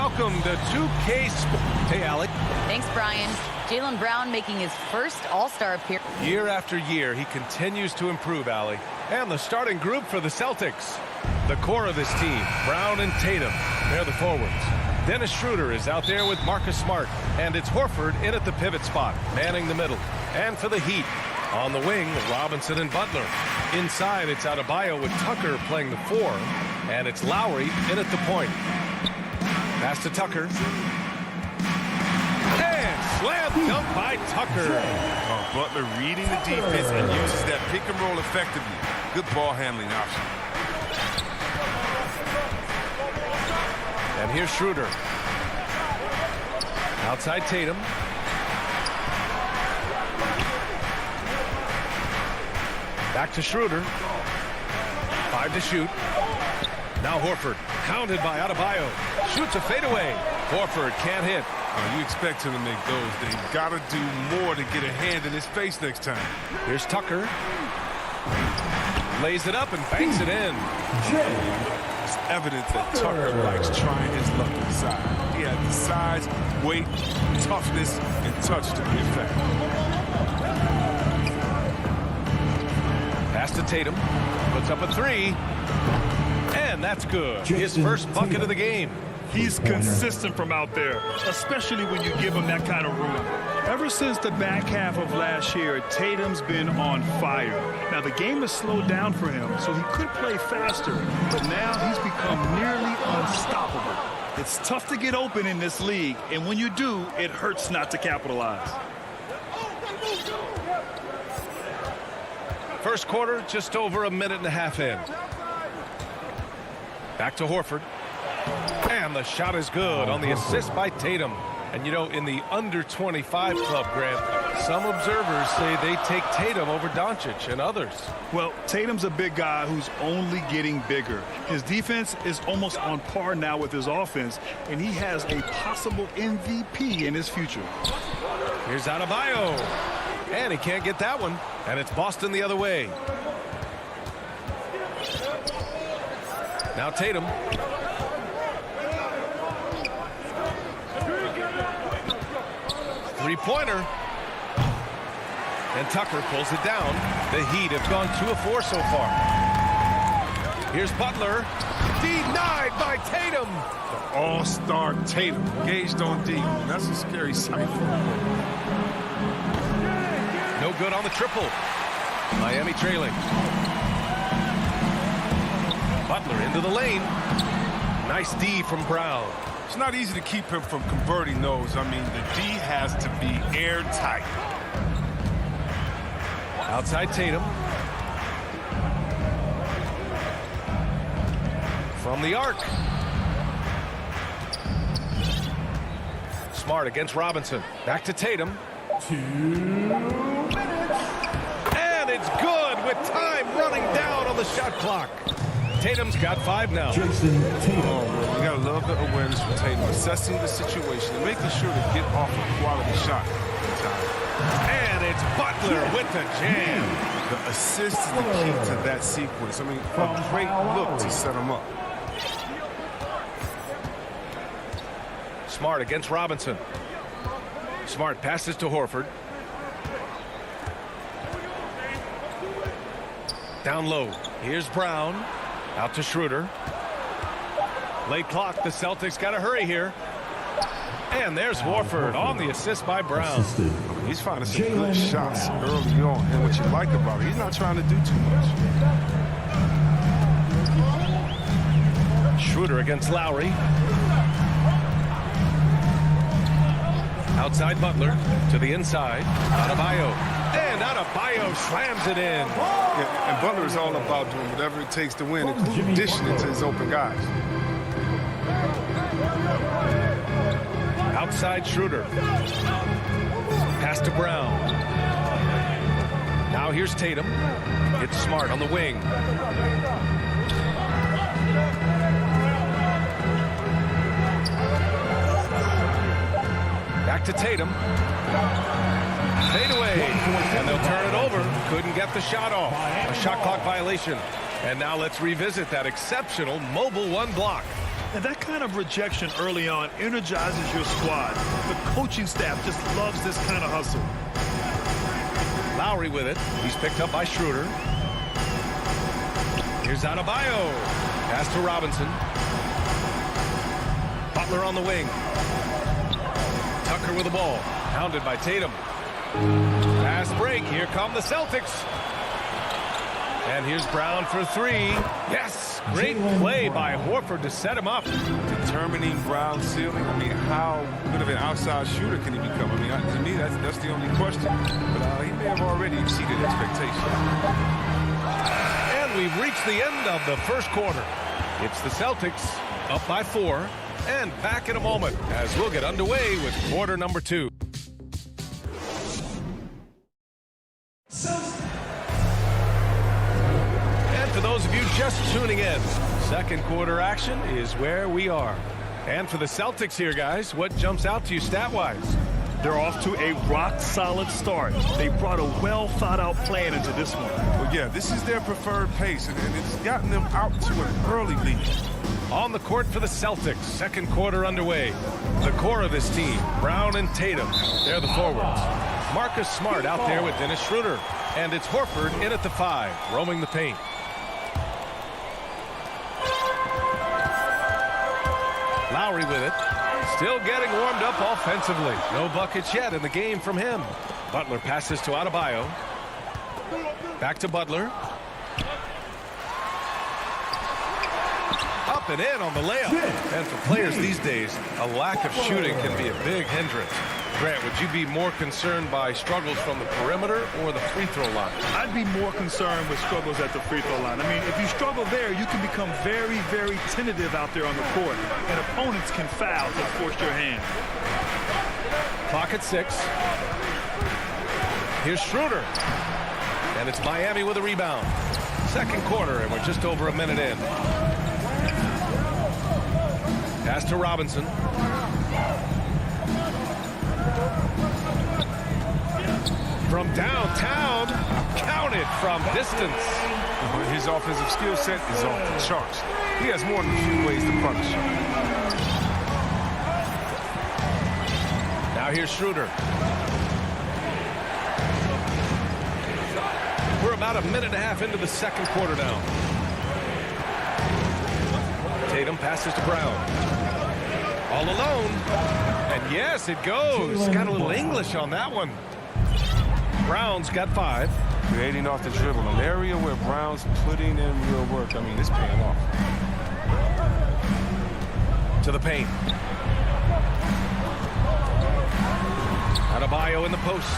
welcome to 2K Sports. Hey, Alec. Thanks, Brian. Jaylen Brown making his first All-Star appearance. Year after year, he continues to improve, Allie. And the starting group for the Celtics. The core of this team, Brown and Tatum. They're the forwards. Dennis Schroeder is out there with Marcus Smart. And it's Horford in at the pivot spot, manning the middle. And for the Heat, on the wing, Robinson and Butler. Inside, it's Adebayo with Tucker playing the 4. And it's Lowry in at the point. Pass to Tucker. And slam dunk by Tucker. Oh, Butler reading the defense and uses that pick and roll effectively. Good ball handling option. And here's Schroeder. Outside Tatum. Back to Schroeder. 5 to shoot. Now Horford, pounded by Adebayo. Shoots a fadeaway. Horford can't hit. You expect him to make those. They got to do more to get a hand in his face next time. Here's Tucker. Lays it up and banks it in. It's evident that Tucker likes trying his luck inside. He has the size, weight, toughness, and touch to be effective. Pass to Tatum. Puts up a 3. And that's good. His first bucket of the game. He's consistent from out there, especially when you give him that kind of room. Ever since the back half of last year, Tatum's been on fire. Now, the game has slowed down for him, so he could play faster, but now he's become nearly unstoppable. It's tough to get open in this league, and when you do, it hurts not to capitalize. First quarter, just over a minute and a half in. Back to Horford. And the shot is good on the assist by Tatum. And, you know, in the under-25 club, Grant, some observers say they take Tatum over Doncic and others. Well, Tatum's a big guy who's only getting bigger. His defense is almost on par now with his offense, and he has a possible MVP in his future. Here's Adebayo. And he can't get that one. And it's Boston the other way. Now Tatum. Three-pointer. And Tucker pulls it down. The Heat have gone 2 of 4 so far. Here's Butler. Denied by Tatum. The all-star Tatum engaged on D. That's a scary sight. No good on the triple. Miami trailing. Butler into the lane. Nice D from Brown. It's not easy to keep him from converting those. I mean, the D has to be airtight. Outside Tatum. From the arc. Smart against Robinson. Back to Tatum. 2 minutes. And it's good with time running down on the shot clock. Tatum's got 5 now. We got a little bit of awareness from Tatum, assessing the situation and making sure to get off a quality shot. And it's Butler with the jam. The assist is the key to that sequence. I mean, a great look to set him up. Smart against Robinson. Smart passes to Horford. Down low. Here's Brown. Out to Schroeder. Late clock. The Celtics got to hurry here. And there's Horford on the assist by Brown. He's finding some good shots early on. And what you like about it, he's not trying to do too much. Schroeder against Lowry. Outside Butler to the inside. Adebayo. And Adebayo slams it in. Yeah, and Butler is all about doing whatever it takes to win, including dishing it to his open guys. Outside Schroeder. Pass to Brown. Now here's Tatum. It's Smart on the wing. Back to Tatum. Fade away. And they'll turn it over. Couldn't get the shot off. A shot clock violation. And now let's revisit that exceptional mobile 1 block. And that kind of rejection early on energizes your squad. The coaching staff just loves this kind of hustle. Lowry with it. He's picked up by Schroeder. Here's Adebayo. Pass to Robinson. Butler on the wing. Tucker with the ball. Pounded by Tatum. Fast break. Here come the Celtics. And here's Brown for three. Yes! Great play by Horford to set him up. Determining Brown's ceiling. I mean, how good of an outside shooter can he become? I mean, to me, that's the only question. But he may have already exceeded expectations. And we've reached the end of the first quarter. It's the Celtics up by 4. And back in a moment as we'll get underway with quarter number 2. For those of you just tuning in, second quarter action is where we are. And for the Celtics here, guys, what jumps out to you stat-wise? They're off to a rock-solid start. They brought a well-thought-out plan into this one. Well, yeah, this is their preferred pace, and it's gotten them out to an early lead. On the court for the Celtics, second quarter underway. The core of this team, Brown and Tatum, they're the forwards. Marcus Smart out there with Dennis Schroeder. And it's Horford in at the 5, roaming the paint. Lowry with it. Still getting warmed up offensively. No buckets yet in the game from him. Butler passes to Adebayo. Back to Butler. Up and in on the layup. And for players these days, a lack of shooting can be a big hindrance. Grant, would you be more concerned by struggles from the perimeter or the free throw line? I'd be more concerned with struggles at the free throw line. I mean, if you struggle there, you can become very, very tentative out there on the court, and opponents can foul to force your hand. Clock at 6. Here's Schroeder. And it's Miami with a rebound. Second quarter, and we're just over a minute in. Pass to Robinson. From downtown, counted from distance. His offensive skill set is off the charts. He has more than a few ways to punish. Now here's Schroeder. We're about a minute and a half into the second quarter now. Tatum passes to Brown. All alone. And yes, it goes. Got a little English on that one. Brown's got 5. Creating off the dribble, an area where Brown's putting in real work. I mean, it's paying off. To the paint. Adebayo in the post.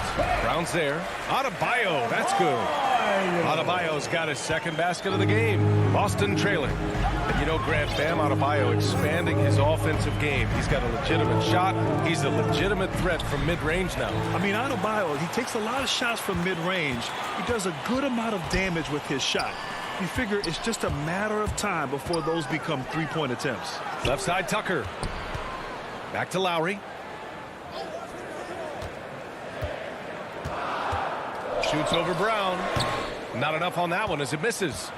Brown's there. Adebayo, that's good. Adebayo's got his second basket of the game. Boston trailing. And you know, Grant, Bam Adebayo expanding his offensive game. He's got a legitimate shot. He's a legitimate threat from mid-range now. I mean, Adebayo, he takes a lot of shots from mid-range. He does a good amount of damage with his shot. You figure it's just a matter of time before those become three-point attempts. Left side, Tucker. Back to Lowry. Shoots over Brown. Not enough on that one as it misses.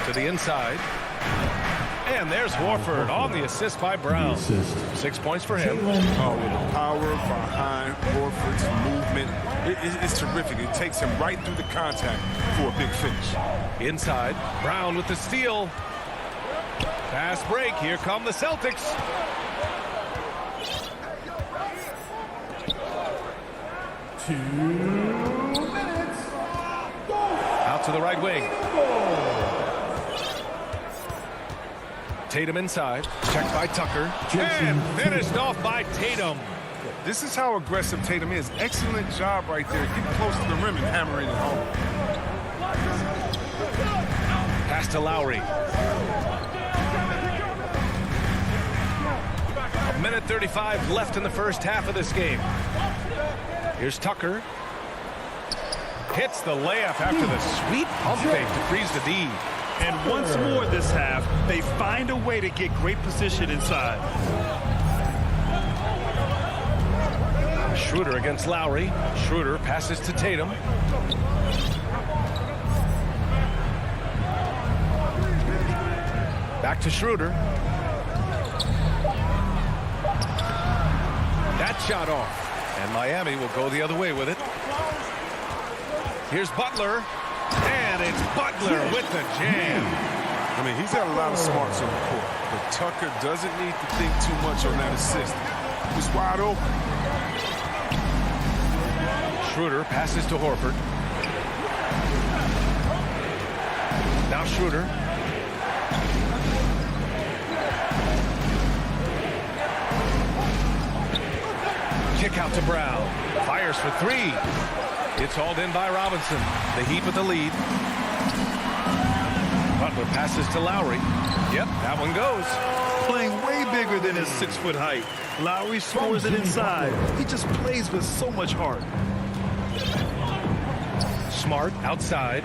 To the inside. And there's Horford on the assist by Brown. 6 points for him. Oh, with the power behind Horford's movement. It's terrific. It takes him right through the contact for a big finish. Inside. Brown with the steal. Fast break. Here come the Celtics. Out to the right wing. Tatum inside. Checked by Tucker. And finished off by Tatum. This is how aggressive Tatum is. Excellent job right there. Getting close to the rim and hammering it home. Pass to Lowry. A minute 35 left in the first half of this game. Here's Tucker. Hits the layup after the sweet pump fake to freeze the D. And once more this half, they find a way to get great position inside. Schroeder against Lowry. Schroeder passes to Tatum. Back to Schroeder. That shot off. And Miami will go the other way with it. Here's Butler. And it's Butler with the jam. I mean, he's got a lot of smarts on the court, but Tucker doesn't need to think too much on that assist. He's wide open. Schroeder passes to Horford. Now Schroeder. Kick out to Brown. Fires for three. It's hauled in by Robinson. The Heat with the lead. Butler passes to Lowry. Yep, that one goes. Playing way bigger than his 6-foot height. Lowry scores it inside. He just plays with so much heart. Smart outside.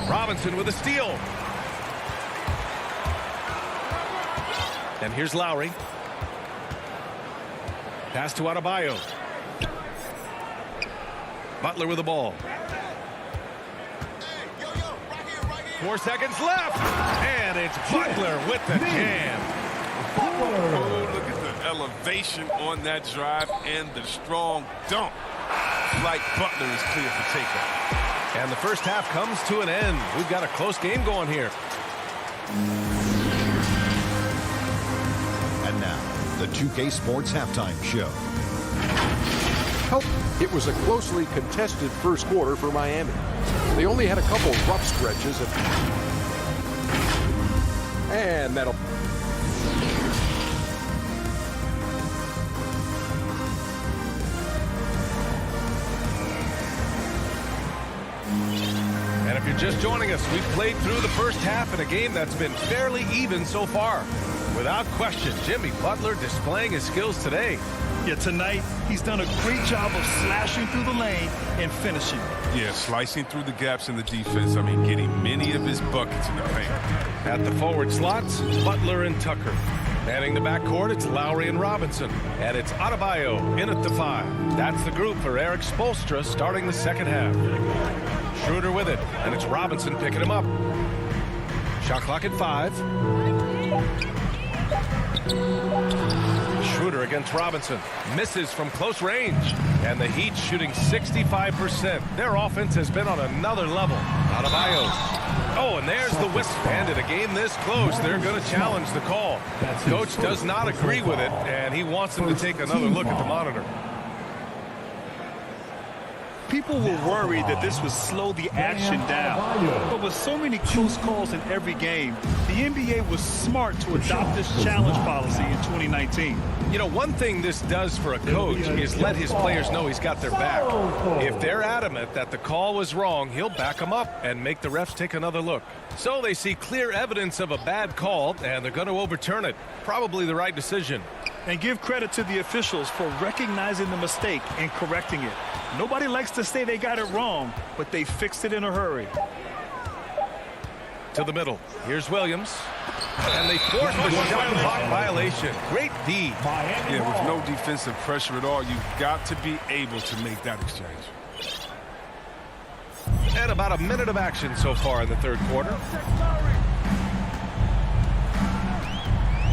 Robinson with a steal. And here's Lowry. Pass to Adebayo. Butler with the ball. 4 seconds left. And it's Butler with the jam. Oh, look at the elevation on that drive and the strong dunk. Like Butler is clear for takeoff. And the first half comes to an end. We've got a close game going here. And now, the 2K Sports Halftime Show. It was a closely contested first quarter for Miami. They only had a couple rough stretches. And that'll... And if you're just joining us, we've played through the first half in a game that's been fairly even so far. Without question, Jimmy Butler displaying his skills today. Yeah, tonight, he's done a great job of slashing through the lane and finishing. Yeah, slicing through the gaps in the defense. I mean, getting many of his buckets in the paint. At the forward slots, Butler and Tucker. Manning the backcourt, it's Lowry and Robinson. And it's Adebayo in at the 5. That's the group for Eric Spoelstra starting the second half. Schroeder with it, and it's Robinson picking him up. Shot clock at 5. Schroeder against Robinson. Misses from close range. And the Heat shooting 65%. Their offense has been on another level. Adebayo. Oh, and there's the whistle. And in a game this close, they're going to challenge the call. Coach does not agree with it, and he wants them to take another look at the monitor. People were worried that this would slow the action down. But with so many close calls in every game, the NBA was smart to adopt this challenge policy in 2019. You know, one thing this does for a coach is let his players know he's got their back. If they're adamant that the call was wrong, he'll back them up and make the refs take another look. So they see clear evidence of a bad call, and they're going to overturn it. Probably the right decision. And give credit to the officials for recognizing the mistake and correcting it. Nobody likes to say they got it wrong, but they fixed it in a hurry. To the middle. Here's Williams. And they force the shot clock violation. Great D. Yeah, with no defensive pressure at all, you've got to be able to make that exchange. And about a minute of action so far in the third quarter.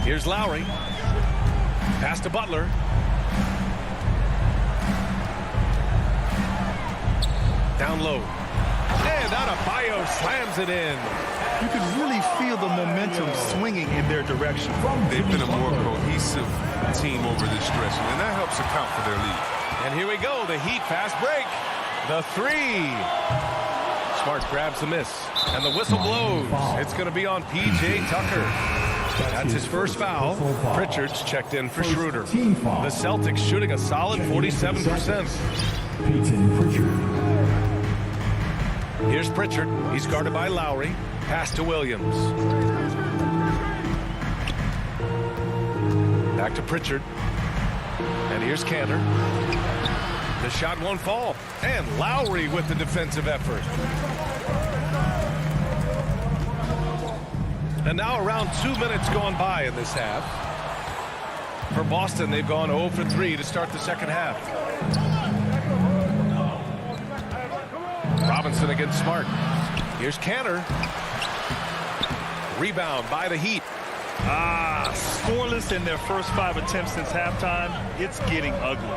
Here's Lowry. Pass to Butler. Down low. And Adebayo slams it in. You can really feel the momentum swinging in their direction. They've been a more cohesive team over this stretch, and that helps account for their lead. And here we go, the Heat fast break. The 3. Smart grabs the miss. And the whistle blows. It's going to be on P.J. Tucker. That's his first foul. Pritchard's checked in for Schroeder. The Celtics shooting a solid 47%. Here's Pritchard. He's guarded by Lowry. Pass to Williams. Back to Pritchard. And here's Cantor. The shot won't fall. And Lowry with the defensive effort. And now around 2 minutes gone by in this half. For Boston, they've gone 0 for 3 to start the second half. Robinson against Smart. Here's Cantor. Rebound by the Heat. Scoreless in their first 5 attempts since halftime. It's getting ugly.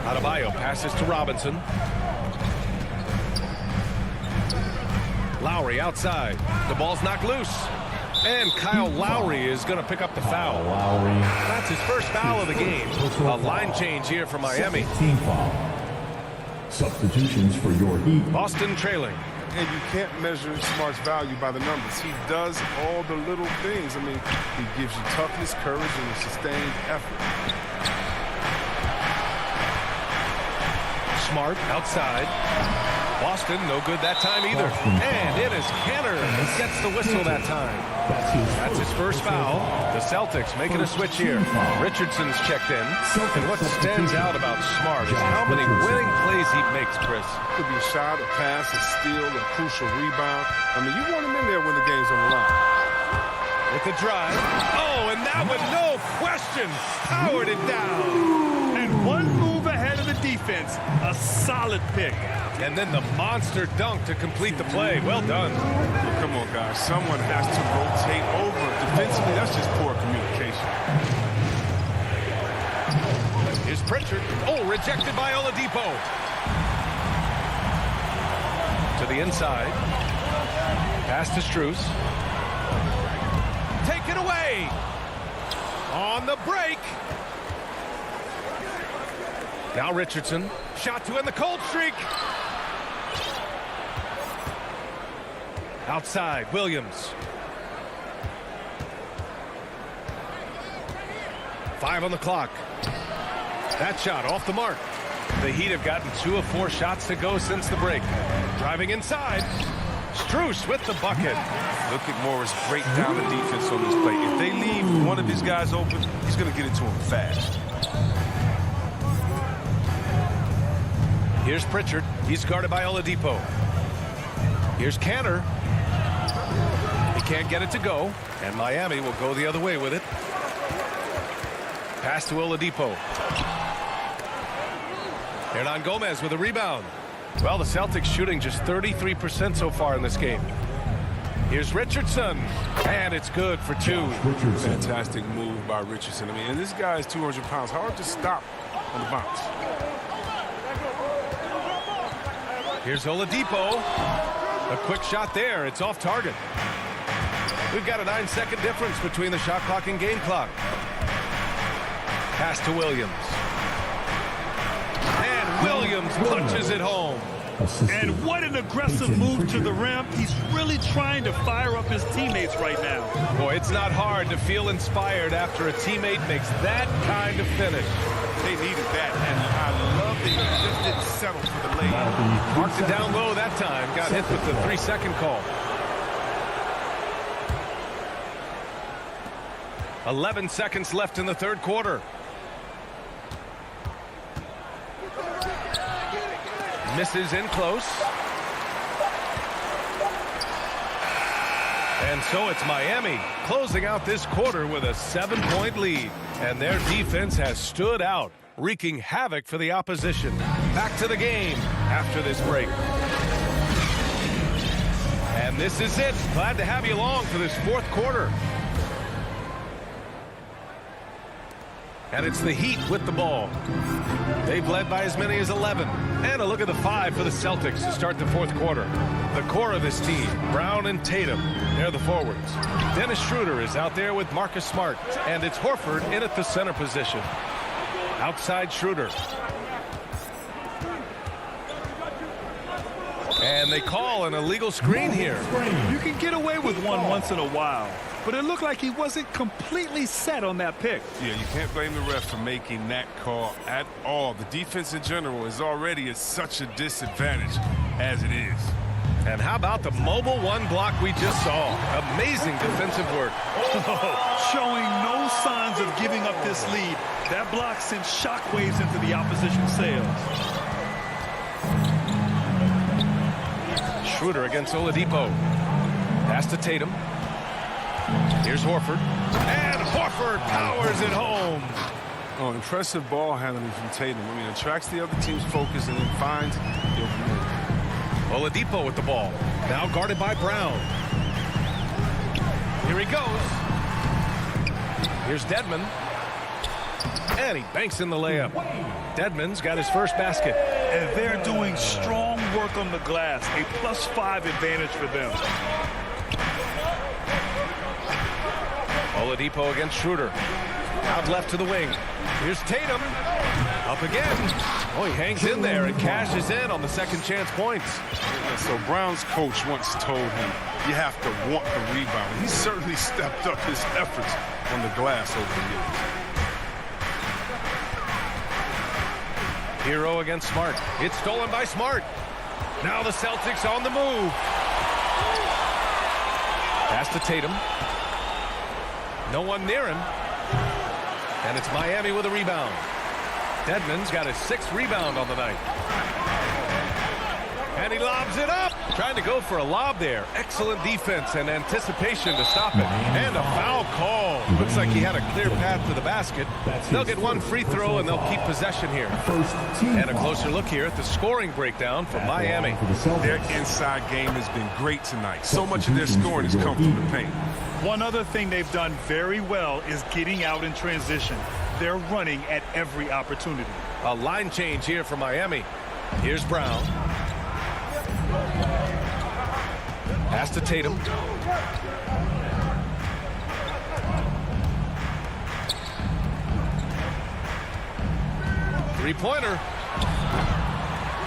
Adebayo passes to Robinson. Lowry outside. The ball's knocked loose. And Kyle Lowry is going to pick up the foul. That's his first foul of the game. A line change here for Miami. Team foul. Substitutions for your Heat. Boston trailing. And you can't measure Smart's value by the numbers. He does all the little things. I mean, he gives you toughness, courage, and a sustained effort. Smart outside. Boston, no good that time either. And it is Canner who gets the whistle that time. That's his first foul. The Celtics making a switch here. Richardson's checked in. And what stands out about Smart is how many winning plays he makes, Chris. Could be a shot, a pass, a steal, a crucial rebound. I mean, you want him in there when the game's on the line. With the drive. Oh, and that one, no question, powered it down. And one move ahead of the defense. A solid pick. And then the monster dunk to complete the play. Well done. Come on, guys. Someone has to rotate over. Defensively, that's just poor communication. Here's Pritchard. Oh, rejected by Oladipo. To the inside. Pass to Strus. Take it away. On the break. Now Richardson. Shot to end the cold streak. Outside, Williams. 5 on the clock. That shot off the mark. The Heat have gotten 2 of 4 shots to go since the break. Driving inside. Strus with the bucket. Look at Morris break down the defense on this play. If they leave one of his guys open, he's going to get it to him fast. Here's Pritchard. He's guarded by Oladipo. Here's Canner. He can't get it to go, and Miami will go the other way with it. Pass to Oladipo. Hernan Gomez with a rebound. Well, the Celtics shooting just 33% so far in this game. Here's Richardson, and it's good for 2. Fantastic move by Richardson. I mean, and this guy is 200 pounds. Hard to stop on the bounce. Here's Oladipo. A quick shot there. It's off target. We've got a 9-second difference between the shot clock and game clock. Pass to Williams. And Williams punches it home. And what an aggressive move to the rim. He's really trying to fire up his teammates right now. Boy, it's not hard to feel inspired after a teammate makes that kind of finish. They needed that, and I love that he just didn't settle for the lead. Marked it down low that time. Got hit with the 3-second call. 11 seconds left in the third quarter. Misses in close. And so it's Miami closing out this quarter with a 7-point lead. And their defense has stood out, wreaking havoc for the opposition. Back to the game after this break. And this is it. Glad to have you along for this fourth quarter. And it's the Heat with the ball. They've led by as many as 11. And a look at the 5 for the Celtics to start the fourth quarter. The core of this team, Brown and Tatum, they're the forwards. Dennis Schroeder is out there with Marcus Smart. And it's Horford in at the center position. Outside Schroeder. And they call an illegal screen here. You can get away with one once in a while, but it looked like he wasn't completely set on that pick. Yeah, you can't blame the ref for making that call at all. The defense in general is already at such a disadvantage as it is. And how about the mobile 1 block we just saw? Amazing defensive work. Showing no signs of giving up this lead. That block sent shockwaves into the opposition sails. Schroeder against Oladipo. Pass to Tatum. Here's Horford. And Horford powers it home. Oh, impressive ball handling from Tatum. I mean, attracts the other team's focus and then finds the open man. Oladipo with the ball. Now guarded by Brown. he goes. Here's Dedmon. And he banks in the layup. Dedmon's got his first basket. And they're doing strong work on the glass. A +5 advantage for them. Oladipo against Schroeder. Out left to the wing. Here's Tatum. Up again. Oh, he hangs in there and cashes in on the second chance points. So Brown's coach once told him, you have to want the rebound. He certainly stepped up his efforts on the glass over the years. Hero against Smart. It's stolen by Smart. Now the Celtics on the move. Pass to Tatum. No one near him. And it's Miami with a rebound. Dedmon's got his 6th rebound on the night. And he lobs it up. Trying to go for a lob there. Excellent defense and anticipation to stop it. And a foul call. Looks like he had a clear path to the basket. They'll get one free throw and they'll keep possession here. And a closer look here at the scoring breakdown for Miami. Their inside game has been great tonight. So much of their scoring has come from the paint. One other thing they've done very well is getting out in transition. They're running at every opportunity. A line change here for Miami. Here's Brown. Pass to Tatum. Three-pointer.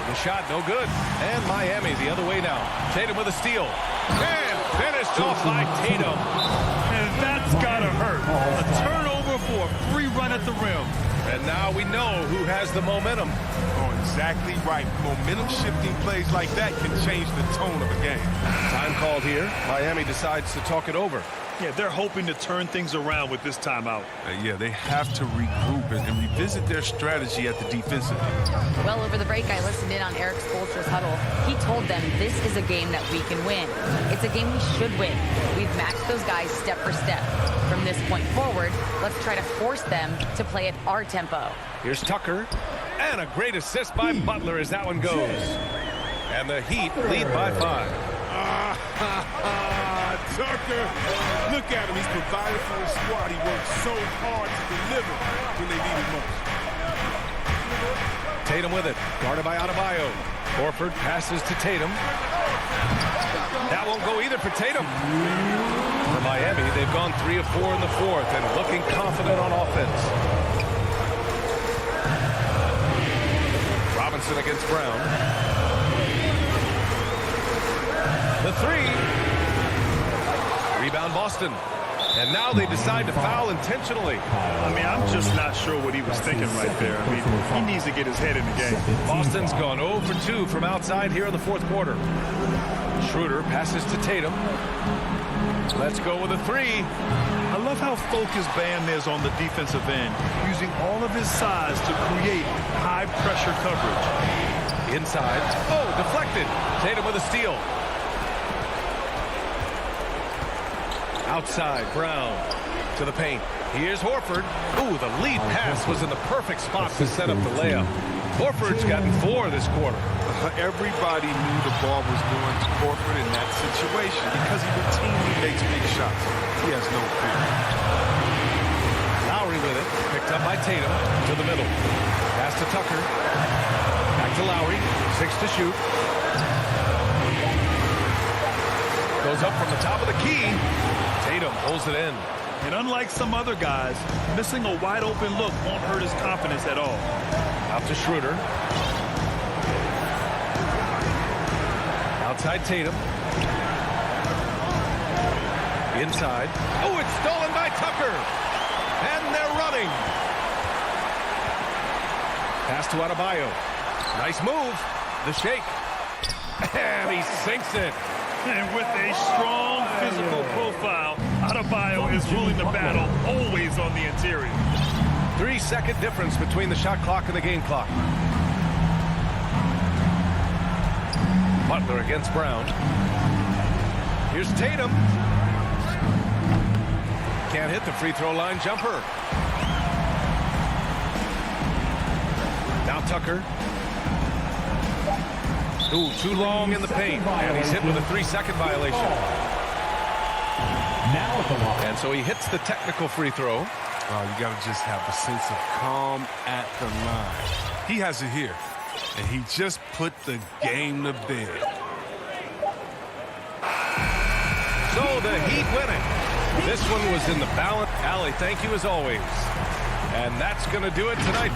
The shot no good. And Miami the other way now. Tatum with a steal. And finished off by Tatum. And that's gotta hurt. A turnover for a free run at the rim. And now we know who has the momentum. Oh, exactly right. Momentum-shifting plays like that can change the tone of a game. Time called here. Miami decides to talk it over. Yeah, they're hoping to turn things around with this timeout. Yeah, they have to regroup and revisit their strategy at the defensive end. Well, over the break, I listened in on Eric Spoelstra's huddle. He told them this is a game that we can win. It's a game we should win. We've matched those guys step for step. From this point forward, let's try to force them to play at our tempo. Here's Tucker. And a great assist by Butler as that one goes. And the Heat lead by 5. Tucker, look at him. He's provided for his squad. He worked so hard to deliver when they needed most. Tatum with it. Guarded by Adebayo. Horford passes to Tatum. That won't go either for Tatum. For Miami, they've gone 3 of 4 in the fourth and looking confident on offense. Robinson against Brown. The 3. Rebound Boston. And now they decide to foul intentionally. I mean, I'm just not sure what he was thinking right there. I mean, he needs to get his head in the game. Boston's gone 0 for 2 from outside here in the fourth quarter. Schroeder passes to Tatum. Let's go with a 3. I love how focused Bam is on the defensive end, using all of his size to create high-pressure coverage. Inside. Oh, deflected. Tatum with a steal. Outside, Brown to the paint. Here's Horford. Ooh, the lead pass was in the perfect spot to set up the layup. Horford's gotten 4 this quarter. Everybody knew the ball was going to Horford in that situation because he routinely makes big shots. He has no fear. Lowry with it. Picked up by Tatum to the middle. Pass to Tucker. Back to Lowry. 6 to shoot. Goes up from the top of the key. Tatum pulls it in. And unlike some other guys, missing a wide-open look won't hurt his confidence at all. Out to Schroeder. Outside Tatum. Inside. Oh, it's stolen by Tucker. And they're running. Pass to Adebayo. Nice move. The shake. And he sinks it. And with a strong physical profile, Adebayo is ruling the battle always on the interior. 3-second difference between the shot clock and the game clock. Butler against Brown. Here's Tatum. Can't hit the free throw line jumper. Now Tucker. Ooh, too long in the paint. And he's hit with a 3-second violation. Now at the line. And so he hits the technical free throw. You got to just have a sense of calm at the line. He has it here, and he just put the game to bed. So the Heat win it. This one was in the balance. Allie, thank you as always. And that's going to do it tonight.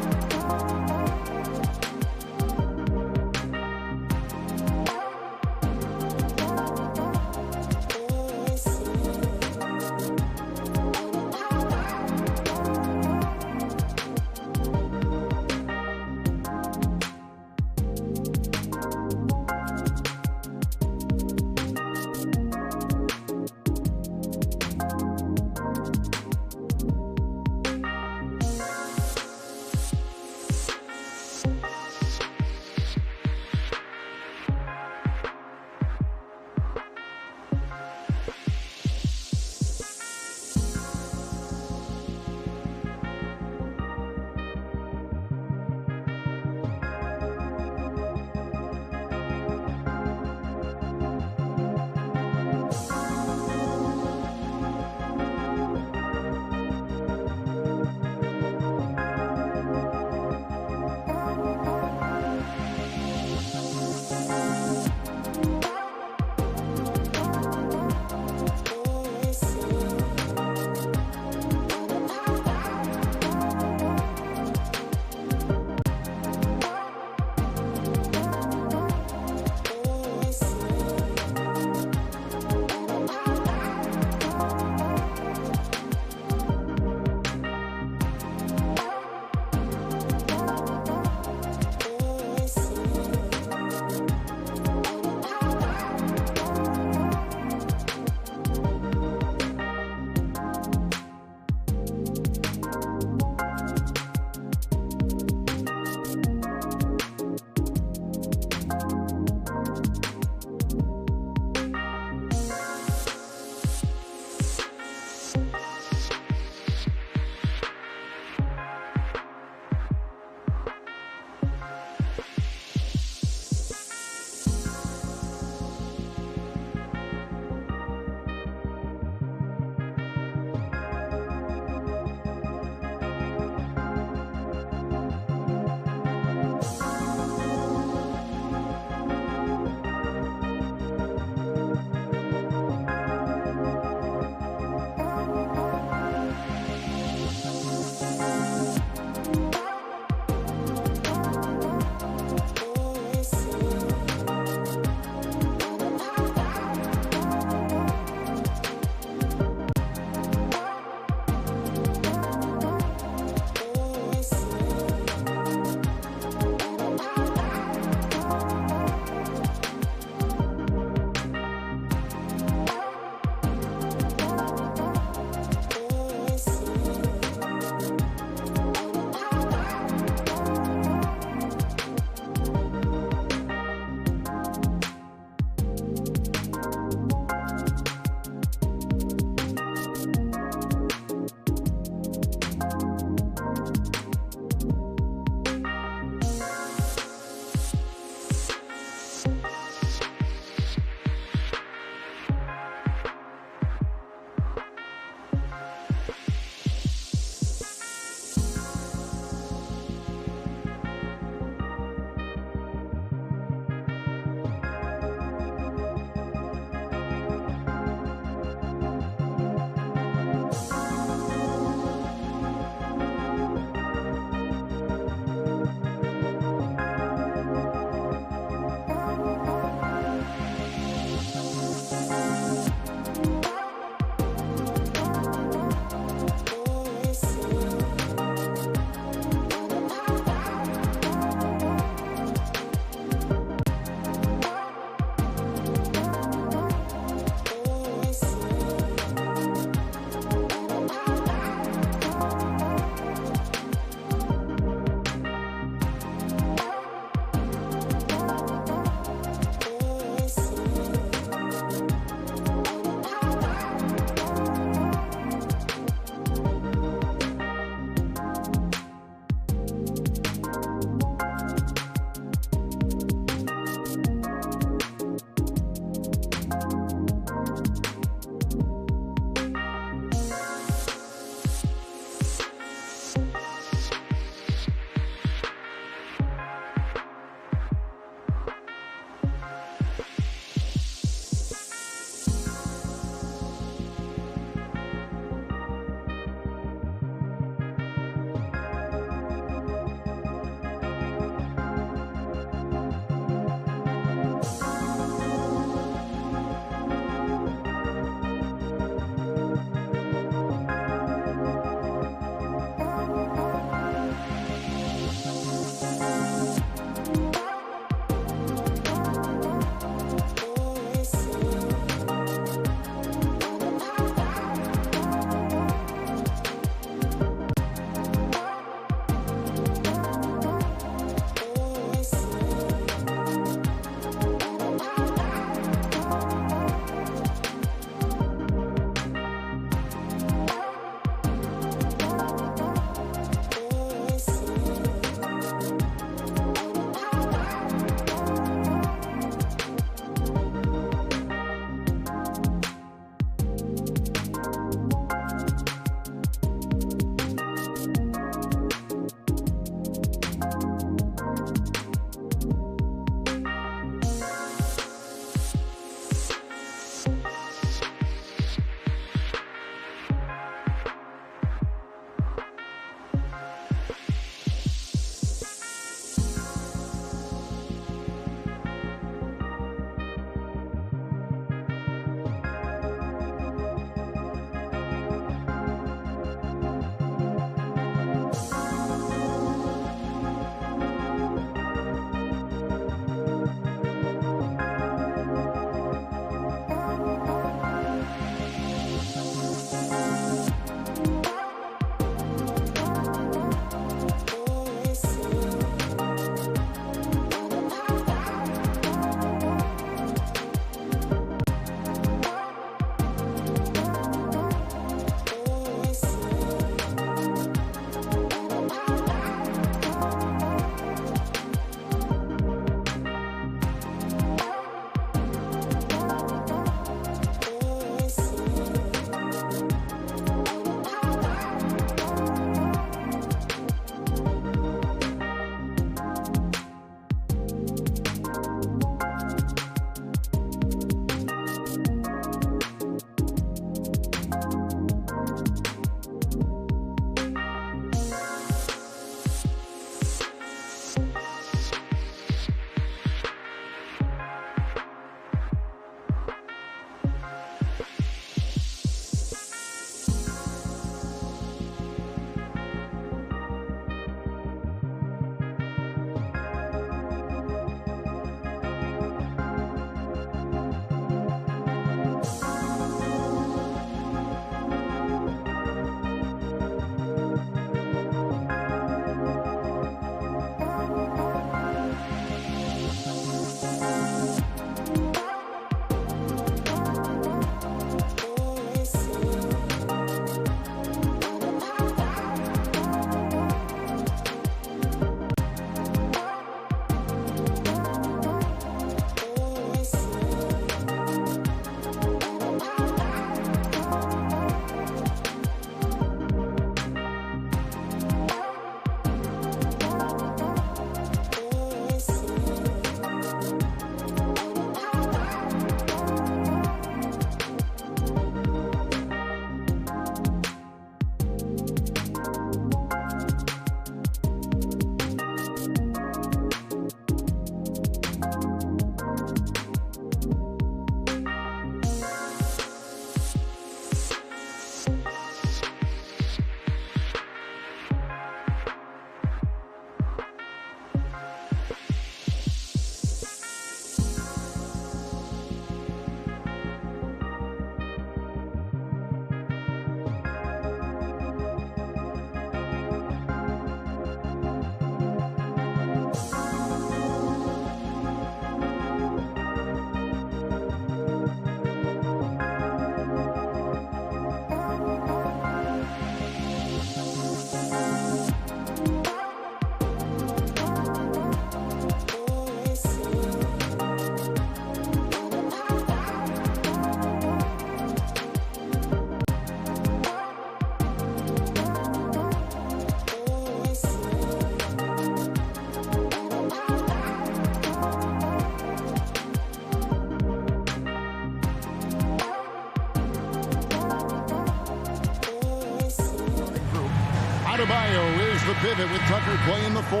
Adebayo is the pivot with Tucker playing the 4.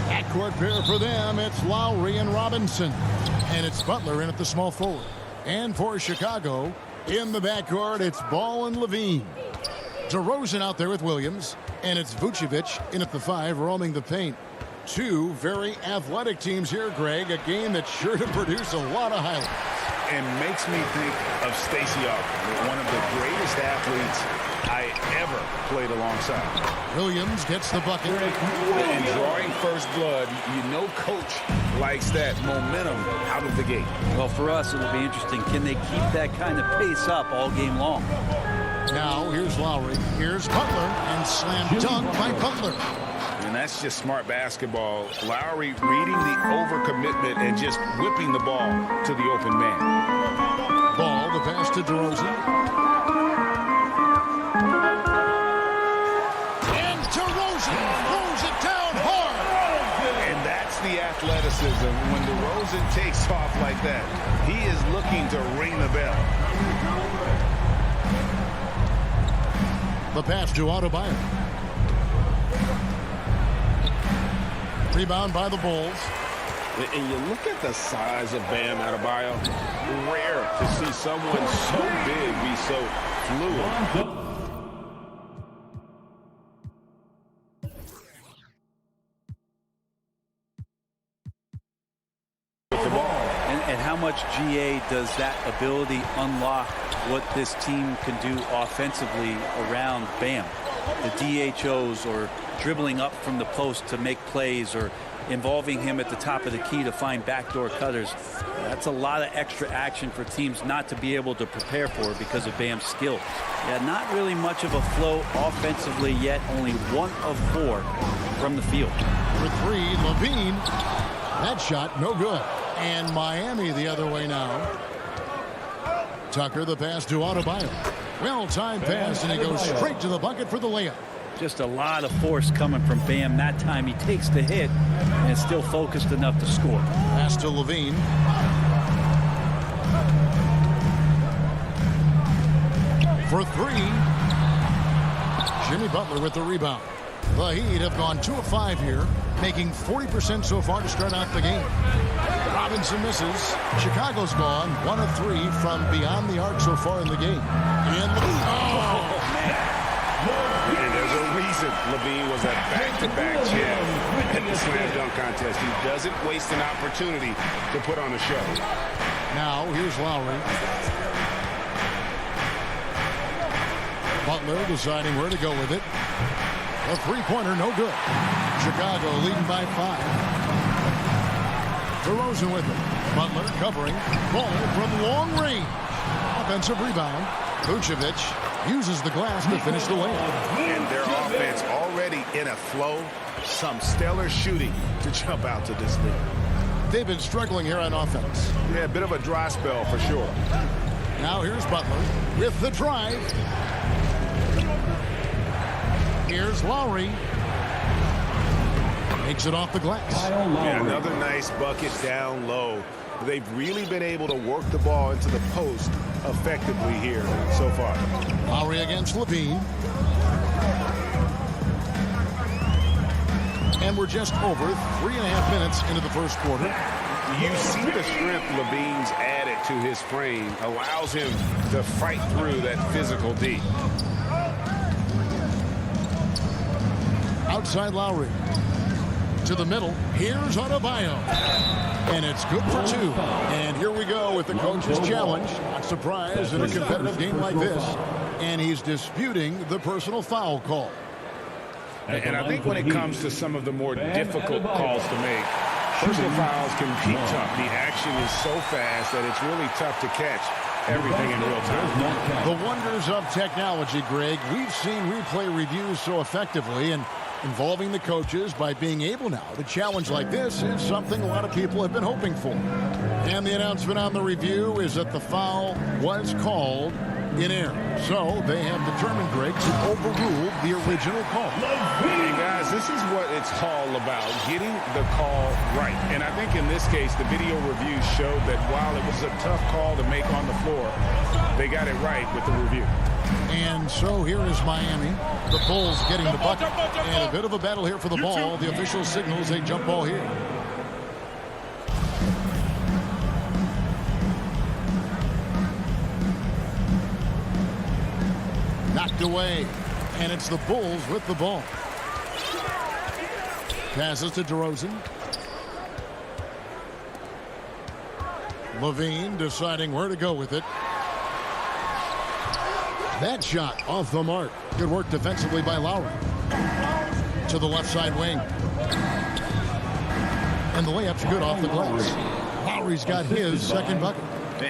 Backcourt pair for them, it's Lowry and Robinson. And it's Butler in at the small forward. And for Chicago, in the backcourt, it's Ball and Levine. DeRozan out there with Williams. And it's Vucevic in at the 5, roaming the paint. Two very athletic teams here, Greg. A game that's sure to produce a lot of highlights. And makes me think of Stacey Augmon, one of the greatest athletes I ever played alongside. Williams gets the bucket. And drawing first blood, you know coach likes that momentum out of the gate. Well, for us, it will be interesting. Can they keep that kind of pace up all game long? Now, here's Lowry. Here's Butler. And slam dunk by Butler. And that's just smart basketball. Lowry reading the overcommitment and just whipping the ball to the open man. Ball, the pass to DeRozan. And DeRozan throws it down hard. And that's the athleticism. When DeRozan takes off like that, he is looking to ring the bell. The pass to Adebayo. Rebound by the Bulls. And you look at the size of Bam Adebayo. Rare to see someone so big be so fluid. And how much GA does that ability unlock what this team can do offensively around Bam? The DHOs or dribbling up from the post to make plays or involving him at the top of the key to find backdoor cutters. That's a lot of extra action for teams not to be able to prepare for because of Bam's skill. Yeah, not really much of a flow offensively yet. Only 1 of 4 from the field. For 3, Levine. That shot, no good. And Miami the other way now. Tucker, the pass to Adebayo. Well-timed pass, and he goes straight to the bucket for the layup. Just a lot of force coming from Bam. That time he takes the hit and is still focused enough to score. Pass to Levine. For 3. Jimmy Butler with the rebound. The Heat have gone 2 of 5 here, making 40% so far to start out the game. Robinson misses. Chicago's gone 1 of 3 from beyond the arc so far in the game. And and there's a reason Levine was a back-to-back champ in the slam dunk contest. He doesn't waste an opportunity to put on a show. Now here's Lowry. Butler deciding where to go with it. A three-pointer, no good. Chicago leading by 5. DeRozan with it. Butler covering. Ball from long range. Offensive rebound. Vucevic uses the glass to finish the layup. And their offense already in a flow. Some stellar shooting to jump out to this lead. They've been struggling here on offense. Yeah, a bit of a dry spell for sure. Now here's Butler with the drive. Here's Lowry. Makes it off the glass. Yeah, another nice bucket down low. They've really been able to work the ball into the post effectively here so far. Lowry against Levine. And we're just over 3.5 minutes into the first quarter. You see the strength Levine's added to his frame. Allows him to fight through that physical D. Outside Lowry. To the middle. Here's Adebayo. And it's good for 2. And here we go with the coach's challenge. Not surprised in a competitive game like this. And he's disputing the personal foul call. And I think when it comes to some of the more difficult calls to make, personal fouls can be tough. The action is so fast that it's really tough to catch everything in real time. The wonders of technology, Greg. We've seen replay reviews so effectively, and involving the coaches by being able now to challenge like this is something a lot of people have been hoping for. And the announcement on the review is that the foul was called in error. So they have determined, Greg, to overrule the original call. And guys, this is what it's all about, getting the call right. And I think in this case, the video review showed that while it was a tough call to make on the floor, they got it right with the review. And so here is Miami. The Bulls getting the bucket. And a bit of a battle here for the ball. The official signals a jump ball here. Knocked away. And it's the Bulls with the ball. Passes to DeRozan. Levine deciding where to go with it. That shot off the mark. Good work defensively by Lowry. To the left side wing. And the layup's good off the glass. Lowry's got his second bucket.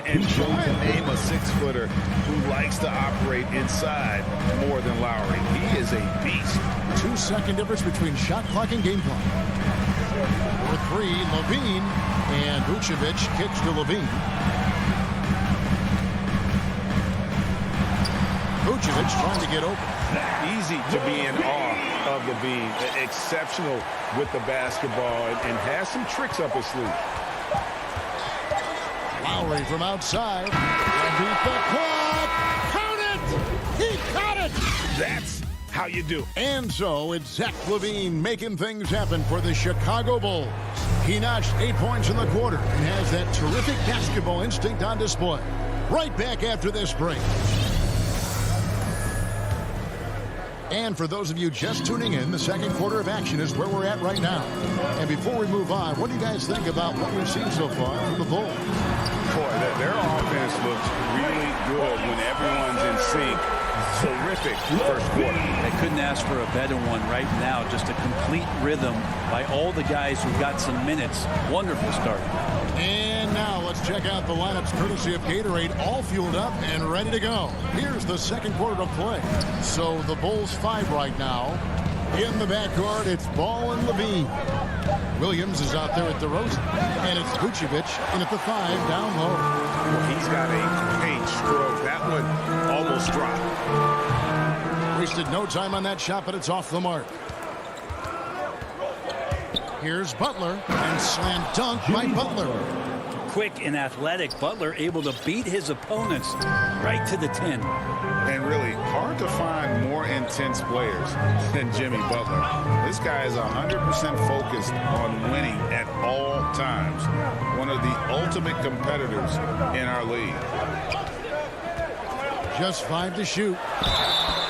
And try to name a 6-footer who likes to operate inside more than Lowry. He is a beast. 2-second difference between shot clock and game clock. For three, Levine. And Vucevic kicks to Levine. Vucevic trying to get open. Easy to be in awe of Levine. Exceptional with the basketball and has some tricks up his sleeve. Lowry from outside. And beat the clock. Count it! He caught it! That's how you do. And so it's Zach LaVine making things happen for the Chicago Bulls. He notched 8 points in the quarter and has that terrific basketball instinct on display. Right back after this break. And for those of you just tuning in, the second quarter of action is where we're at right now. And before we move on, what do you guys think about what we've seen so far from the Bulls? Boy, their offense looks really good when everyone's in sync. Terrific first quarter. They couldn't ask for a better one right now. Just a complete rhythm by all the guys who got some minutes. Wonderful start. And now let's check out the lineups courtesy of Gatorade, all fueled up and ready to go. Here's the second quarter of play. So the Bulls 5 right now. In the backcourt, it's Ball and Levine. Williams is out there at DeRozan. And it's Vucevic in at the 5 down low. He's got a great stroke. That one almost dropped. Wasted no time on that shot, but it's off the mark. Here's Butler, and slam dunk by Butler. Quick and athletic, Butler able to beat his opponents right to the 10. And really hard to find more intense players than Jimmy Butler. This guy is 100% focused on winning at all times. One of the ultimate competitors in our league. Just 5 to shoot.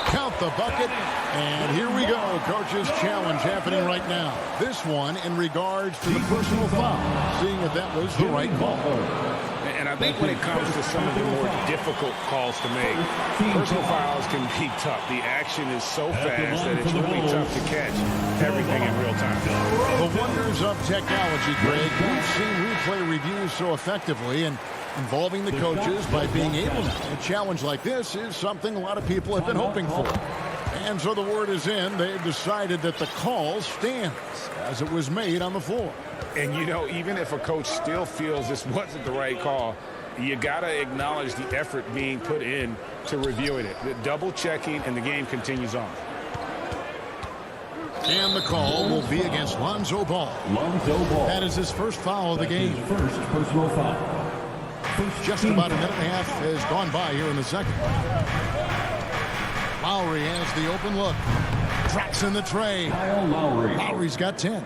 Count the bucket. And here we go. Coach's challenge happening right now. This one in regards to the personal foul. Seeing if that was the right call. And I think when it comes to some of the more difficult calls to make, personal fouls can be tough. The action is so fast that it's really tough to catch everything in real time. The wonders of technology, Greg. We've seen replay reviews so effectively and involving the coaches by being able to. A challenge like this is something a lot of people have been hoping for. And so the word is in. They've decided that the call stands as it was made on the floor. And, you know, even if a coach still feels this wasn't the right call, you got to acknowledge the effort being put in to reviewing it. The double checking, and the game continues on. And the call will be against Lonzo Ball. That is his first foul of the game. First personal foul. Just about a minute and a half has gone by here in the second. Lowry has the open look. Drops in the tray. Lowry's got 10.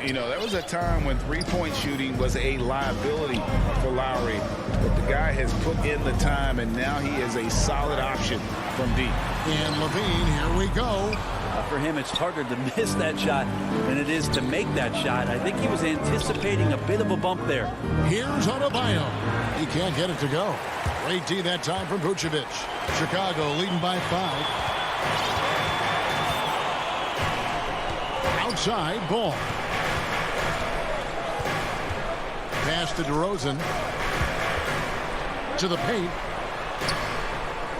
You know, there was a time when three-point shooting was a liability for Lowry. But the guy has put in the time, and now he is a solid option from deep. And Levine, here we go. For him, it's harder to miss that shot than it is to make that shot. I think he was anticipating a bit of a bump there. Here's Adebayo. He can't get it to go. Great D that time from Vucevic. Chicago leading by 5. Outside, Ball. Pass to DeRozan. To the paint.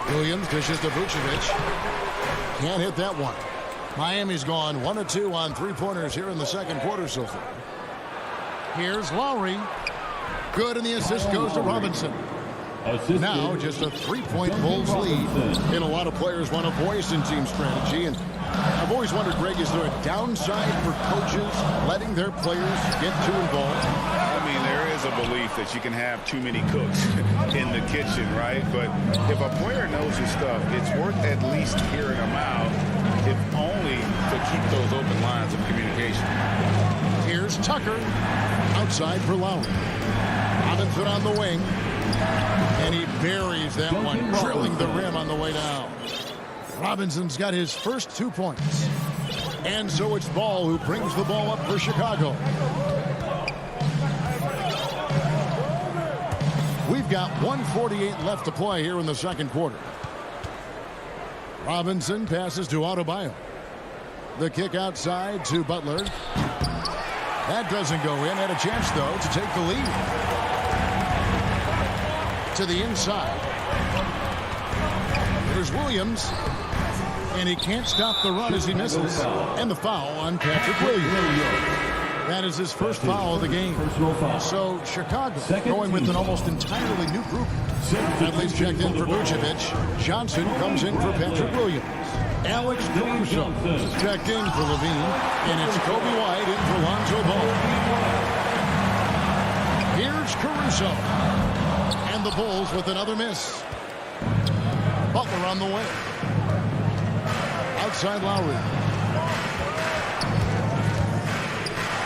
Williams dishes to Vucevic. Can't hit that one. Miami's gone 1 of 2 on three-pointers here in the second quarter so far. Here's Lowry. Good, and the assist goes to Robinson. Now just a 3-point Bulls lead. And a lot of players want a voice in team strategy. And I've always wondered, Greg, is there a downside for coaches letting their players get too involved? I mean, there is a belief that you can have too many cooks in the kitchen, right? But if a player knows his stuff, it's worth at least hearing them out, if only to keep those open lines of communication. Here's Tucker outside for Lowry. Robinson on the wing. And he buries that one, drilling the rim on the way down. Robinson's got his first 2 points. And so it's Ball who brings the ball up for Chicago. We've got 1:48 left to play here in the second quarter. Robinson passes to Adebayo. The kick outside to Butler. That doesn't go in. Had a chance, though, to take the lead. To the inside. There's Williams. And he can't stop the run as he misses. And the foul on Patrick Williams. That is his first foul of the game. So Chicago going with an almost entirely new group. Bradley's checked in for Vucevic. Johnson comes in for Patrick Williams. Alex Caruso is checked in for Levine. And it's Kobe White in for Lonzo Ball. Here's Caruso. And the Bulls with another miss. Butler on the way. Outside Lowry.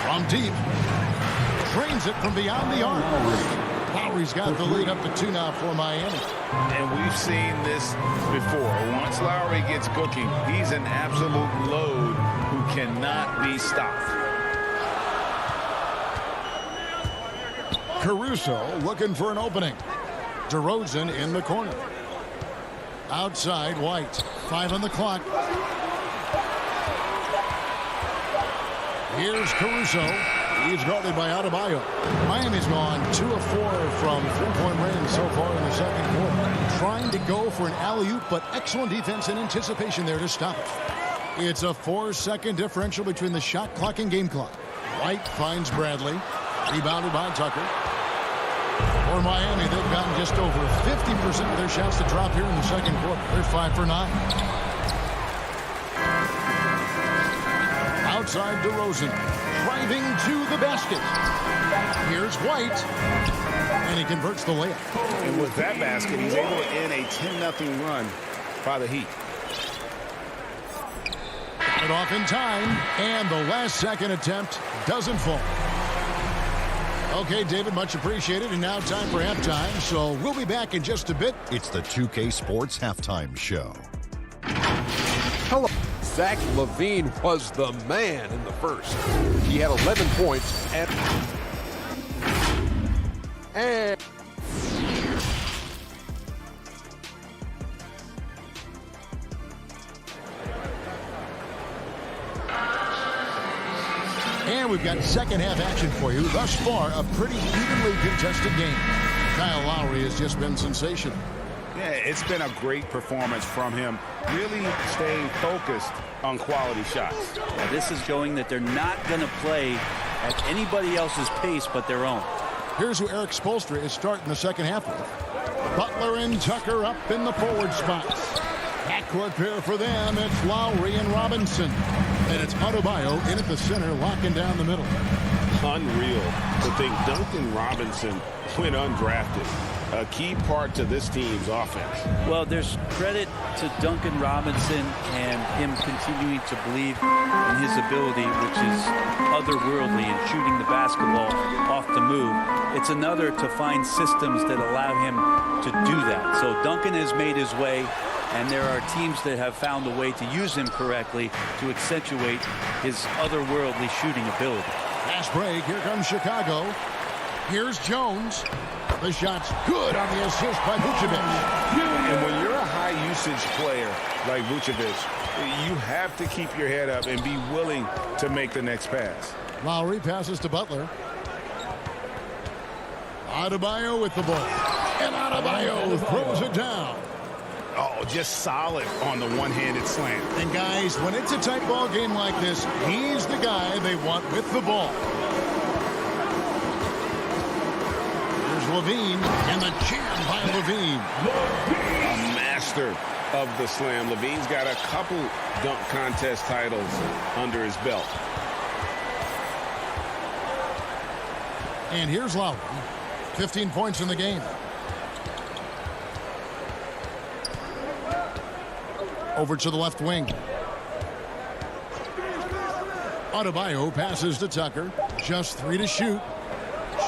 From deep. Drains it from beyond the arc. Lowry's got the lead up to 2 now for Miami. And we've seen this before. Once Lowry gets cooking, he's an absolute load who cannot be stopped. Caruso looking for an opening. DeRozan in the corner. Outside White. 5 on the clock. Here's Caruso. He's guarded by Adebayo. Miami's gone 2 of 4 from 3-point range so far in the second quarter. Trying to go for an alley-oop, but excellent defense and anticipation there to stop it. It's a 4-second differential between the shot clock and game clock. White finds Bradley. Rebounded by Tucker. For Miami, they've gotten just over 50% of their shots to drop here in the second quarter. They're 5 for 9. Outside DeRozan, driving to the basket. Here's White, and he converts the layup. And with that basket, he's able to end a 10-0 run by the Heat. Got it off in time, and the last second attempt doesn't fall. Okay, David, much appreciated, and now time for halftime, so we'll be back in just a bit. It's the 2K Sports Halftime Show. Hello. Zach LaVine was the man in the first. He had 11 points and we've got second half action for you. Thus far, a pretty evenly contested game. Kyle Lowry has just been sensational. Yeah, it's been a great performance from him. Really staying focused on quality shots. Yeah, this is showing that they're not going to play at anybody else's pace but their own. Here's who Eric Spoelstra is starting the second half with. Butler and Tucker up in the forward spots. Backcourt pair for them. It's Lowry and Robinson. And it's Adebayo in at the center, locking down the middle. Unreal to think Duncan Robinson went undrafted. A key part to this team's offense. Well, there's credit to Duncan Robinson and him continuing to believe in his ability, which is otherworldly in shooting the basketball off the move. It's another to find systems that allow him to do that. So Duncan has made his way, and there are teams that have found a way to use him correctly to accentuate his otherworldly shooting ability. Fast break. Here comes Chicago. Here's Jones. The shot's good on the assist by Vucevic. And when you're a high-usage player like Vucevic, you have to keep your head up and be willing to make the next pass. Lowry passes to Butler. Adebayo with the ball. And Adebayo throws it down. Oh, just solid on the one-handed slam. And guys, when it's a tight ball game like this, he's the guy they want with the ball. Levine, and the jam by Levine. A master of the slam. Levine's got a couple dunk contest titles under his belt. And here's Lowry. 15 points in the game. Over to the left wing. Adebayo passes to Tucker. Just 3 to shoot.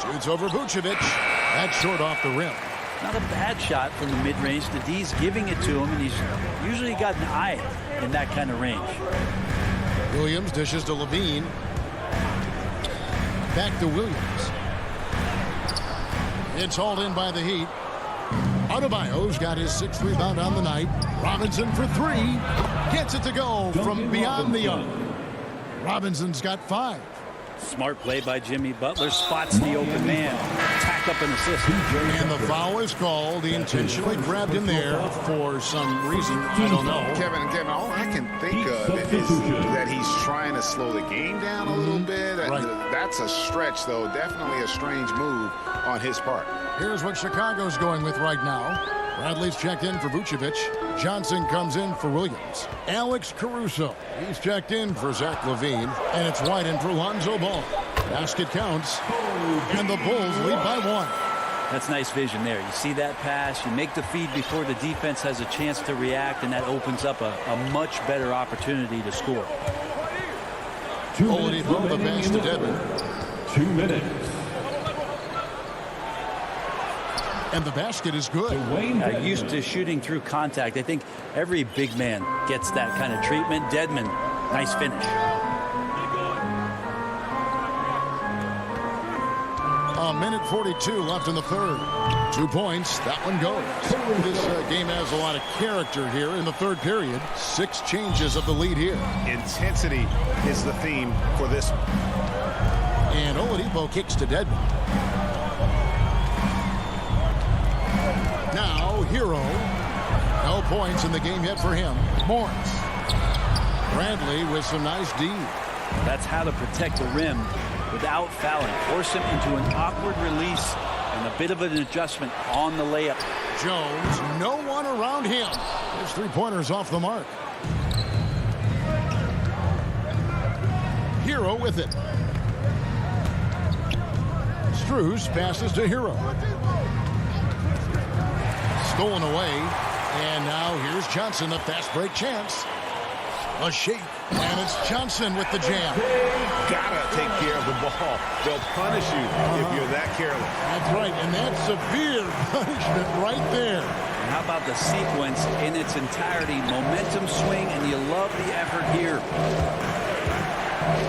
Shoots over Vucevic. That's short off the rim. Not a bad shot from the mid-range. The D's giving it to him, and he's usually got an eye in that kind of range. Williams dishes to Levine. Back to Williams. It's hauled in by the Heat. Adebayo's got his 6th rebound on the night. Robinson for 3. Gets it to go from beyond the arc. Robinson's got 5. Smart play by Jimmy Butler. Spots the open man. Tack up an assist. And the foul is called. He intentionally grabbed him there for some reason. I don't know. Kevin, all I can think of is that he's trying to slow the game down a little bit. Right. That's a stretch, though. Definitely a strange move on his part. Here's what Chicago's going with right now. Bradley's checked in for Vucevic. Johnson comes in for Williams. Alex Caruso. He's checked in for Zach LaVine. And it's White in for Lonzo Ball. Basket counts. And the Bulls lead by 1. That's nice vision there. You see that pass. You make the feed before the defense has a chance to react, and that opens up a much better opportunity to score. Oladipo the pass to Dedmon. 2 minutes. And the basket is good. Used to shooting through contact. I think every big man gets that kind of treatment. Dedmon, nice finish. A minute 42 left in the third. 2 points. That one goes. This game has a lot of character here in the third period. 6 changes of the lead here. Intensity is the theme for this one. And Oladipo kicks to Dedmon. Now, Hero. No points in the game yet for him. Morris. Bradley with some nice D. That's how to protect the rim without fouling. Force him into an awkward release and a bit of an adjustment on the layup. Jones, no one around him. His 3-pointers off the mark. Hero with it. Strus passes to Hero. Stolen away. And now here's Johnson, a fast break chance. A shake. And it's Johnson with the jam. Gotta take care of the ball. They'll punish you if you're that careless. That's right. And that's severe punishment right there. And how about the sequence in its entirety? Momentum swing, and you love the effort here.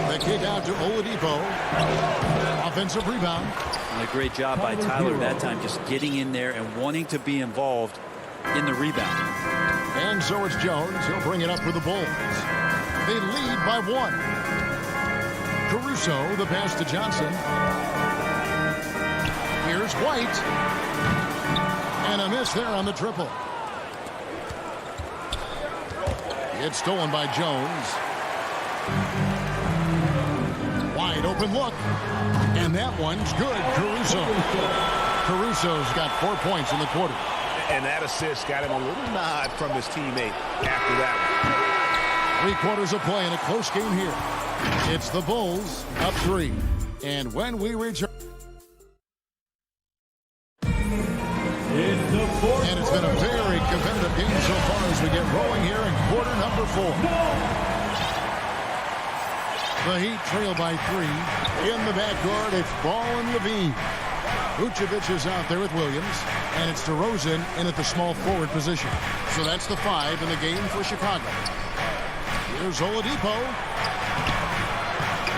The kick out to Oladipo. Offensive rebound. And a great job by Tyler that time, just getting in there and wanting to be involved in the rebound. And so it's Jones. He'll bring it up for the Bulls. They lead by 1. Caruso, the pass to Johnson. Here's White. And a miss there on the triple. It's stolen by Jones. Wide open look. And that one's good. Caruso's got 4 points in the quarter. And that assist got him a little nod from his teammate after that one. 3 quarters of play in a close game here. It's the Bulls up 3. And when we return... And it's been a very competitive game so far as we get rolling here in quarter number 4. The Heat trail by 3. In the backcourt, it's Ball and Levine. Vucevic is out there with Williams, and it's DeRozan in at the small forward position. So that's the 5 in the game for Chicago. Here's Oladipo.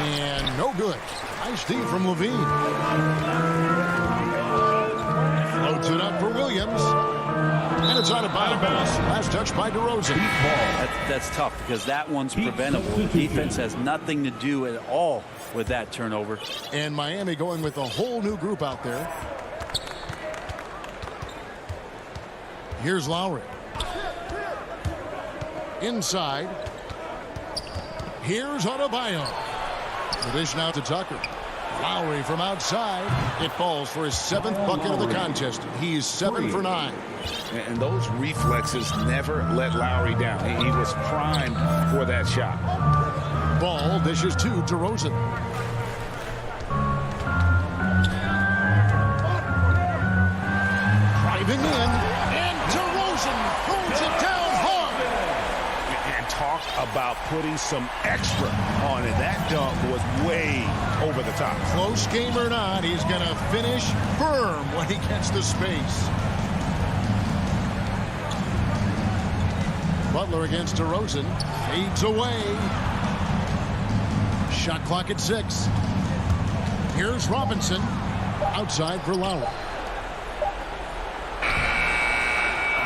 And no good. Nice D from Levine. Floats it up for Williams. And it's out of bounds. Last touch by DeRozan. That's tough because that one's preventable. The defense has nothing to do at all with that turnover. And Miami going with a whole new group out there. Here's Lowry. Inside. Here's Adebayo. The dish now to Tucker. Lowry from outside. It falls for his 7th bucket of the contest. He's 7 for 9. And those reflexes never let Lowry down. He was primed for that shot. Ball dishes to DeRozan. Driving in, and DeRozan throws it down hard. And talk about putting some extra on it. That dunk was way over the top. Close game or not, he's going to finish firm when he gets the space. Butler against DeRozan. Fades away. Shot clock at 6. Here's Robinson. Outside for Lowry.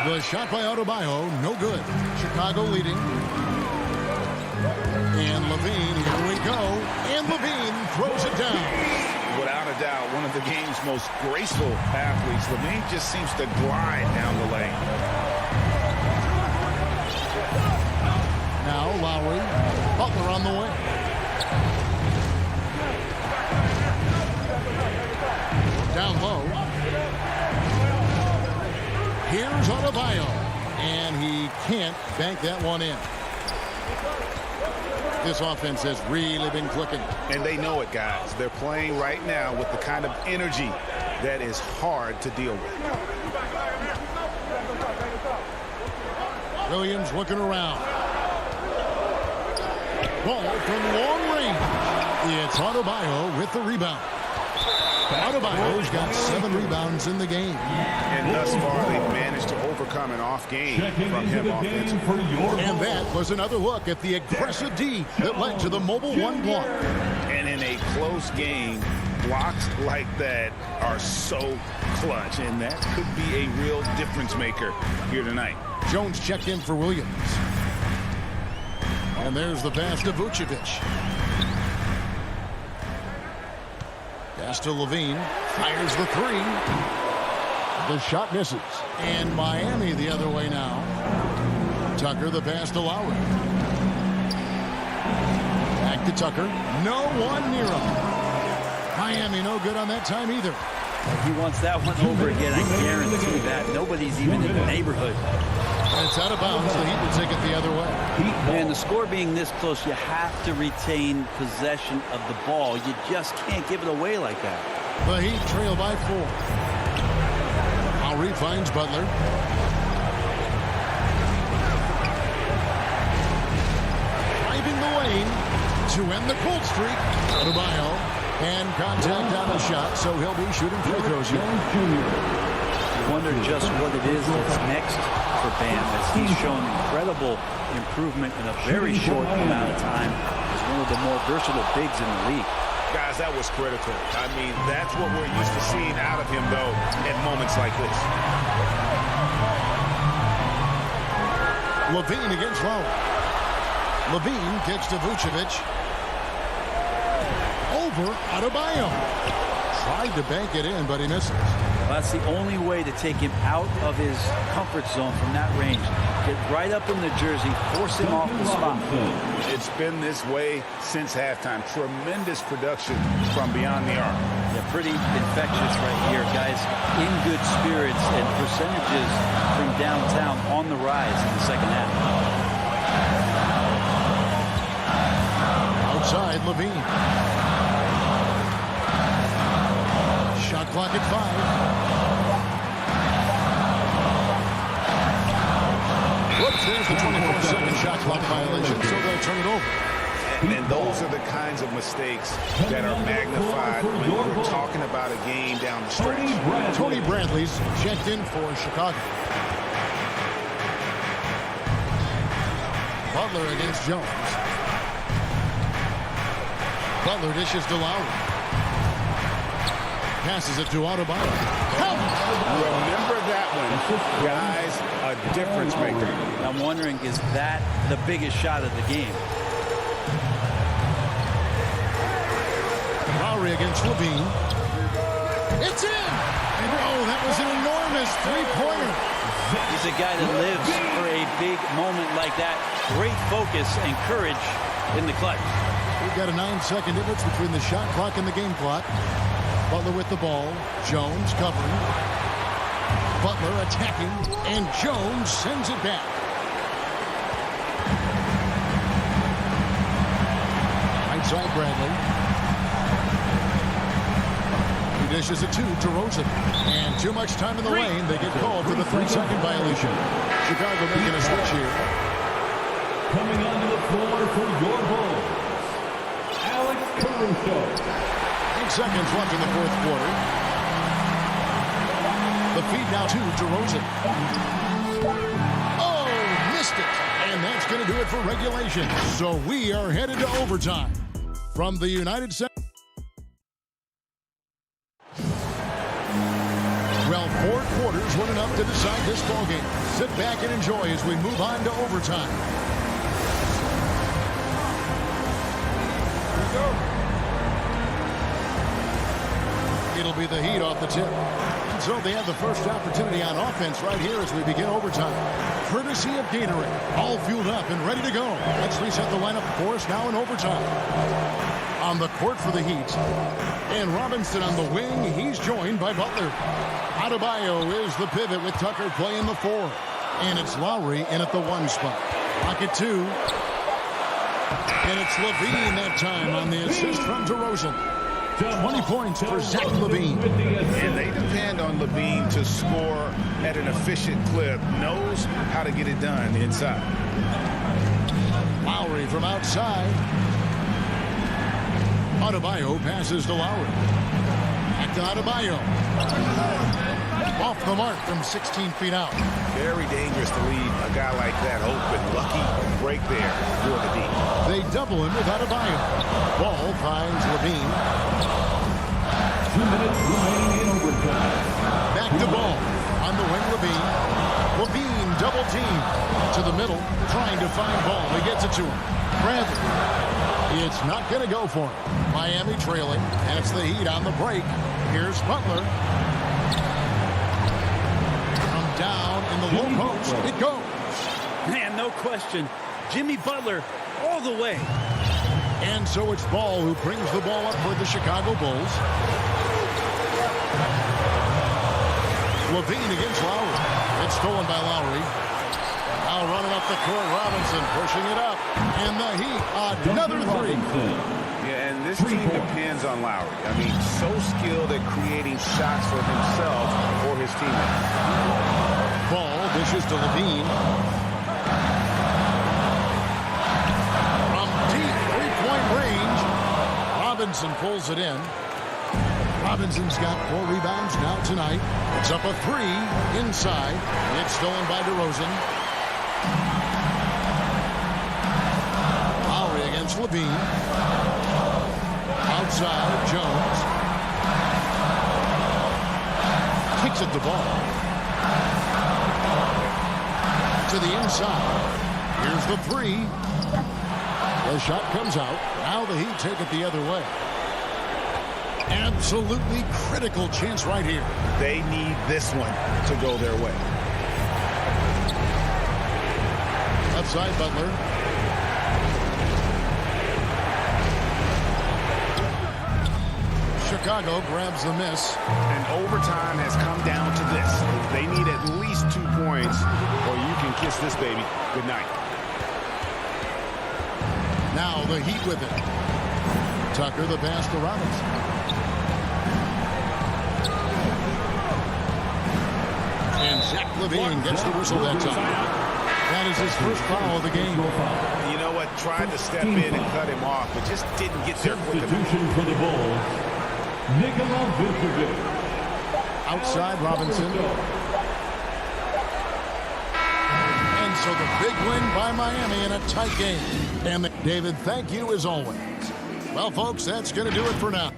The shot by Adebayo, no good. Chicago leading. And LaVine, here we go. And LaVine throws it down. Without a doubt, one of the game's most graceful athletes. LaVine just seems to glide down the lane. Now Lowry, Butler on the way. Down low. Here's Adebayo, and he can't bank that one in. This offense has really been clicking. And they know it, guys. They're playing right now with the kind of energy that is hard to deal with. Williams looking around. Ball from long range. It's Adebayo with the rebound. Adebayo's got 7 rebounds in the game. And thus far, they've managed to overcome an off game from him offensively. And that was another look at the aggressive D that led to the mobile 1 block. And in a close game, blocks like that are so clutch, and that could be a real difference maker here tonight. Jones checked in for Williams. And there's the pass to Vucevic. Pass to LaVine. Fires the 3. The shot misses. And Miami the other way now. Tucker the pass to Lowry. Back to Tucker. No one near him. Miami no good on that time either. If he wants that one over again, I guarantee that. Nobody's even in the neighborhood. And it's out of bounds. The Heat will take it the other way. And the score being this close, you have to retain possession of the ball. You just can't give it away like that. The Heat trail by 4. Lowry finds Butler. Driving the lane to end the cold streak. Adebayo. And contact on the shot, so he'll be shooting free throws here. You wonder just what it is that's next for Bam, as he's shown incredible improvement in a very short amount of time as one of the more versatile bigs in the league. Guys, that was critical. I mean, that's what we're used to seeing out of him, though, in moments like this. LaVine against Lowry. LaVine kicks to Vucevic. Over Adebayo. Tried to bank it in, but he misses. Well, that's the only way to take him out of his comfort zone from that range. Get right up in the jersey, force him off the spot. It's been this way since halftime. Tremendous production from beyond the arc. Yeah, pretty infectious right here, guys. In good spirits and percentages from downtown on the rise in the second half. Outside, LaVine. Shot clock at 5. Whoops, there's the 24-second shot clock violation, so they'll turn it over. And those are the kinds of mistakes that are magnified when we're talking about a game down the stretch. Tony Bradley's checked in for Chicago. Butler against Jones. Butler dishes to Lowry. Passes it to Adebayo. Remember that one, guys, a difference maker. I'm wondering, is that the biggest shot of the game? Lowry against LaVine. It's in! Oh, that was an enormous three-pointer. He's a guy that lives for a big moment like that. Great focus and courage in the clutch. We've got a 9-second difference between the shot clock and the game clock. Butler with the ball. Jones covering. Butler attacking. And Jones sends it back. Right side Bradley. He dishes it to DeRozan. And too much time in the lane. They get called for the 3-second violation. Chicago making a switch here. Coming onto the floor for your Bulls, Alex Caruso. 8 seconds left in the fourth quarter. The feed now to DeRozan. Oh, missed it. And that's going to do it for regulation. So we are headed to overtime. From the United States. Well, 4 quarters weren't enough to decide this ballgame. Sit back and enjoy as we move on to overtime. It'll be the Heat off the tip. And so they have the first opportunity on offense right here as we begin overtime. Courtesy of Gatorade. All fueled up and ready to go. Let's reset the lineup for us now in overtime. On the court for the Heat. And Robinson on the wing. He's joined by Butler. Adebayo is the pivot with Tucker playing the 4. And it's Lowry in at the 1 spot. Pocket 2. And it's LaVine that time on the assist from DeRozan. 20 points for Zach LaVine. And they depend on LaVine to score at an efficient clip. Knows how to get it done inside. Lowry from outside. Adebayo passes to Lowry. Back to Adebayo. Off the mark from 16 feet out. Very dangerous to leave a guy like that open. Lucky break there for the D. They double him with Adebayo. Ball finds LaVine. 2 minutes remaining in overtime. Back to Ball. On the wing, LaVine. LaVine double team. To the middle, trying to find Ball. He gets it to him. Bradley. It's not going to go for him. Miami trailing, and it's the Heat on the break. Here's Butler. From down in the low post, it goes. Man, no question. Jimmy Butler all the way. And so it's Ball who brings the ball up for the Chicago Bulls. LaVine against Lowry. It's stolen by Lowry. Now running up the court, Robinson pushing it up. And the Heat, another 3. Yeah, and this team depends on Lowry. I mean, so skilled at creating shots for himself or his teammates. Ball dishes to LaVine. From deep 3-point range, Robinson pulls it in. Robinson's got 4 rebounds now tonight. It's up a 3 inside. It's stolen by DeRozan. Lowry against LaVine. Outside, Jones. Kicks it to Ball. To the inside. Here's the 3. The shot comes out. Now the Heat take it the other way. Absolutely critical chance right here. They need this one to go their way. Left side, Butler. Chicago grabs the miss. And overtime has come down to this. They need at least 2 points, or you can kiss this baby goodnight. Now the Heat with it. Tucker the pass to Robinson. And Zach LaVine gets the whistle that time. That is his first foul of the game. You know what? Tried to step in and cut him off, but just didn't get there quick enough. Substitution for the Bulls, Nikola Vucevic. Outside Robinson. And so the big win by Miami in a tight game. And David, thank you as always. Well, folks, that's going to do it for now.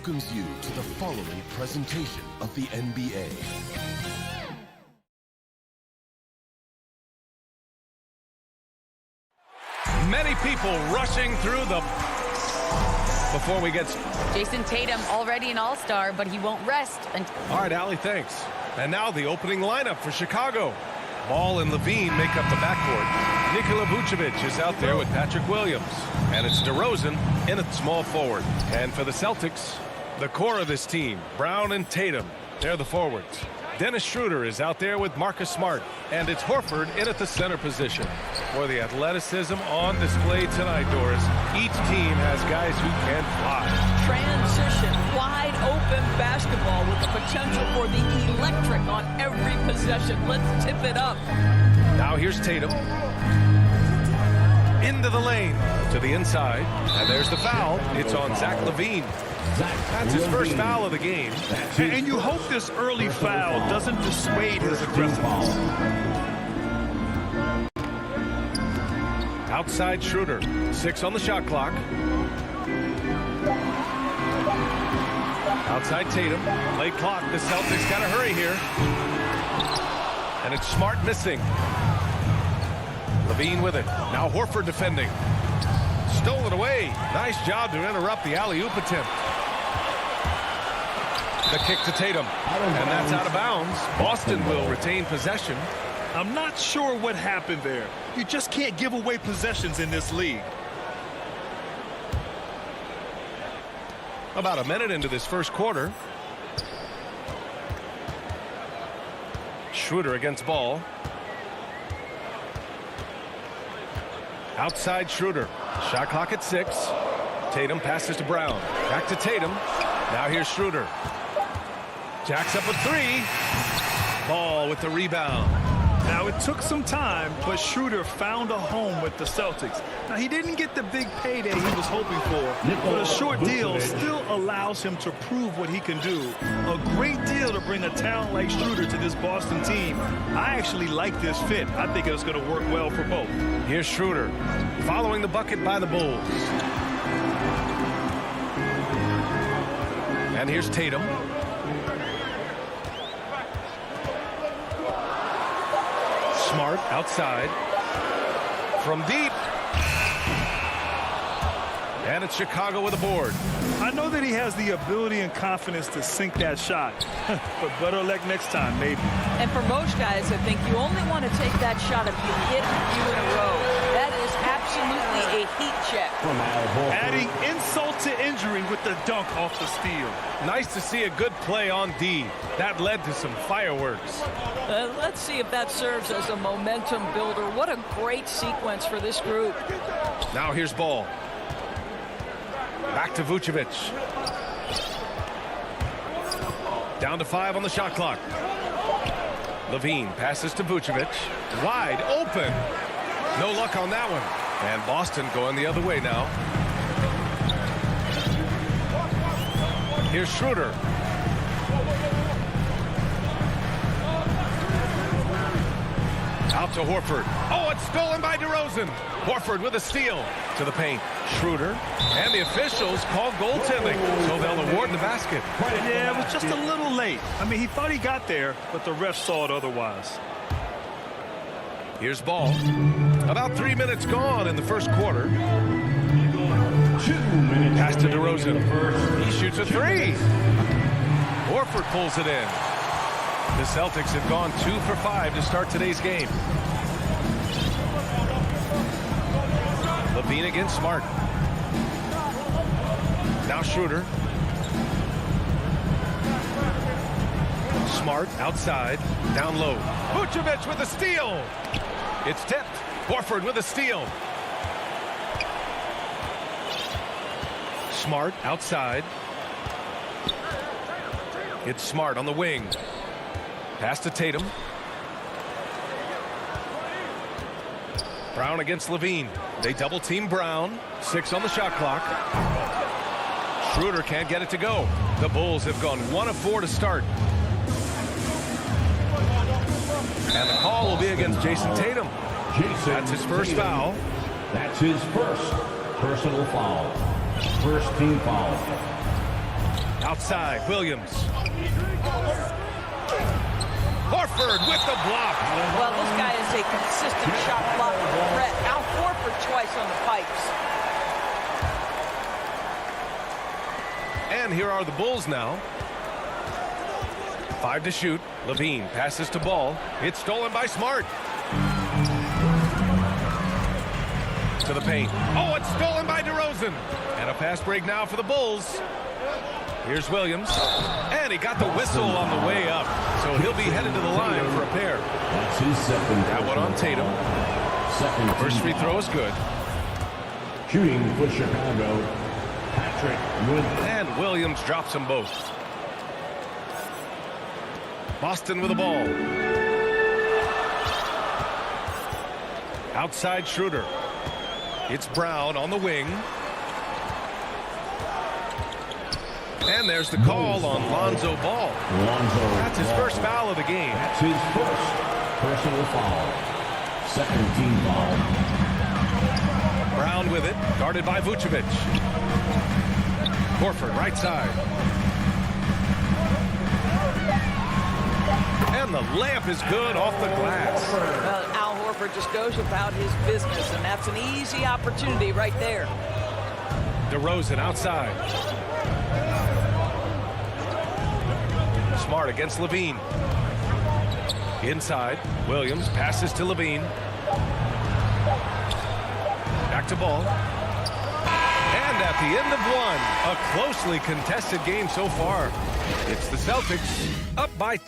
welcomes you to the following presentation of the NBA. Many people rushing through the... Before we get... Jason Tatum already an all-star, but he won't rest. All right, Allie, thanks. And now the opening lineup for Chicago. Ball and Levine make up the backcourt. Nikola Vucevic is out there with Patrick Williams. And it's DeRozan in at small forward. And for the Celtics, the core of this team, Brown and Tatum, they're the forwards. Dennis Schroeder is out there with Marcus Smart. And it's Horford in at the center position. For the athleticism on display tonight, Doris, each team has guys who can fly. Transition, wide open basketball with the potential for the electric on every possession. Let's tip it up. Now here's Tatum. Into the lane, to the inside. And there's the foul. It's on Zach LaVine. That's his first foul of the game. And you hope this early foul doesn't dissuade his aggressiveness. Outside Schroeder. 6 on the shot clock. Outside Tatum. Late clock. The Celtics got to hurry here. And it's Smart missing. LaVine with it. Now Horford defending. Stolen away. Nice job to interrupt the alley-oop attempt. The kick to Tatum. And that's out of bounds. Boston will retain possession. I'm not sure what happened there. You just can't give away possessions in this league. About a minute into this first quarter. Schroeder against ball. Outside Schroeder. Shot clock at 6. Tatum passes to Brown. Back to Tatum. Now here's Schroeder. Jacks up a 3. Ball with the rebound. Now, it took some time, but Schroeder found a home with the Celtics. Now, he didn't get the big payday he was hoping for, but a short deal still allows him to prove what he can do. A great deal to bring a talent like Schroeder to this Boston team. I actually like this fit. I think it's going to work well for both. Here's Schroeder following the bucket by the Bulls. And here's Tatum. Smart outside from deep, and it's Chicago with a board. I know that he has the ability and confidence to sink that shot, but better luck next time, maybe. And for most guys, I think you only want to take that shot if you hit a few in a row. That is absolutely a heat check. Adding insult to injury with the dunk off the steal. Nice to see a good play on D. That led to some fireworks. Let's see if that serves as a momentum builder. What a great sequence for this group. Now here's Ball. Back to Vucevic. Down to 5 on the shot clock. LaVine passes to Vucevic. Wide open. No luck on that one. And Boston going the other way now. Here's Schroeder. Out to Horford. Oh, it's stolen by DeRozan. Horford with a steal to the paint. Schroeder. And the officials call goaltending, so they'll award the basket. Yeah, it was just a little late. I mean, he thought he got there, but the ref saw it otherwise. Here's Ball. About 3 minutes gone in the first quarter. 2 minutes. Pass to DeRozan. He shoots a 3. Horford pulls it in. The Celtics have gone 2 for 5 to start today's game. LaVine against Smart. Now Schroeder. Smart outside. Down low. Vucevic with a steal. It's tipped. Horford with a steal. Smart outside. It's Smart on the wing. Pass to Tatum. Brown against LaVine. They double team Brown. 6 on the shot clock. Schroeder can't get it to go. The Bulls have gone 1 of 4 to start. And the call will be against Jason Tatum. That's his first foul. That's his first personal foul. First team foul. Outside, Williams. Horford with the block. Well, this guy is a consistent shot blocking threat. Al Horford twice on the pipes. And here are the Bulls now. 5 to shoot. Levine passes to Ball. It's stolen by Smart. To the paint. Oh, it's stolen by DeRozan. And a fast break now for the Bulls. Here's Williams. And he got the whistle on the way up. So he'll be headed to the line for a pair. That's his second. That one on Tatum. First free throw is good. Shooting for Chicago, Patrick Williams. And Williams drops them both. Boston with the ball. Outside Schroeder. It's Brown on the wing. And there's the call on Lonzo Ball. That's his first foul of the game. That's his first personal foul. Second team foul. Brown with it, guarded by Vucevic. Horford, right side. And the layup is good off the glass. Well, Al Horford just goes about his business, and that's an easy opportunity right there. DeRozan outside. Smart against Levine. Inside, Williams passes to Levine. Back to Ball. And at the end of one, a closely contested game so far. It's the Celtics up by...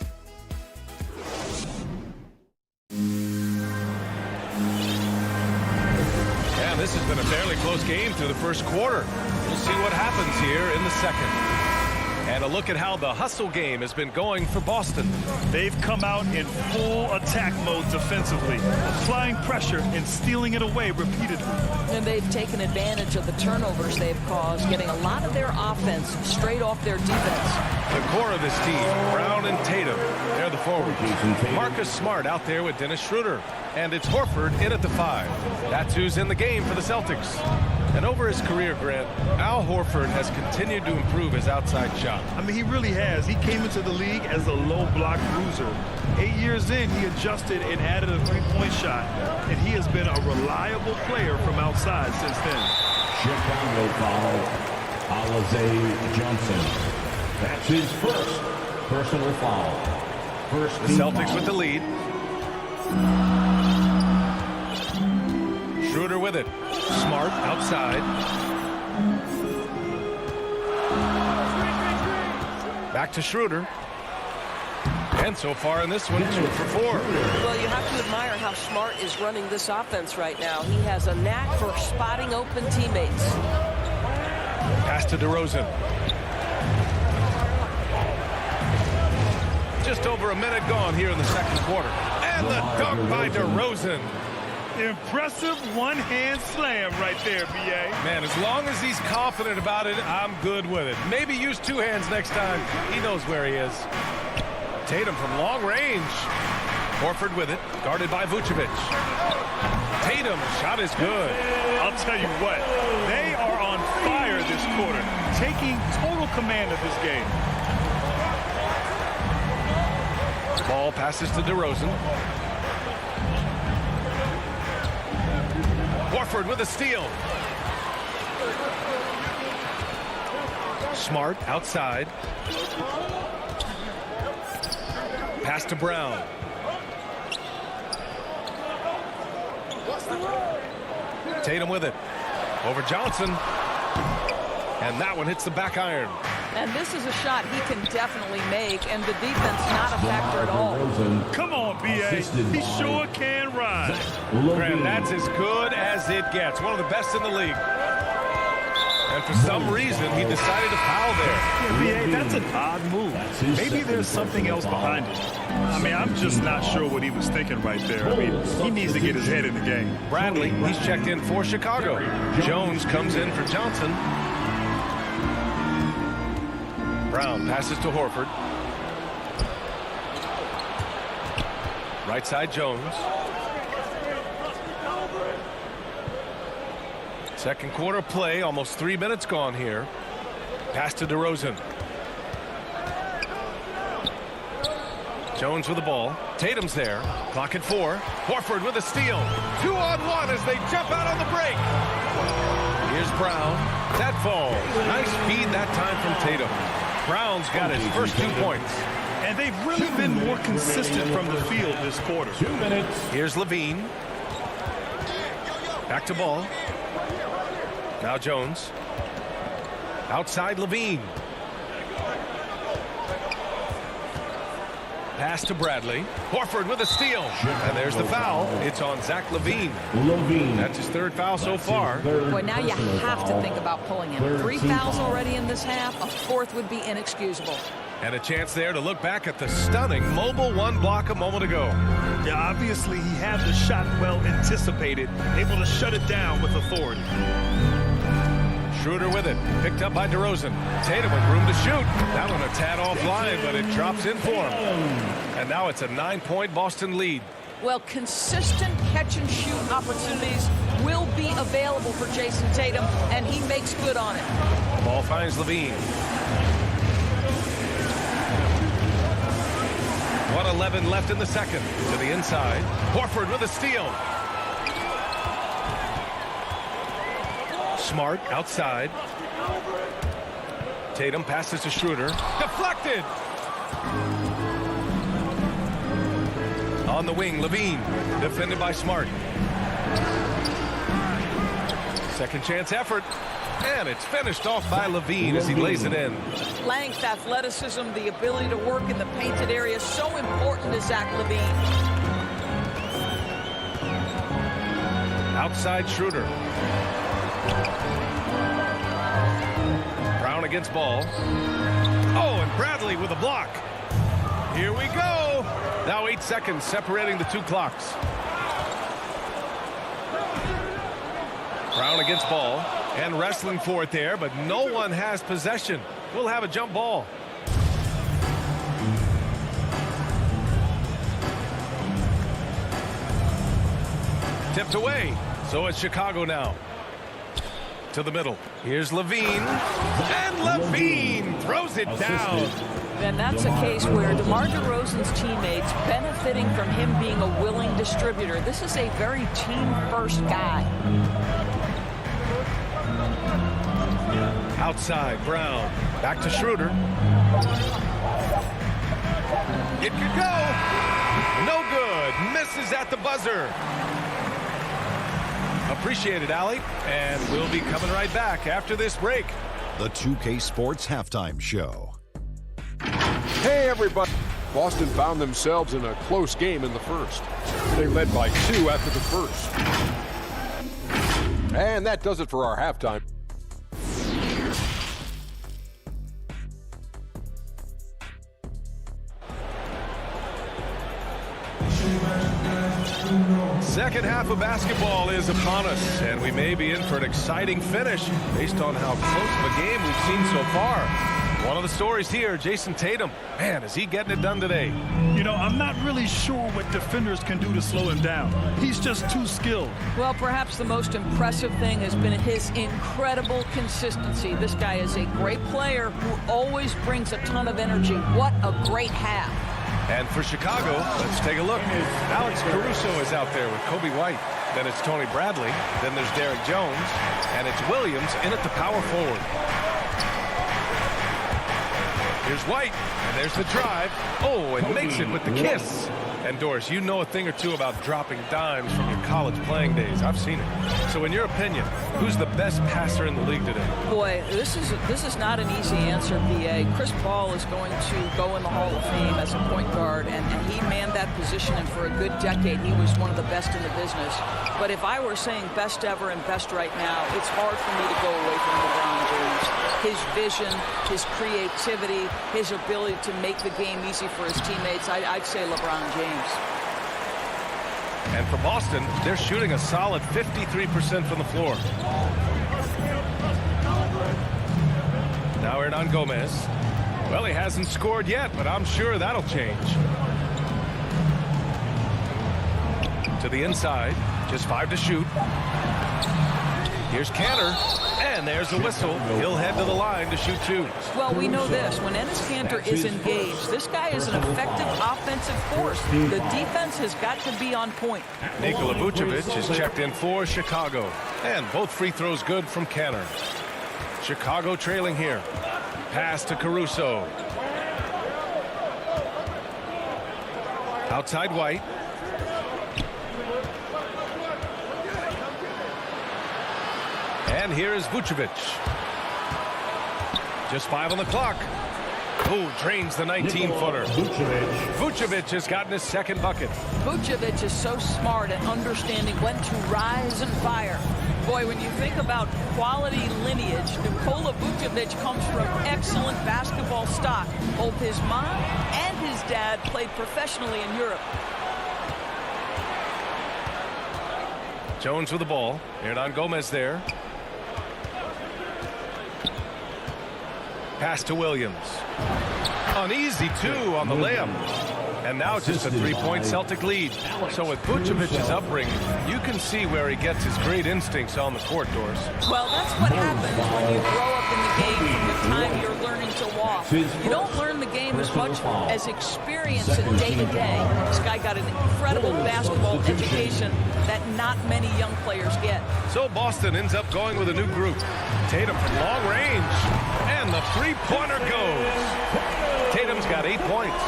And this has been a fairly close game through the first quarter. We'll see what happens here in the second. And a look at how the hustle game has been going for Boston. They've come out in full attack mode defensively, applying pressure and stealing it away repeatedly. And they've taken advantage of the turnovers they've caused, getting a lot of their offense straight off their defense. The core of this team, Brown and Tatum, they're the forwards. Marcus Smart out there with Dennis Schroeder. And it's Horford in at the 5. That's who's in the game for the Celtics. And over his career, Grant, Al Horford has continued to improve his outside shot. I mean, he really has. He came into the league as a low block bruiser. 8 years in, he adjusted and added a three-point shot. And he has been a reliable player from outside since then. Chicago foul, Alize Johnson. That's his first personal foul. First the Celtics with the lead. Schroeder with it. Smart outside. Back to Schroeder. And so far in this one, 2 for 4. Well, you have to admire how Smart is running this offense right now. He has a knack for spotting open teammates. Pass to DeRozan. Just over a minute gone here in the second quarter. And the dunk by DeRozan. Impressive one-hand slam right there, B.A. Man, as long as he's confident about it, I'm good with it. Maybe use 2 hands next time. He knows where he is. Tatum from long range. Horford with it, guarded by Vucevic. Tatum, shot is good. I'll tell you what, they are on fire this quarter, taking total command of this game. Ball passes to DeRozan. Horford with a steal. Smart outside. Pass to Brown. Tatum with it. Over Johnson. And that one hits the back iron. And this is a shot he can definitely make, and the defense not a factor at all. Come on, B.A. He sure can rise. Graham, that's as good as it gets. One of the best in the league. And for some reason, he decided to foul there. Yeah, B.A., that's an odd move. Maybe there's something else behind it. I mean, I'm just not sure what he was thinking right there. I mean, he needs to get his head in the game. Bradley, he's checked in for Chicago. Jones comes in for Johnson. Brown passes to Horford. Right side Jones. Second quarter play, almost 3 minutes gone here. Pass to DeRozan. Jones with the ball. Tatum's there. Clock at 4. Horford with a steal. 2-on-1 as they jump out on the break. Here's Brown. That falls. Nice feed that time from Tatum. Brown's got his first 2 points. And they've really been more consistent from the field this quarter. 2 minutes. Here's Levine. Back to Ball. Now Jones. Outside Levine. Pass to Bradley. Horford with a steal. And there's the foul. It's on Zach Levine. That's his 3rd foul so far. Boy, now you have to think about pulling him. 3 fouls already in this half. A 4th would be inexcusable. And a chance there to look back at the stunning mobile 1 block a moment ago. Yeah, obviously he had the shot well anticipated, able to shut it down with authority. Schroeder with it. Picked up by DeRozan. Tatum with room to shoot. That one a tad offline, but it drops in for him. And now it's a 9-point Boston lead. Well, consistent catch-and-shoot opportunities will be available for Jason Tatum, and he makes good on it. Ball finds Levine. 1:11 left in the second. To the inside. Horford with a steal. Smart outside. Tatum passes to Schroeder. Deflected. On the wing, Levine. Defended by Smart. Second chance effort. And it's finished off by Levine as he lays it in. Length, athleticism, the ability to work in the painted area, so important to Zach Levine. Outside Schroeder. Brown against Ball. Oh, and Bradley with a block. Here we go. Now 8 seconds separating the 2 clocks. Brown against Ball. And wrestling for it there, but no one has possession. We'll have a jump ball. Tipped away. So it's Chicago now. To the middle. Here's Levine. And Levine throws it down. And that's a case where DeMar DeRozan's teammates benefiting from him being a willing distributor. This is a very team-first guy. Outside, Brown. Back to Schroeder. It could go. No good. Misses at the buzzer. Appreciate it, Allie. And we'll be coming right back after this break. The 2K Sports Halftime Show. Hey, everybody. Boston found themselves in a close game in the first. They led by 2 after the first. And that does it for our halftime. Second half of basketball is upon us, and we may be in for an exciting finish based on how close of a game we've seen so far. One of the stories here, Jason Tatum. Man, is he getting it done today? You know, I'm not really sure what defenders can do to slow him down. He's just too skilled. Well, perhaps the most impressive thing has been his incredible consistency. This guy is a great player who always brings a ton of energy. What a great half. And for Chicago, let's take a look. Alex Caruso is out there with Kobe White. Then it's Tony Bradley. Then there's Derek Jones. And it's Williams in at the power forward. Here's White. And there's the drive. Oh, and makes it with the kiss. And Doris, you know a thing or two about dropping dimes from your college playing days. I've seen it. So in your opinion, who's the best passer in the league today? Boy, this is not an easy answer, PA. Chris Paul is going to go in the Hall of Fame as a point guard, and he manned that position, and for a good decade, he was one of the best in the business. But if I were saying best ever and best right now, it's hard for me to go away from LeBron James. His vision, his creativity, his ability to make the game easy for his teammates, I'd say LeBron James. And for Boston, they're shooting a solid 53% from the floor. Now Hernan Gomez. Well, he hasn't scored yet, but I'm sure that'll change. To the inside, just 5 to shoot. Here's Cantor, And there's the whistle. He'll head to the line to shoot two. Well, we know this. When Enes Kanter is engaged, this guy is an effective offensive force. The defense has got to be on point. Nikola Vucevic is checked in for Chicago. And both free throws good from Kanter. Chicago trailing here. Pass to Caruso. Outside White. And here is Vucevic. Just 5 on the clock. Oh, drains the 19-footer. Vucevic has gotten his second bucket. Vucevic is so smart at understanding when to rise and fire. Boy, when you think about quality lineage, Nikola Vucevic comes from excellent basketball stock. Both his mom and his dad played professionally in Europe. Jones with the ball. Hernan Gomez there. Pass to Williams. An easy two on the layup. And now just a three-point Celtic lead. So with Vucevic's upbringing, you can see where he gets his great instincts on the court, Doors. Well, that's what happens when you grow up in the game from the time you're learning to walk. You don't learn the game as much as experience it day to day. This guy got an incredible basketball education that not many young players get. So Boston ends up going with a new group. Tatum from long range. And the three-pointer goes. Tatum's got 8 points.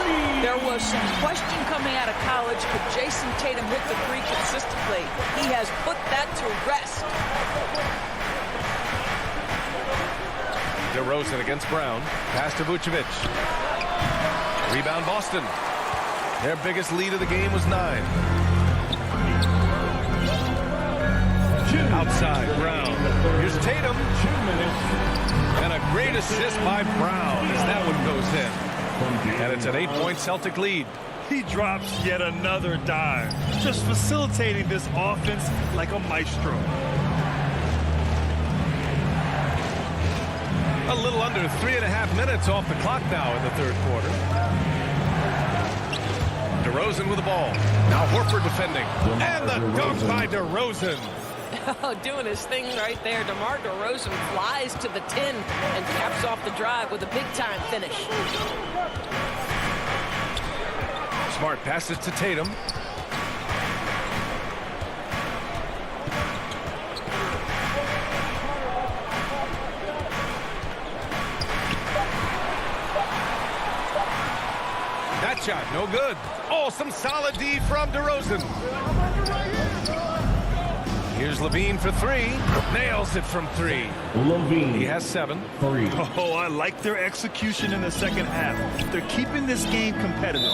There was some question coming out of college. Could Jason Tatum hit the three consistently? He has put that to rest. DeRozan against Brown. Pass to Vucevic. Rebound Boston. Their biggest lead of the game was 9. Outside, Brown. Here's Tatum. And a great assist by Brown as that one goes in. And it's an 8-point Celtic lead. He drops yet another dime, just facilitating this offense like a maestro. A little under 3.5 minutes off the clock now in the third quarter. DeRozan with the ball. Now Horford defending. And the dunk by DeRozan. Oh, doing his thing right there. DeMar DeRozan flies to the 10 and caps off the drive with a big-time finish. Smart passes to Tatum. That shot, no good. Oh, some solid D from DeRozan. Here's Levine for 3. Nails it from 3. Levine. He has 7. Oh, I like their execution in the second half. They're keeping this game competitive.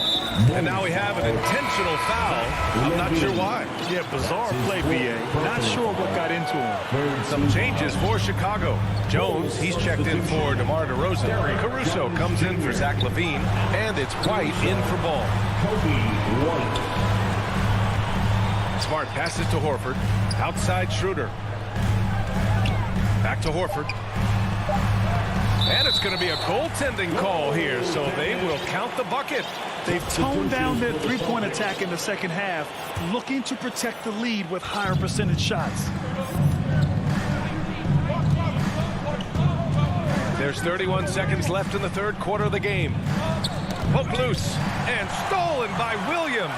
And now we have an intentional foul. I'm not sure why. Yeah, bizarre play, BA. Not sure what got into him. Some changes for Chicago. Jones, he's checked in for DeMar DeRozan. Caruso comes in for Zach LaVine. And it's White in for Ball. Smart passes to Horford. Outside Schroeder. Back to Horford. And it's going to be a goaltending call here, so they will count the bucket. They've toned down their three-point attack in the second half, looking to protect the lead with higher percentage shots. There's 31 seconds left in the third quarter of the game. Poked loose and stolen by Williams.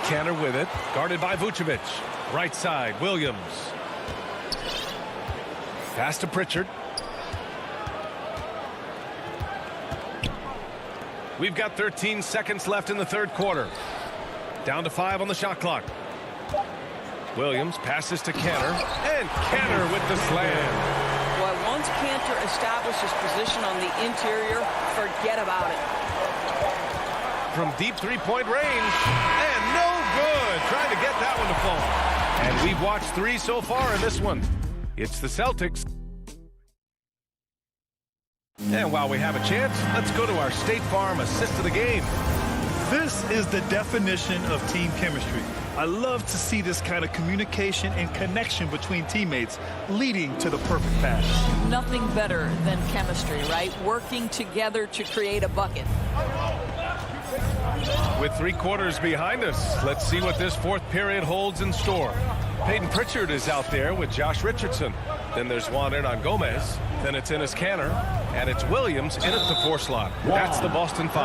Kanter with it, guarded by Vucevic. Right side, Williams. Pass to Pritchard. We've got 13 seconds left in the third quarter. Down to 5 on the shot clock. Williams passes to Kanter, and Kanter with the slam. Well, once Kanter establishes position on the interior, forget about it. From deep three-point range, and no good. Trying to get that one to fall. And we've watched 3 so far in this one. It's the Celtics. And while we have a chance, let's go to our State Farm assist of the game. This is the definition of team chemistry. I love to see this kind of communication and connection between teammates leading to the perfect pass. Nothing better than chemistry, right? Working together to create a bucket. With 3 quarters behind us, let's see what this fourth period holds in store. Peyton Pritchard is out there with Josh Richardson. Then there's Juan Hernan Gomez. Then it's Enes Kanter. And it's Williams in at the 4 slot. That's the Boston 5.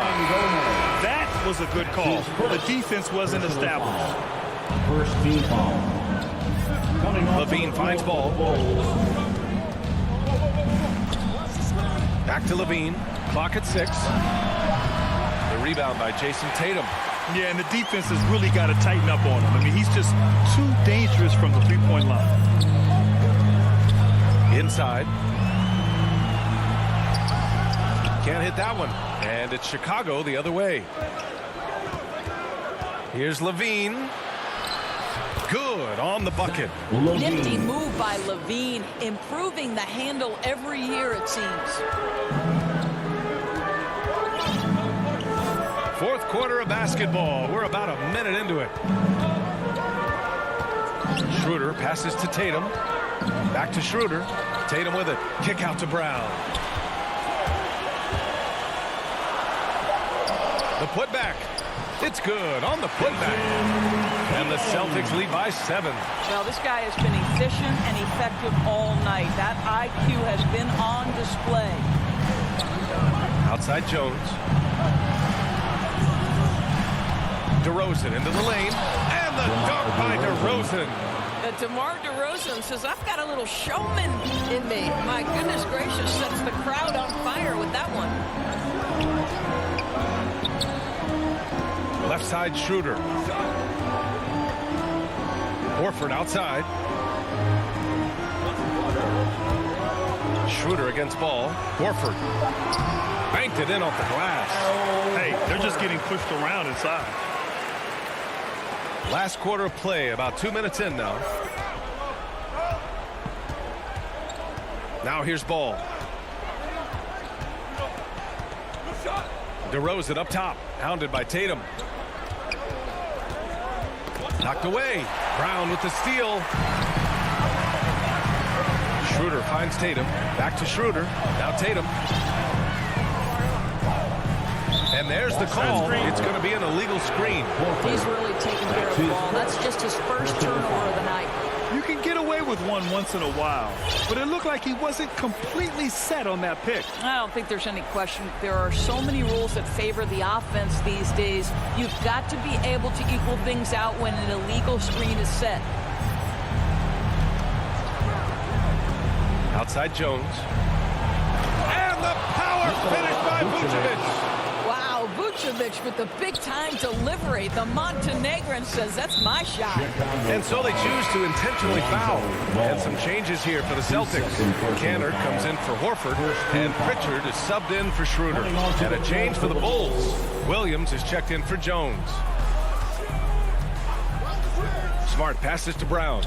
That was a good call. The defense wasn't established. First team foul. Levine finds ball. Back to Levine. Clock at 6. The rebound by Jason Tatum. Yeah, and the defense has really got to tighten up on him. I mean, he's just too dangerous from the three-point line. Inside. Can't hit that one. And it's Chicago the other way. Here's Levine. Good on the bucket. Nifty move by Levine, improving the handle every year, it seems. Fourth quarter of basketball. We're about a minute into it. Schroeder passes to Tatum. Back to Schroeder. Tatum with it. Kick out to Brown. The putback. It's good on the putback. And the Celtics lead by 7. Well, this guy has been efficient and effective all night. That IQ has been on display. Outside Jones. DeRozan into the lane. And the dunk by DeRozan. DeMar DeRozan says, I've got a little showman in me. My goodness gracious, sets the crowd on fire with that one. Left side Schroeder. Horford outside. Schroeder against ball. Horford. Banked it in off the glass. Hey, they're just getting pushed around inside. Last quarter of play, about 2 minutes in now. Now here's ball. DeRozan up top, hounded by Tatum. Knocked away. Brown with the steal. Schroeder finds Tatum. Back to Schroeder. Now Tatum. And there's the call. It's going to be an illegal screen. He's really taking care of the ball. That's just his first turnover of the night. You can get away with one once in a while, but it looked like he wasn't completely set on that pick. I don't think there's any question. There are so many rules that favor the offense these days. You've got to be able to equal things out when an illegal screen is set. Outside Jones. And the power finish by Vucevic. Wow, Vucevic with the big-time delivery. The Montenegrin says, that's my shot. And so they choose to intentionally foul. And some changes here for the Celtics. Kanter comes in for Horford, and Pritchard is subbed in for Schroeder. And a change for the Bulls. Williams is checked in for Jones. Smart passes to Brown.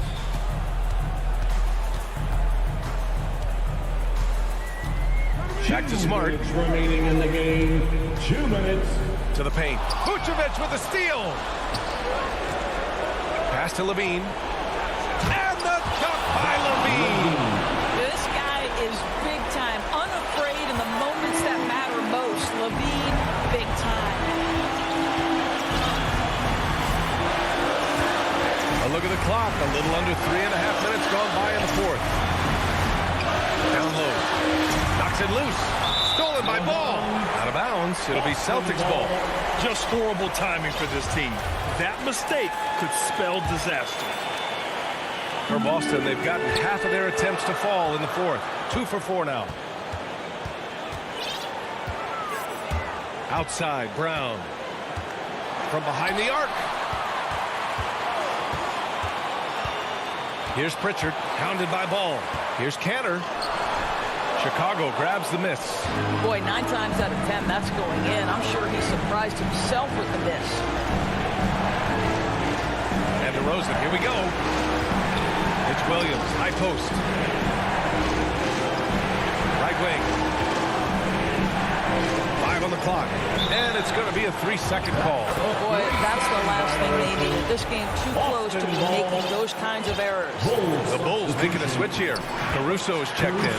Back to Smart. Remaining in the game, 2 minutes. To the paint. Vucevic with the steal. Pass to Levine. And the dunk by Levine. This guy is big time, unafraid in the moments that matter most. Levine, big time. A look at the clock. A little under 3.5 minutes gone by in the fourth. Down low. Knocks it loose. Stolen by Ball. Out of bounds. It'll be Celtics ball. Just horrible timing for this team. That mistake could spell disaster. For Boston, they've gotten half of their attempts to fall in the fourth. 2 for 4 now. Outside, Brown. From behind the arc. Here's Pritchard, hounded by Ball. Here's Kanter. Chicago grabs the miss. Boy, 9 times out of 10, that's going in. I'm sure he surprised himself with the miss. And DeRozan, here we go. It's Williams, high post. Right wing. 5 on the clock. And it's going to be a 3-second call. Boy, that's the last thing they need. This game too close to be making those kinds of errors. The Bulls making a switch here. Caruso is checked in.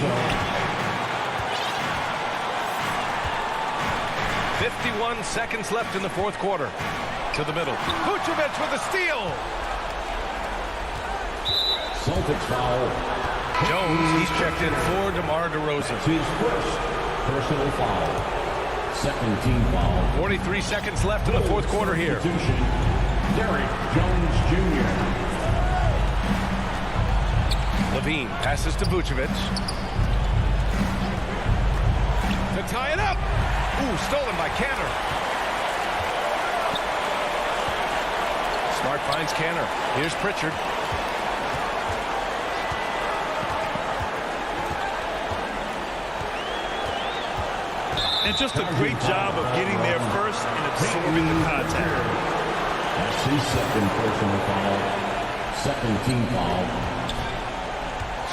51 seconds left in the fourth quarter. To the middle. Vucevic with a steal. Celtics foul. Jones, he's checked in for DeMar DeRozan. His first personal foul. Second team foul. 43 seconds left in the fourth quarter here. Derek Jones Jr. Levine passes to Vucevic. To tie it up. Ooh, stolen by Canner. Smart finds Canner. Here's Pritchard. And just a great job of getting there first and absorbing the contact. That's his second personal foul. Second team foul.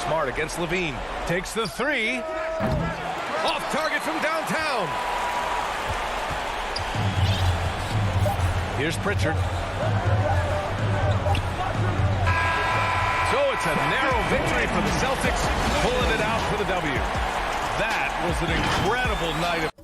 Smart against Levine. Takes the three. Off target from downtown. Here's Pritchard. So it's a narrow victory for the Celtics, pulling it out for the W. That was an incredible night of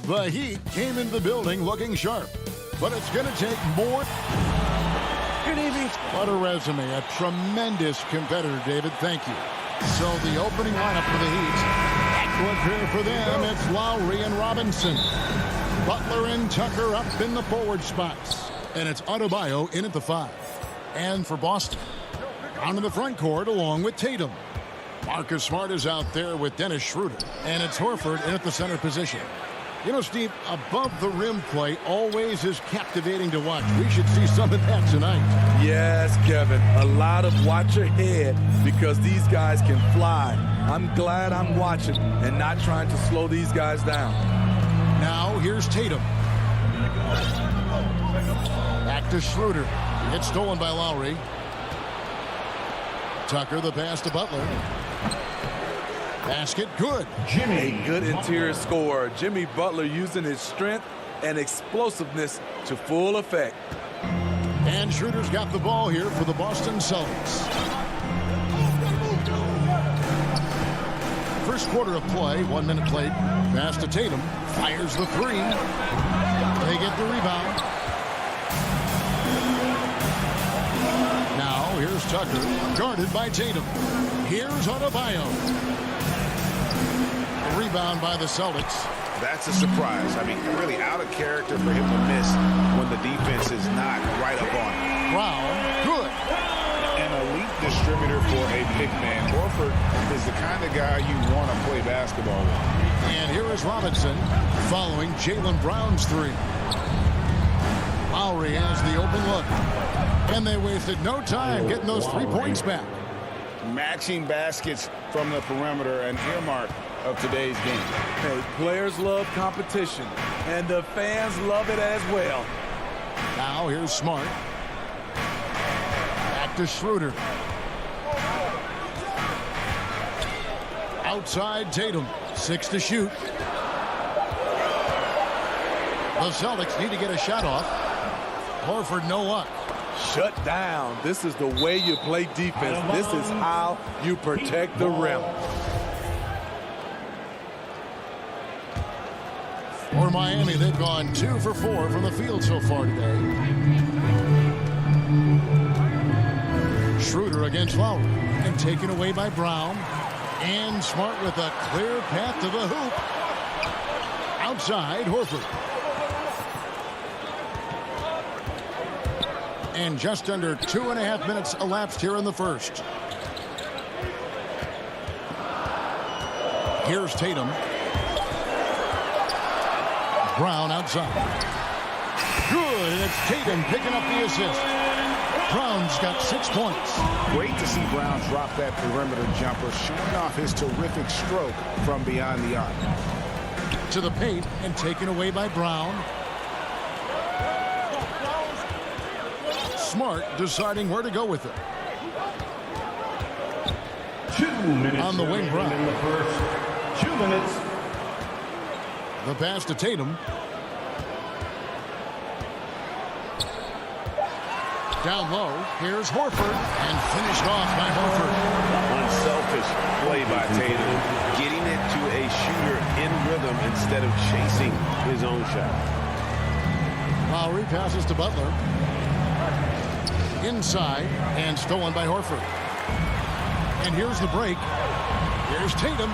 The Heat came into the building looking sharp, but it's going to take more. Good evening. What a resume. A tremendous competitor, David. Thank you. So the opening lineup for the Heat. Backcourt pair for them. It's Lowry and Robinson. Butler and Tucker up in the forward spots. And it's Adebayo in at the 5. And for Boston, down in the front court along with Tatum. Marcus Smart is out there with Dennis Schroeder. And it's Horford in at the center position. You know, Steve, above the rim play always is captivating to watch. We should see some of that tonight. Yes, Kevin. A lot of watch ahead because these guys can fly. I'm glad I'm watching and not trying to slow these guys down. Now here's Tatum. Back to Schroeder. It's stolen by Lowry. Tucker, the pass to Butler. Basket, good. A good interior scorer. Jimmy Butler using his strength and explosiveness to full effect. And Schroeder's got the ball here for the Boston Celtics. First quarter of play, 1 minute played. Pass to Tatum. Fires the 3. They get the rebound. Now here's Tucker, guarded by Tatum. Here's Adebayo. Rebound by the Celtics. That's a surprise. I mean, really out of character for him to miss when the defense is not right up on him. Brown, good. An elite distributor for a big man. Horford is the kind of guy you want to play basketball with. And here is Robinson following Jaylen Brown's 3. Lowry has the open look. And they wasted no time getting those 3 points back. Matching baskets from the perimeter, an earmark of today's game. Hey, players love competition, and the fans love it as well. Now here's Smart. Back to Schroeder. Outside Tatum. 6 to shoot. The Celtics need to get a shot off. Horford no luck. Shut down. This is the way you play defense. This is how you protect the rim. For Miami, they've gone 2 for 4 from the field so far today. Schroeder against Lowry and taken away by Brown. And Smart with a clear path to the hoop. Outside, Horford. And just under 2.5 minutes elapsed here in the first. Here's Tatum. Brown outside. Good, and it's Tatum picking up the assist. Brown's got 6 points. Great to see Brown drop that perimeter jumper, showing off his terrific stroke from beyond the arc. To the paint and taken away by Brown. Smart deciding where to go with it. 2 minutes on the wing, Brown. In the first 2 minutes. The pass to Tatum. Down low, here's Horford, and finished off by Horford. Unselfish play by Tatum, getting it to a shooter in rhythm instead of chasing his own shot. Lowry passes to Butler. Inside, and stolen by Horford. And here's the break. Here's Tatum.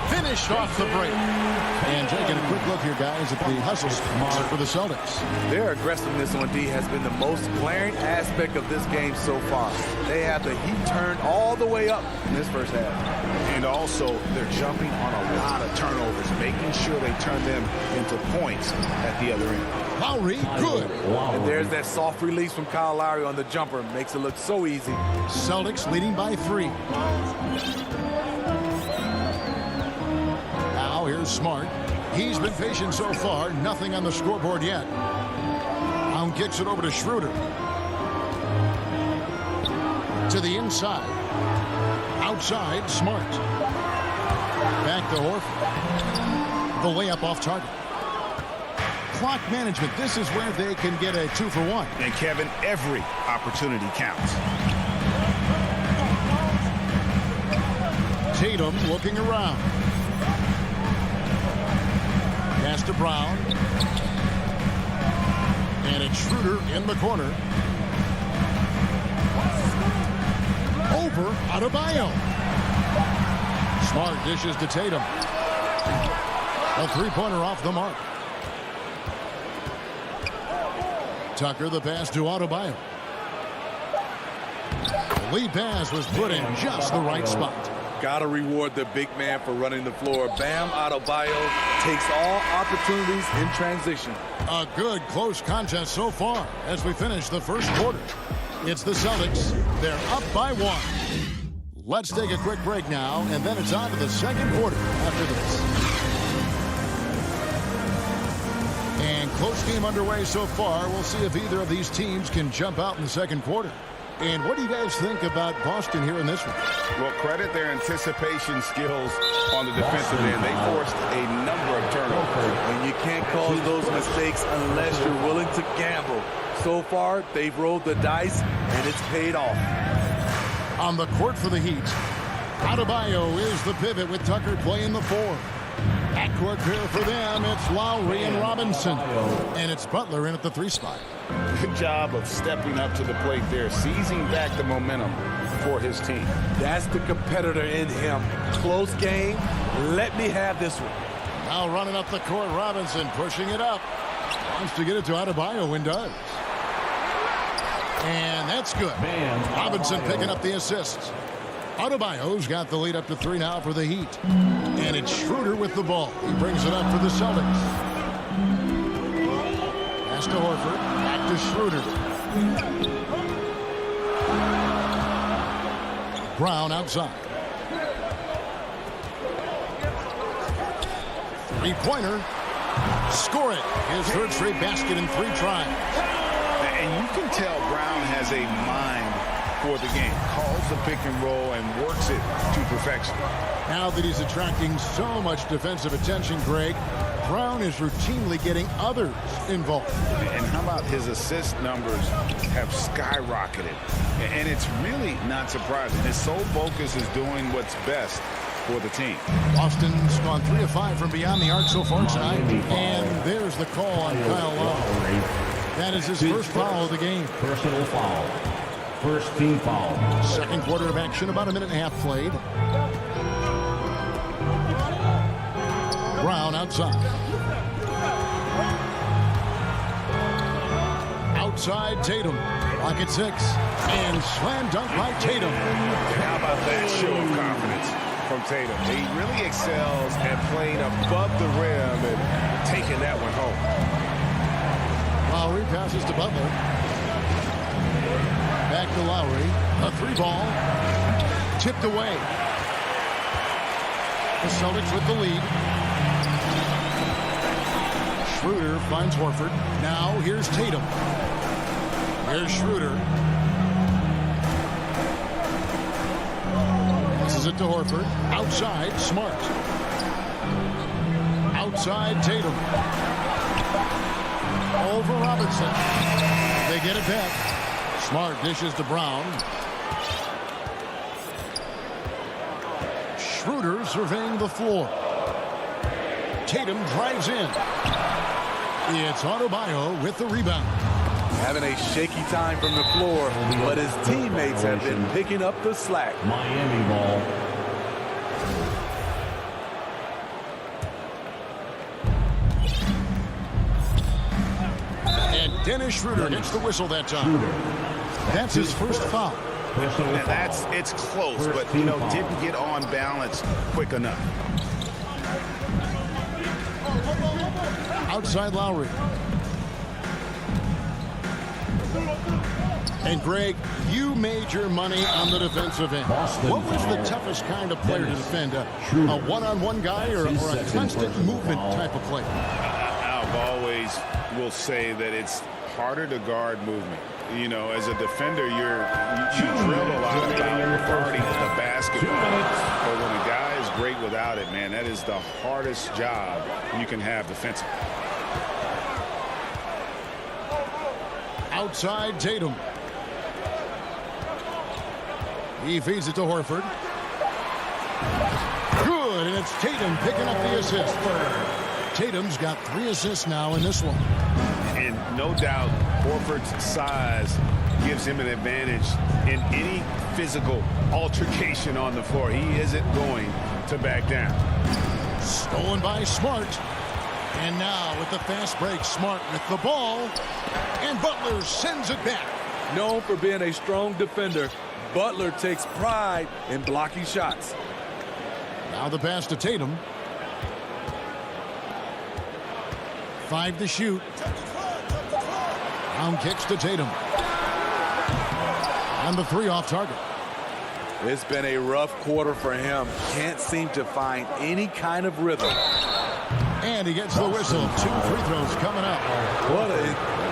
Finished off the break. And taking a quick look here, guys, at the hustle spot for the Celtics. Their aggressiveness on D has been the most glaring aspect of this game so far. They have the heat turned all the way up in this first half. And also, they're jumping on a lot of turnovers, making sure they turn them into points at the other end. Lowry, good. And there's that soft release from Kyle Lowry on the jumper. Makes it look so easy. Celtics leading by 3. Now here's Smart. He's been patient so far. Nothing on the scoreboard yet. Brown kicks it over to Schroeder. To the inside. Outside, Smart. Back to Horford. The layup off target. Clock management. This is where they can get a 2 for 1. And Kevin, every opportunity counts. Tatum looking around. Pass to Brown. And it's Schroeder in the corner. Over Adebayo. Smart dishes to Tatum. A three-pointer off the mark. Tucker, the pass to Adebayo. The lead pass was put in just the right spot. Got to reward the big man for running the floor. Bam Adebayo takes all opportunities in transition. A good close contest so far as we finish the first quarter. It's the Celtics. They're up by 1. Let's take a quick break now, and then it's on to the second quarter after this. And close game underway so far. We'll see if either of these teams can jump out in the second quarter. And what do you guys think about Boston here in this one? Well, credit their anticipation skills on the defensive end. They forced a number of turnovers. And you can't cause those mistakes unless you're willing to gamble. So far, they've rolled the dice, and it's paid off. On the court for the Heat, Adebayo is the pivot with Tucker playing the 4. Backcourt pair for them, it's Lowry and Robinson. And it's Butler in at the 3 spot. Good job of stepping up to the plate there, seizing back the momentum for his team. That's the competitor in him. Close game. Let me have this one. Now running up the court, Robinson pushing it up. Wants to get it to Adebayo and does. And that's good. Robinson picking up the assists. Adebayo's got the lead up to 3 now for the Heat. And it's Schroeder with the ball. He brings it up for the Celtics. Pass to Horford. Back to Schroeder. Brown outside. 3-pointer. Score it. His third straight basket in 3 tries. And you can tell Brown has a mind for the game. Calls the pick and roll and works it to perfection. Now that he's attracting so much defensive attention, Greg, Brown is routinely getting others involved. And how about his assist numbers have skyrocketed? And it's really not surprising. His sole focus is doing what's best for the team. Boston's gone 3 of 5 from beyond the arc so far tonight. And there's the call on Kyle Lowry. That is his first foul of the game. Personal foul. First team foul. Second quarter of action, about 1.5 minutes played. Brown outside. Outside Tatum. Lock at 6. And slam dunk by Tatum. How about that show of confidence from Tatum? He really excels at playing above the rim and taking that one home. Lowry passes to Butler. Back to Lowry. A 3-ball. Tipped away. The Celtics with the lead. Schroeder finds Horford. Now here's Tatum. Here's Schroeder. Passes it to Horford. Outside, Smart. Outside, Tatum. Over Robinson. They get it back. Smart dishes to Brown. Schroeder surveying the floor. Tatum drives in. It's Adebayo with the rebound. Having a shaky time from the floor, but his teammates have been picking up the slack. Miami ball. And Dennis Schroeder gets the whistle that time. That's his first foul. And it's close, but didn't get on balance quick enough. Outside Lowry. And Greg, you made your money on the defensive end. What was the toughest kind of player to defend? A one-on-one guy or a constant movement type of player? I've always will say that it's harder to guard movement. As a defender, you drill a lot about guarding the basketball. But when a guy is great without it, man, that is the hardest job you can have defensively. Outside Tatum. He feeds it to Horford. Good, and it's Tatum picking up the assist. Tatum's got 3 assists now in this one. And no doubt, Horford's size gives him an advantage in any physical altercation on the floor. He isn't going to back down. Stolen by Smart. And now with the fast break, Smart with the ball. And Butler sends it back. Known for being a strong defender, Butler takes pride in blocking shots. Now the pass to Tatum. 5 to shoot. Brown kicks to Tatum. And the 3 off target. It's been a rough quarter for him. Can't seem to find any kind of rhythm. And he gets the whistle. 2 free throws coming up.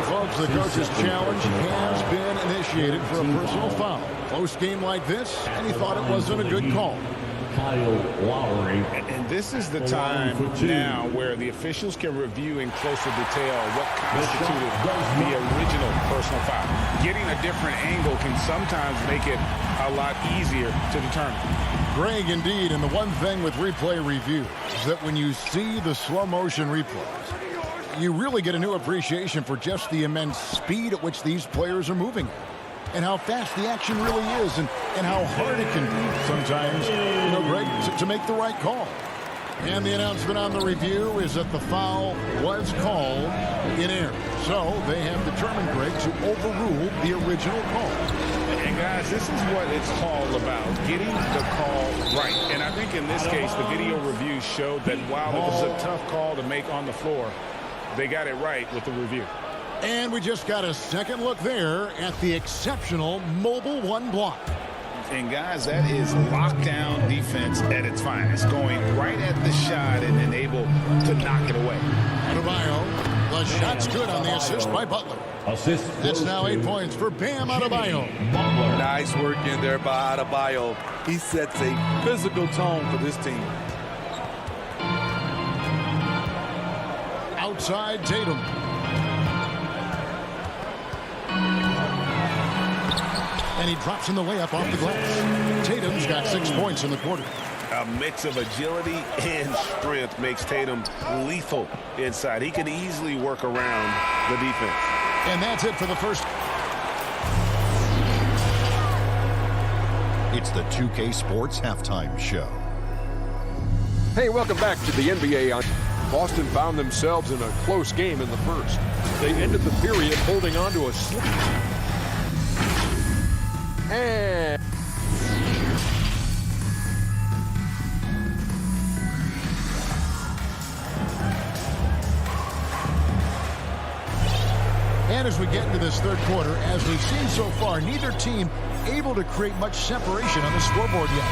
Folks, the coach's challenge has been initiated for a personal foul. Close game like this, and he thought it wasn't a good call. Kyle Lowry. And this is the time now where the officials can review in closer detail what constituted the original personal foul. Getting a different angle can sometimes make it a lot easier to determine. Greg, indeed, and the one thing with replay review is that when you see the slow motion replays, you really get a new appreciation for just the immense speed at which these players are moving and how fast the action really is and how hard it can be sometimes, Greg, to make the right call. And the announcement on the review is that the foul was called in error. So they have determined, Greg, to overrule the original call. And guys, this is what it's all about, getting the call right. And I think in this case, the video review showed that while it was a tough call to make on the floor, they got it right with the review. And we just got a second look there at the exceptional mobile 1 block. And guys, that is lockdown defense at its finest, going right at the shot and then able to knock it away. Adebayo, the shot's good on the assist by Butler. That's now 8 points for Bam Adebayo. Nice work in there by Adebayo. He sets a physical tone for this team. Outside Tatum. And he drops in the layup off the glass. Tatum's got 6 points in the quarter. A mix of agility and strength makes Tatum lethal inside. He can easily work around the defense. And that's it for the first. It's the 2K Sports Halftime Show. Hey, welcome back to the NBA. Boston found themselves in a close game in the first. They ended the period holding on to a And as we get into this third quarter, as we've seen so far, neither team able to create much separation on the scoreboard yet.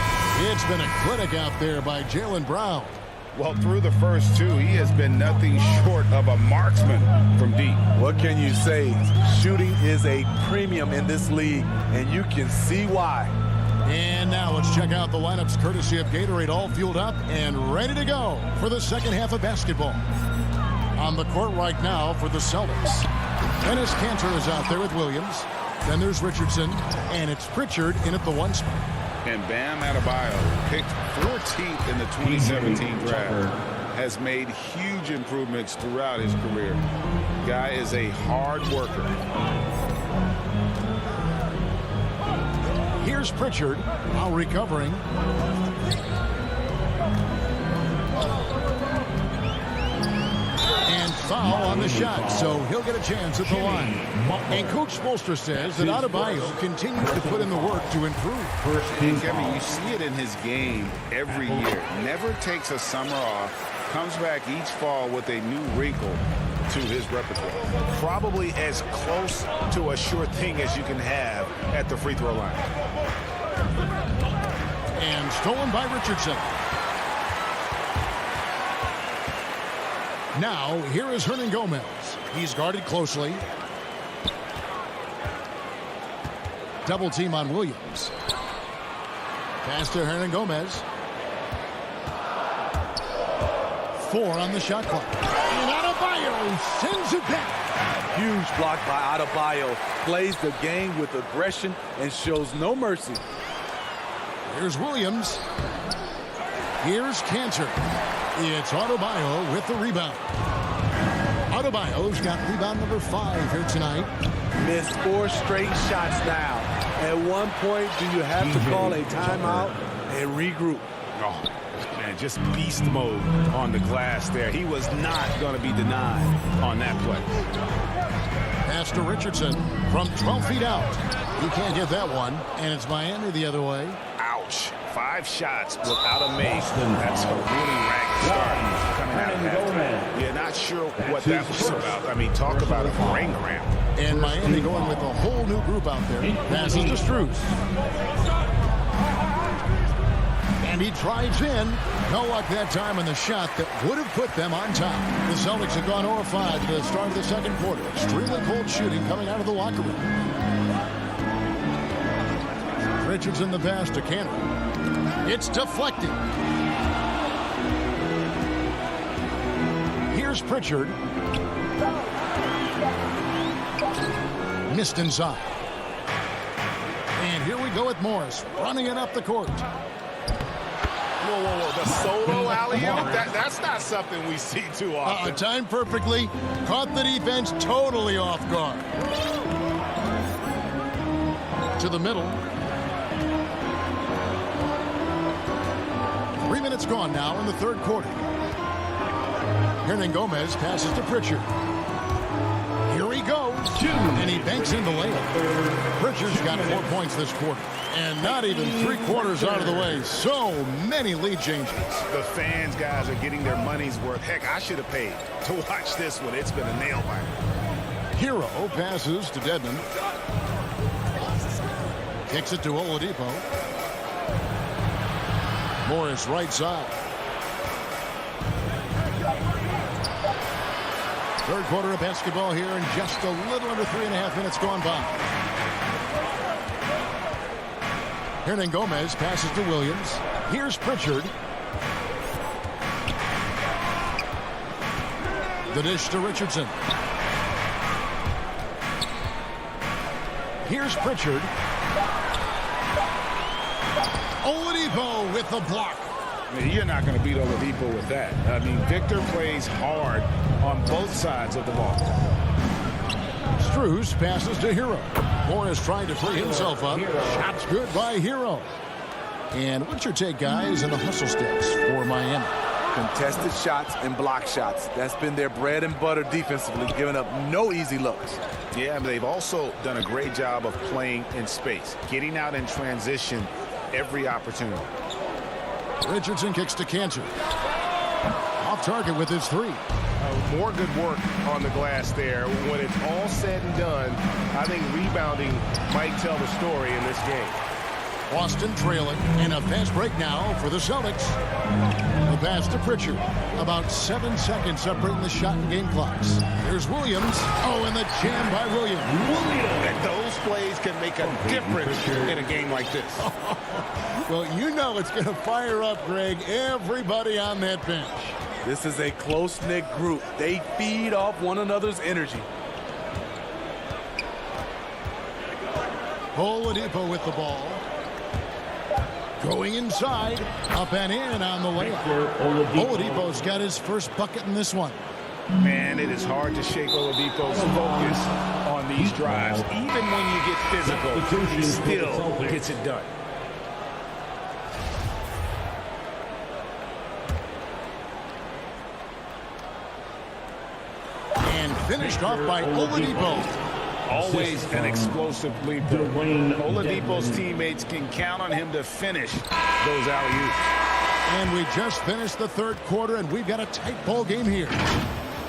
It's been a clinic out there by Jaylen Brown. Well, through the first 2, he has been nothing short of a marksman from deep. What can you say? Shooting is a premium in this league, and you can see why. And now let's check out the lineups courtesy of Gatorade, all fueled up and ready to go for the second half of basketball. On the court right now for the Celtics, Enes Kanter is out there with Williams. Then there's Richardson, and it's Pritchard in at the 1 spot. And Bam Adebayo, picked 14th in the 2017 draft, has made huge improvements throughout his career. Guy is a hard worker. Here's Pritchard, now recovering. And foul on the shot, so he'll get a chance at the line. And Coach Spoelstra says that Adebayo continues to put in the work to improve. And Kevin, you see it in his game every year. Never takes a summer off, comes back each fall with a new wrinkle to his repertoire. Probably as close to a sure thing as you can have at the free throw line. And stolen by Richardson. Now, here is Hernan Gomez. He's guarded closely. Double team on Williams. Pass to Hernan Gomez. 4 on the shot clock. And Adebayo sends it back. Huge block by Adebayo. Plays the game with aggression and shows no mercy. Here's Williams. Here's Kanter. It's Adebayo with the rebound. Adebayo's got rebound number 5 here tonight. Missed 4 straight shots now. At one point, do you have to call a timeout and regroup? Oh, man, just beast mode on the glass there. He was not going to be denied on that play. Pass to Richardson from 12 feet out. He can't get that one, and it's Miami the other way. Ouch. 5 shots without a make. That's a really ragged start coming out of halftime. Yeah, not sure what that was about. I mean, talk about a brain cramp. And Miami going with a whole new group out there. Passes to Strus. And he drives in. No luck that time on the shot that would have put them on top. The Celtics have gone 0-5 to the start of the second quarter. Extremely cold shooting coming out of the locker room. Richardson the pass to Cannon. It's deflected. Here's Pritchard. Missed inside. And here we go with Morris running it up the court. Whoa, whoa, whoa. The solo alley-oop? That's not something we see too often. Timed perfectly. Caught the defense totally off guard. To the middle. 3 minutes gone now in the third quarter. Hernan Gomez passes to Pritchard. Here he goes. And he banks in the layup. Pritchard's got 4 points this quarter. And not even 3/4 out of the way. So many lead changes. The fans, guys, are getting their money's worth. Heck, I should have paid to watch this one. It's been a nail-biter. Hero passes to Dedmon. Kicks it to Oladipo. Morris right side. Third quarter of basketball here, and just a little under 3.5 minutes gone by. Hernan Gomez passes to Williams. Here's Pritchard. The dish to Richardson. Here's Pritchard. Oladipo with the block. You're not going to beat Oladipo with that. I mean, Victor plays hard on both sides of the ball. Strus passes to Hero. Morris trying to free himself up. Shots good by Hero. And what's your take, guys, in the hustle steps for Miami? Contested shots and block shots. That's been their bread and butter defensively, giving up no easy looks. Yeah, but they've also done a great job of playing in space, getting out in transition every opportunity. Richardson kicks to Cantor. Off target with his 3. More good work on the glass there. When it's all said and done, I think rebounding might tell the story in this game. Boston trailing, and a fast break now for the Celtics. The pass to Pritchard. About 7 seconds separating the shot and game clocks. There's Williams. Oh, and the jam by Williams. And those plays can make a difference in a game like this. Well, you know it's going to fire up, Greg, everybody on that bench. This is a close-knit group. They feed off one another's energy. Oladipo with the ball. Going inside, up and in on the layup. Oladipo's got his first bucket in this one. Man, it is hard to shake Oladipo's focus on these drives. Even when you get physical, he still gets it done. And finished off by Oladipo. Always an explosive leaper. Oladipo's teammates can count on him to finish those alley-oops. And we just finished the third quarter, and we've got a tight ball game here.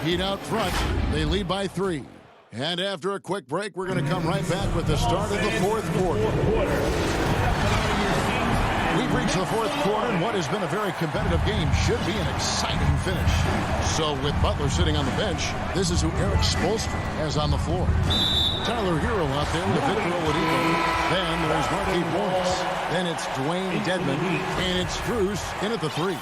Heat out front. They lead by 3. And after a quick break, we're going to come right back with the start of the fourth quarter. We've reached the fourth quarter, and what has been a very competitive game should be an exciting finish. So with Butler sitting on the bench, this is who Eric Spoelstra has on the floor. Tyler Hero out there with Victor Oladipo. Then there's Markieff Morris. Then it's Dwayne Dedmon. And it's Strus in at the 3.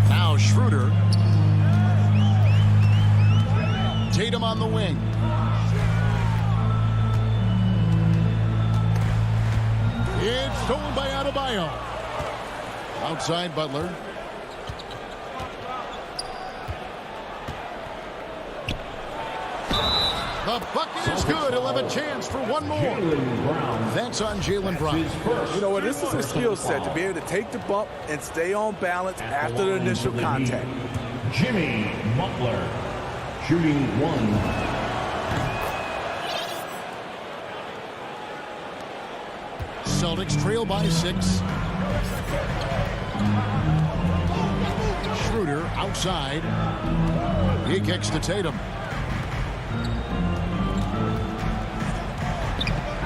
Now Schroeder. Tatum on the wing. It's stolen by Adebayo. Outside Butler. The bucket is good. He'll have a chance for one more. That's on Jaylen Brown. You know what? This is a skill set to be able to take the bump and stay on balance after the initial contact. Jimmy Butler, shooting 1. Celtics trail by 6. Schroeder outside. He kicks to Tatum.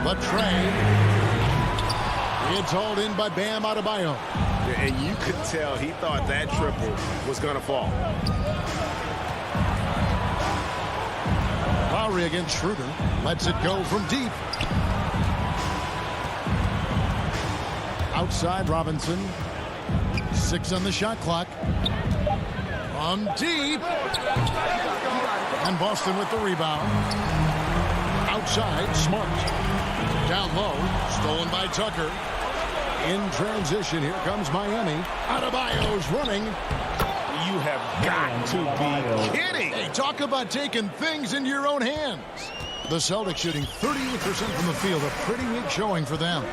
The tray. It's hauled in by Bam Adebayo. And you could tell he thought that triple was going to fall. Lowry against Schroeder. Lets it go from deep. Outside Robinson. 6 on the shot clock. From deep. And Boston with the rebound. Outside, Smart. Down low, stolen by Tucker. In transition, here comes Miami. Adebayo's running. You have got to be kidding. Hey, talk about taking things into your own hands. The Celtics shooting 38% from the field. A pretty weak showing for them.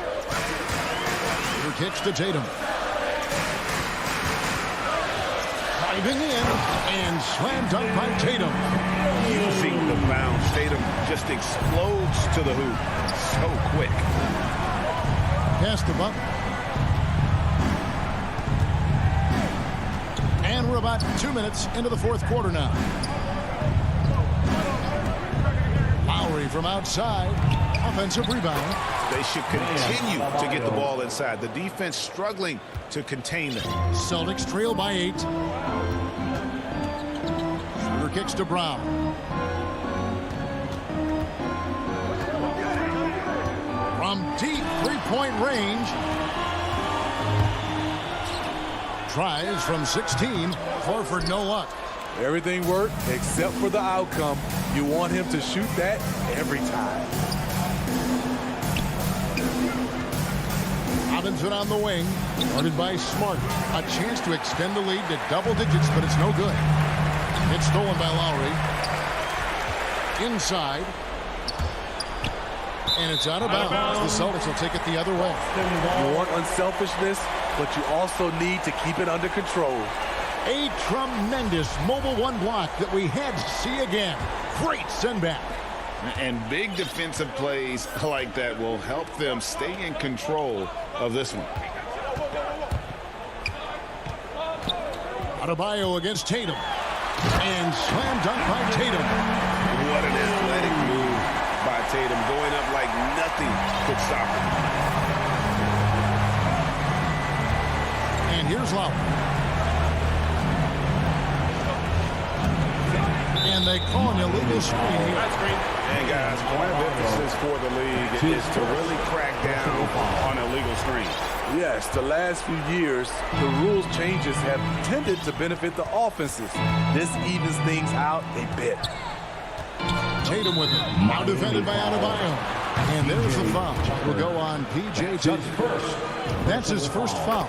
Here kicks to Tatum. Diving in and slam dunk by Tatum. Using the bounce, Tatum just explodes to the hoop so quick. Pass to Butler. And we're about 2 minutes into the fourth quarter now. Lowry from outside. Offensive rebound. They should continue to get the ball inside. The defense struggling to contain them. Celtics trail by 8. Schroeder kicks to Brown. From deep three-point range. Tries from 16. Horford no luck. Everything worked except for the outcome. You want him to shoot that every time. Robinson on the wing. Guarded by Smart. A chance to extend the lead to double digits, but it's no good. It's stolen by Lowry. Inside. And it's out of bounds. The Celtics will take it the other way. You want unselfishness, but you also need to keep it under control. A tremendous mobile one block that we had to see again. Great send back. And big defensive plays like that will help them stay in control of this one. Adebayo against Tatum. And slam dunk by Tatum. What an athletic move by Tatum. Going up like nothing could stop him. And here's Lowry. And they call an illegal screen here. And guys, point of emphasis for the league is to really crack down on illegal screens. Yes, the last few years, the rules changes have tended to benefit the offenses. This evens things out a bit. Tatum with it. Now defended by Adebayo. And there's the foul. Will go on P.J. Tucker. That's his first foul.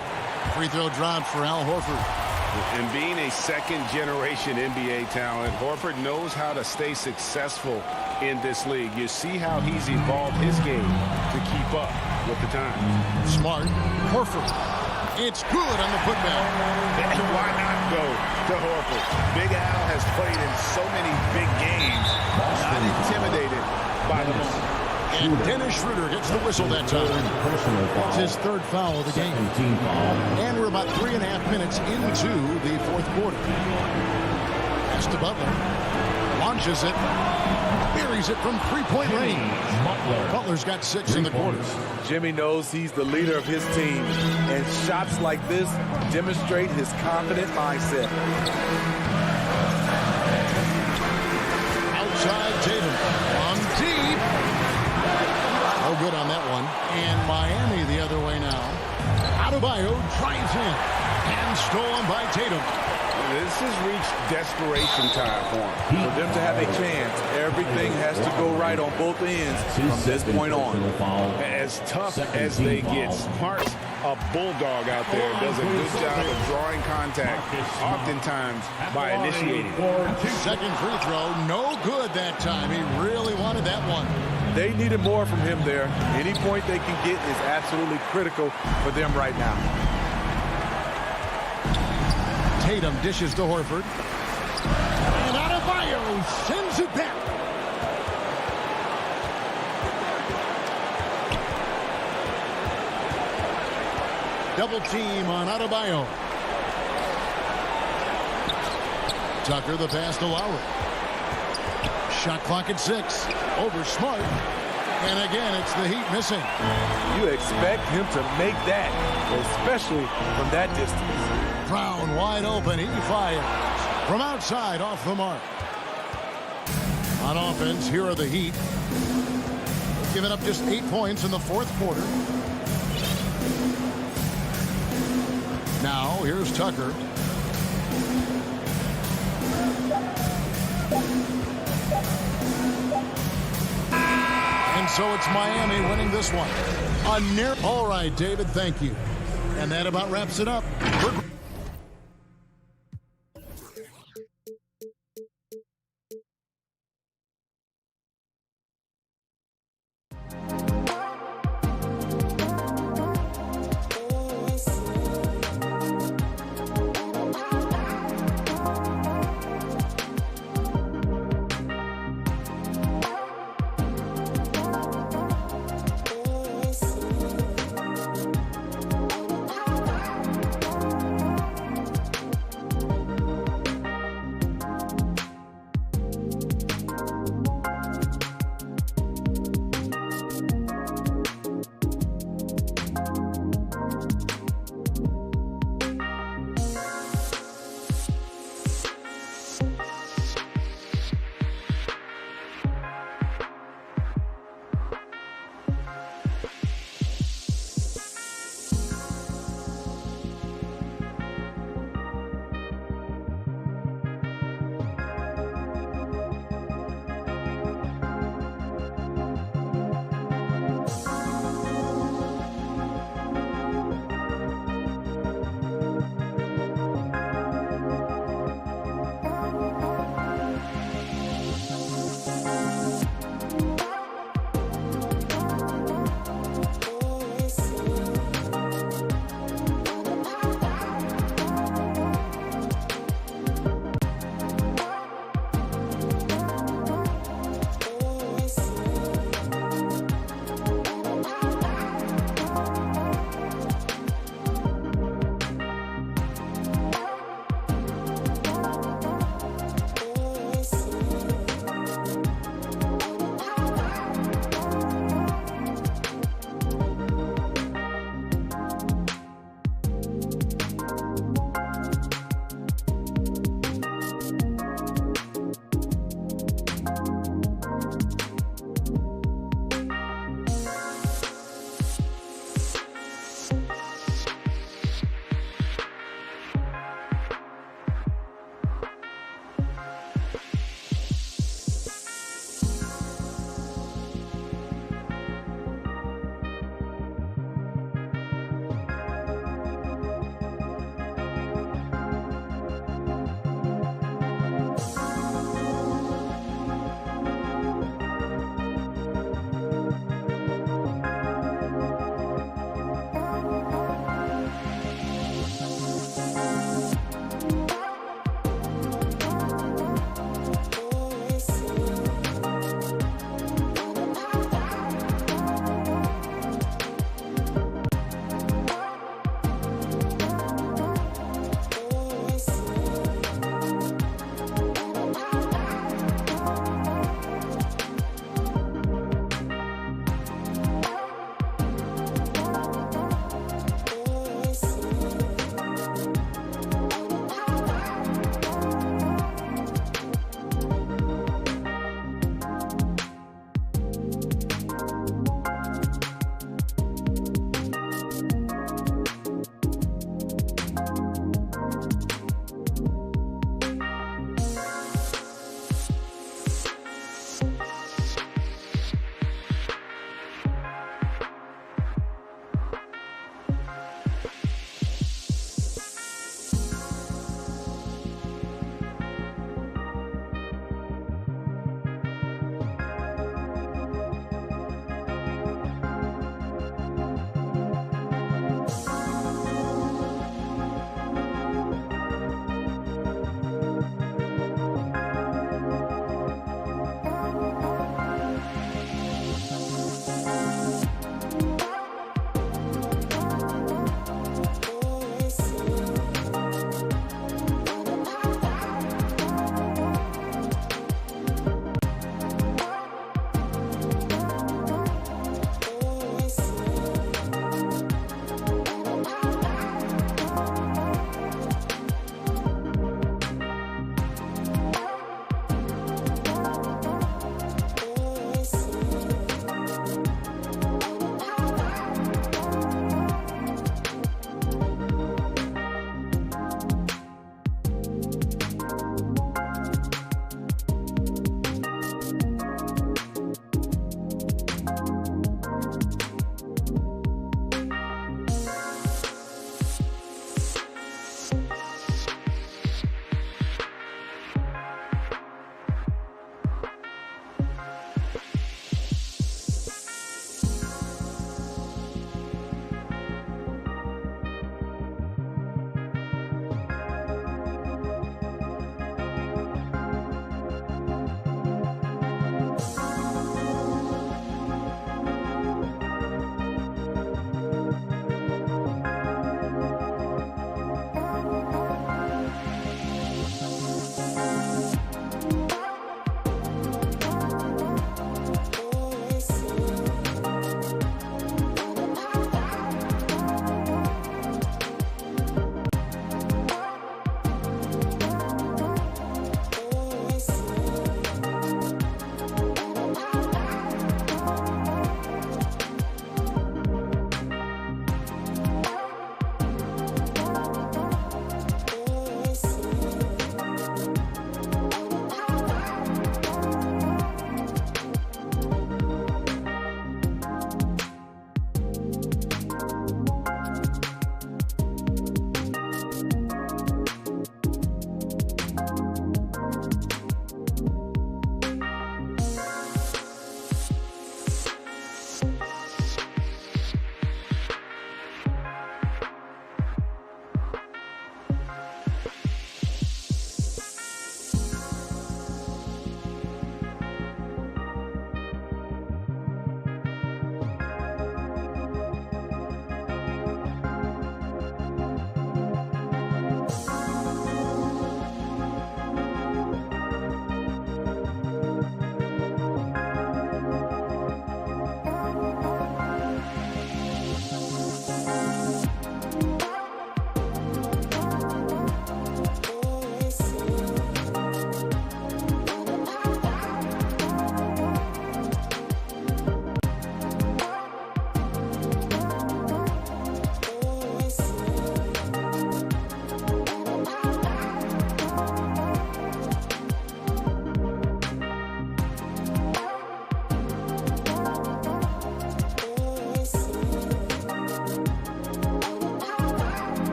Free throw dropped for Al Horford. And being a second-generation NBA talent, Horford knows how to stay successful in this league. You see how he's evolved his game to keep up with the time. Smart. Horford. It's good on the putback. And why not go to Horford? Big Al has played in so many big games, not intimidated by the moment. And Dennis Schroeder gets the whistle that time. That's his third foul of the game. And we're about 3.5 minutes into the fourth quarter. Pass to Butler. Launches it. Buries it from three-point range. Butler's got 6 in the quarter. Jimmy knows he's the leader of his team, and shots like this demonstrate his confident mindset. Outside Tatum. On deep. No good on that one. And Miami the other way now. Adebayo drives in. And stolen by Tatum. this has reached desperation time for them. For them to have a chance, everything has to go right on both ends from this point on. As tough as they get, Smart's a bulldog out there, does a good job of drawing contact, oftentimes by initiating. Second free throw, no good that time. He really wanted that one. They needed more from him there. Any point they can get is absolutely critical for them right now. Tatum dishes to Horford. And Adebayo sends it back. Double team on Adebayo. Tucker the pass to Lowry. Shot clock at 6. Over Smart. And again, it's the Heat missing. You expect him to make that, especially from that distance. Brown wide open. He fires. From outside, off the mark. On offense, here are the Heat. Giving up just 8 points in the fourth quarter. Now, here's Tucker. And so it's Miami winning this one. All right, David, thank you. And that about wraps it up.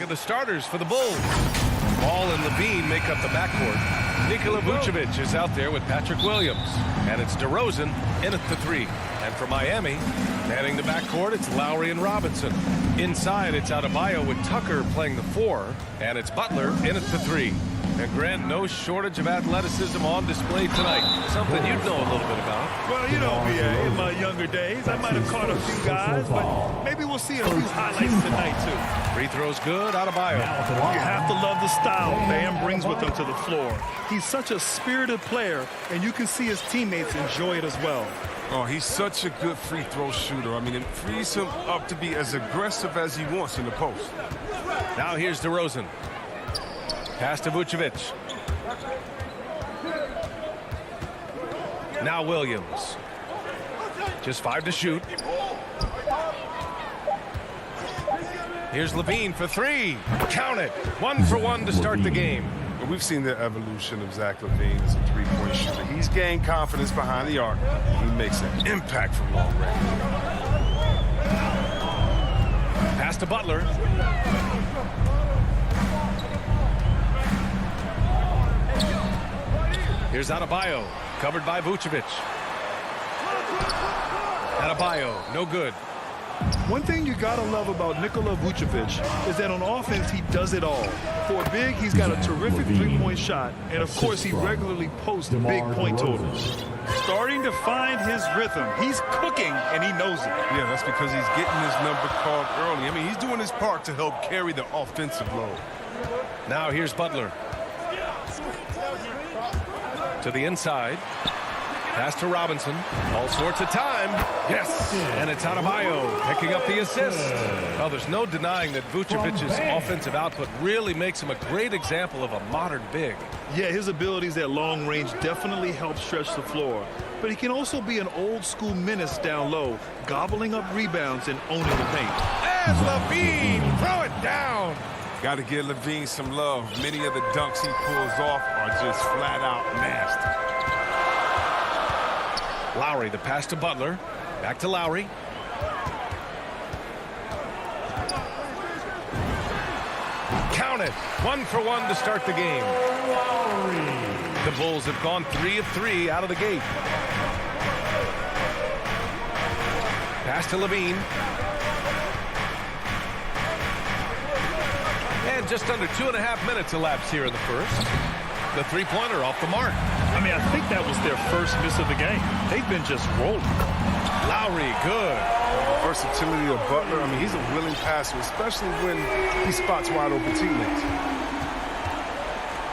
at the starters for the Bulls. Ball and Levine make up the backcourt. Nikola Vucevic is out there with Patrick Williams. And it's DeRozan in at the 3. And for Miami, manning the backcourt, it's Lowry and Robinson. Inside, it's Adebayo with Tucker playing the 4. And it's Butler in at the 3. And Grant, no shortage of athleticism on display tonight. Something you'd know a little bit about. Well, you know, BA, in my younger days, I might have caught a few guys, but maybe we'll see a few highlights tonight, too. Free throws good, Adebayo. You have to love the style Bam brings with him to the floor. He's such a spirited player, and you can see his teammates enjoy it as well. Oh, he's such a good free throw shooter. I mean, it frees him up to be as aggressive as he wants in the post. Now here's DeRozan. Pass to Vucevic. Now Williams. Just 5 to shoot. Here's Levine for 3. Count it. 1 for 1 to start the game. Well, we've seen the evolution of Zach LaVine as a three-point shooter. He's gained confidence behind the arc. He makes an impact from long range. Pass to Butler. Here's Adebayo, covered by Vucevic. Adebayo, no good. One thing you gotta love about Nikola Vucevic is that on offense he does it all. For a big, he's got a terrific three-point shot, and of course he regularly posts big point totals. Starting to find his rhythm. He's cooking, and he knows it. Yeah, that's because he's getting his number called early. I mean, he's doing his part to help carry the offensive load. Now here's Butler. To the inside. Pass to Robinson. All sorts of time. Yes. And it's Adebayo picking up the assist. Well, there's no denying that Vucevic's offensive output really makes him a great example of a modern big. Yeah, his abilities at long range definitely help stretch the floor. But he can also be an old-school menace down low, gobbling up rebounds and owning the paint. And Levine, throw it down. Got to give Levine some love. Many of the dunks he pulls off are just flat out nasty. Lowry, the pass to Butler. Back to Lowry. Count it. 1 for 1 to start the game. The Bulls have gone 3 of 3 out of the gate. Pass to Levine. And just under 2.5 minutes elapsed here in the first. The three-pointer off the mark. I mean, I think that was their first miss of the game. They've been just rolling. Lowry, good. Versatility of Butler. I mean, he's a willing passer, especially when he spots wide open teammates.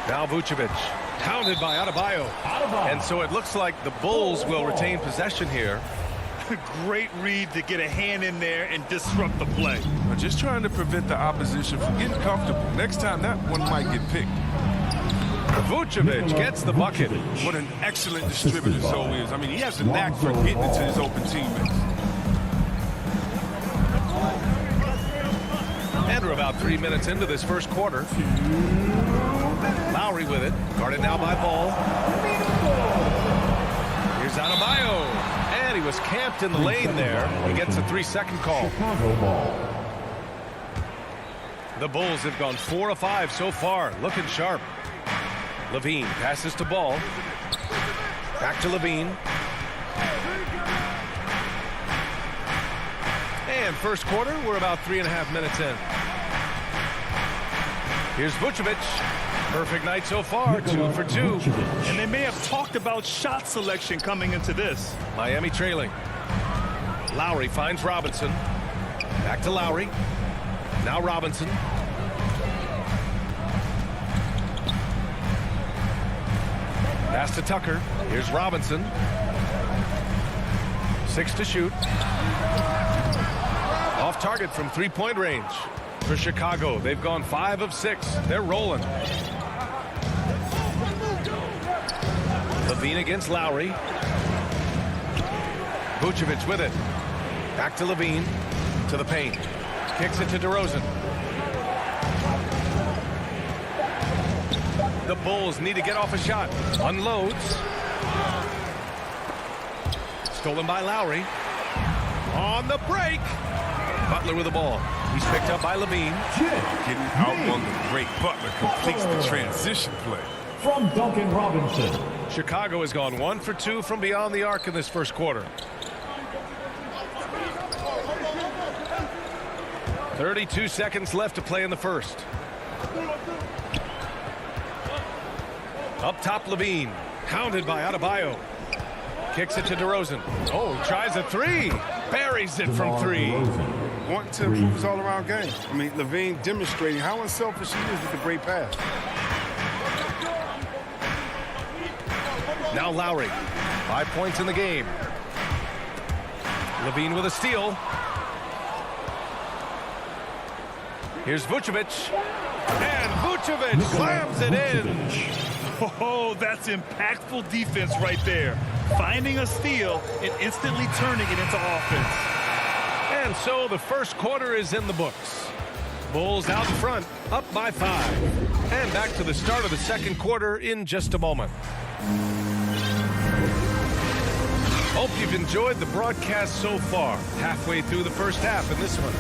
Now Vucevic, pounded by Adebayo. And so it looks like the Bulls will retain possession here. Great read to get a hand in there and disrupt the play. Just trying to prevent the opposition from getting comfortable. Next time, that one might get picked. Vucevic gets the bucket. What an excellent distributor Zoe is. I mean, he has a knack for getting it to his open teammates. And we're about 3 minutes into this first quarter. Lowry with it. Guarded now by Ball. Here's Adebayo. And he was camped in the lane there. He gets a 3-second call. The Bulls have gone 4 of 5 so far. Looking sharp. Levine passes to Ball. Back to Levine. And first quarter, we're about 3.5 minutes in. Here's Vucevic. Perfect night so far, 2 for 2. And they may have talked about shot selection coming into this. Miami trailing. Lowry finds Robinson. Back to Lowry. Now Robinson. Pass to Tucker. Here's Robinson. 6 to shoot. Off target from three-point range for Chicago. They've gone 5 of 6. They're rolling. Levine against Lowry. Vucevic with it. Back to Levine. To the paint. Kicks it to DeRozan. The Bulls need to get off a shot. Unloads. Stolen by Lowry. On the break. Butler with the ball. He's picked up by Levine. Getting out on the break. Butler completes the transition play. From Duncan Robinson. Chicago has gone 1 for 2 from beyond the arc in this first quarter. 32 seconds left to play in the first. Up top, Levine. Hounded by Adebayo. Kicks it to DeRozan. Oh, tries a three. Buries it from 3. Want to improve his all-around game. I mean, Levine demonstrating how unselfish he is with a great pass. Now Lowry. 5 points in the game. Levine with a steal. Here's Vucevic. And Vucevic slams it in. Oh, that's impactful defense right there. Finding a steal and instantly turning it into offense. And so the first quarter is in the books. Bulls out in front, up by 5. And back to the start of the second quarter in just a moment. Hope you've enjoyed the broadcast so far. Halfway through the first half in this one.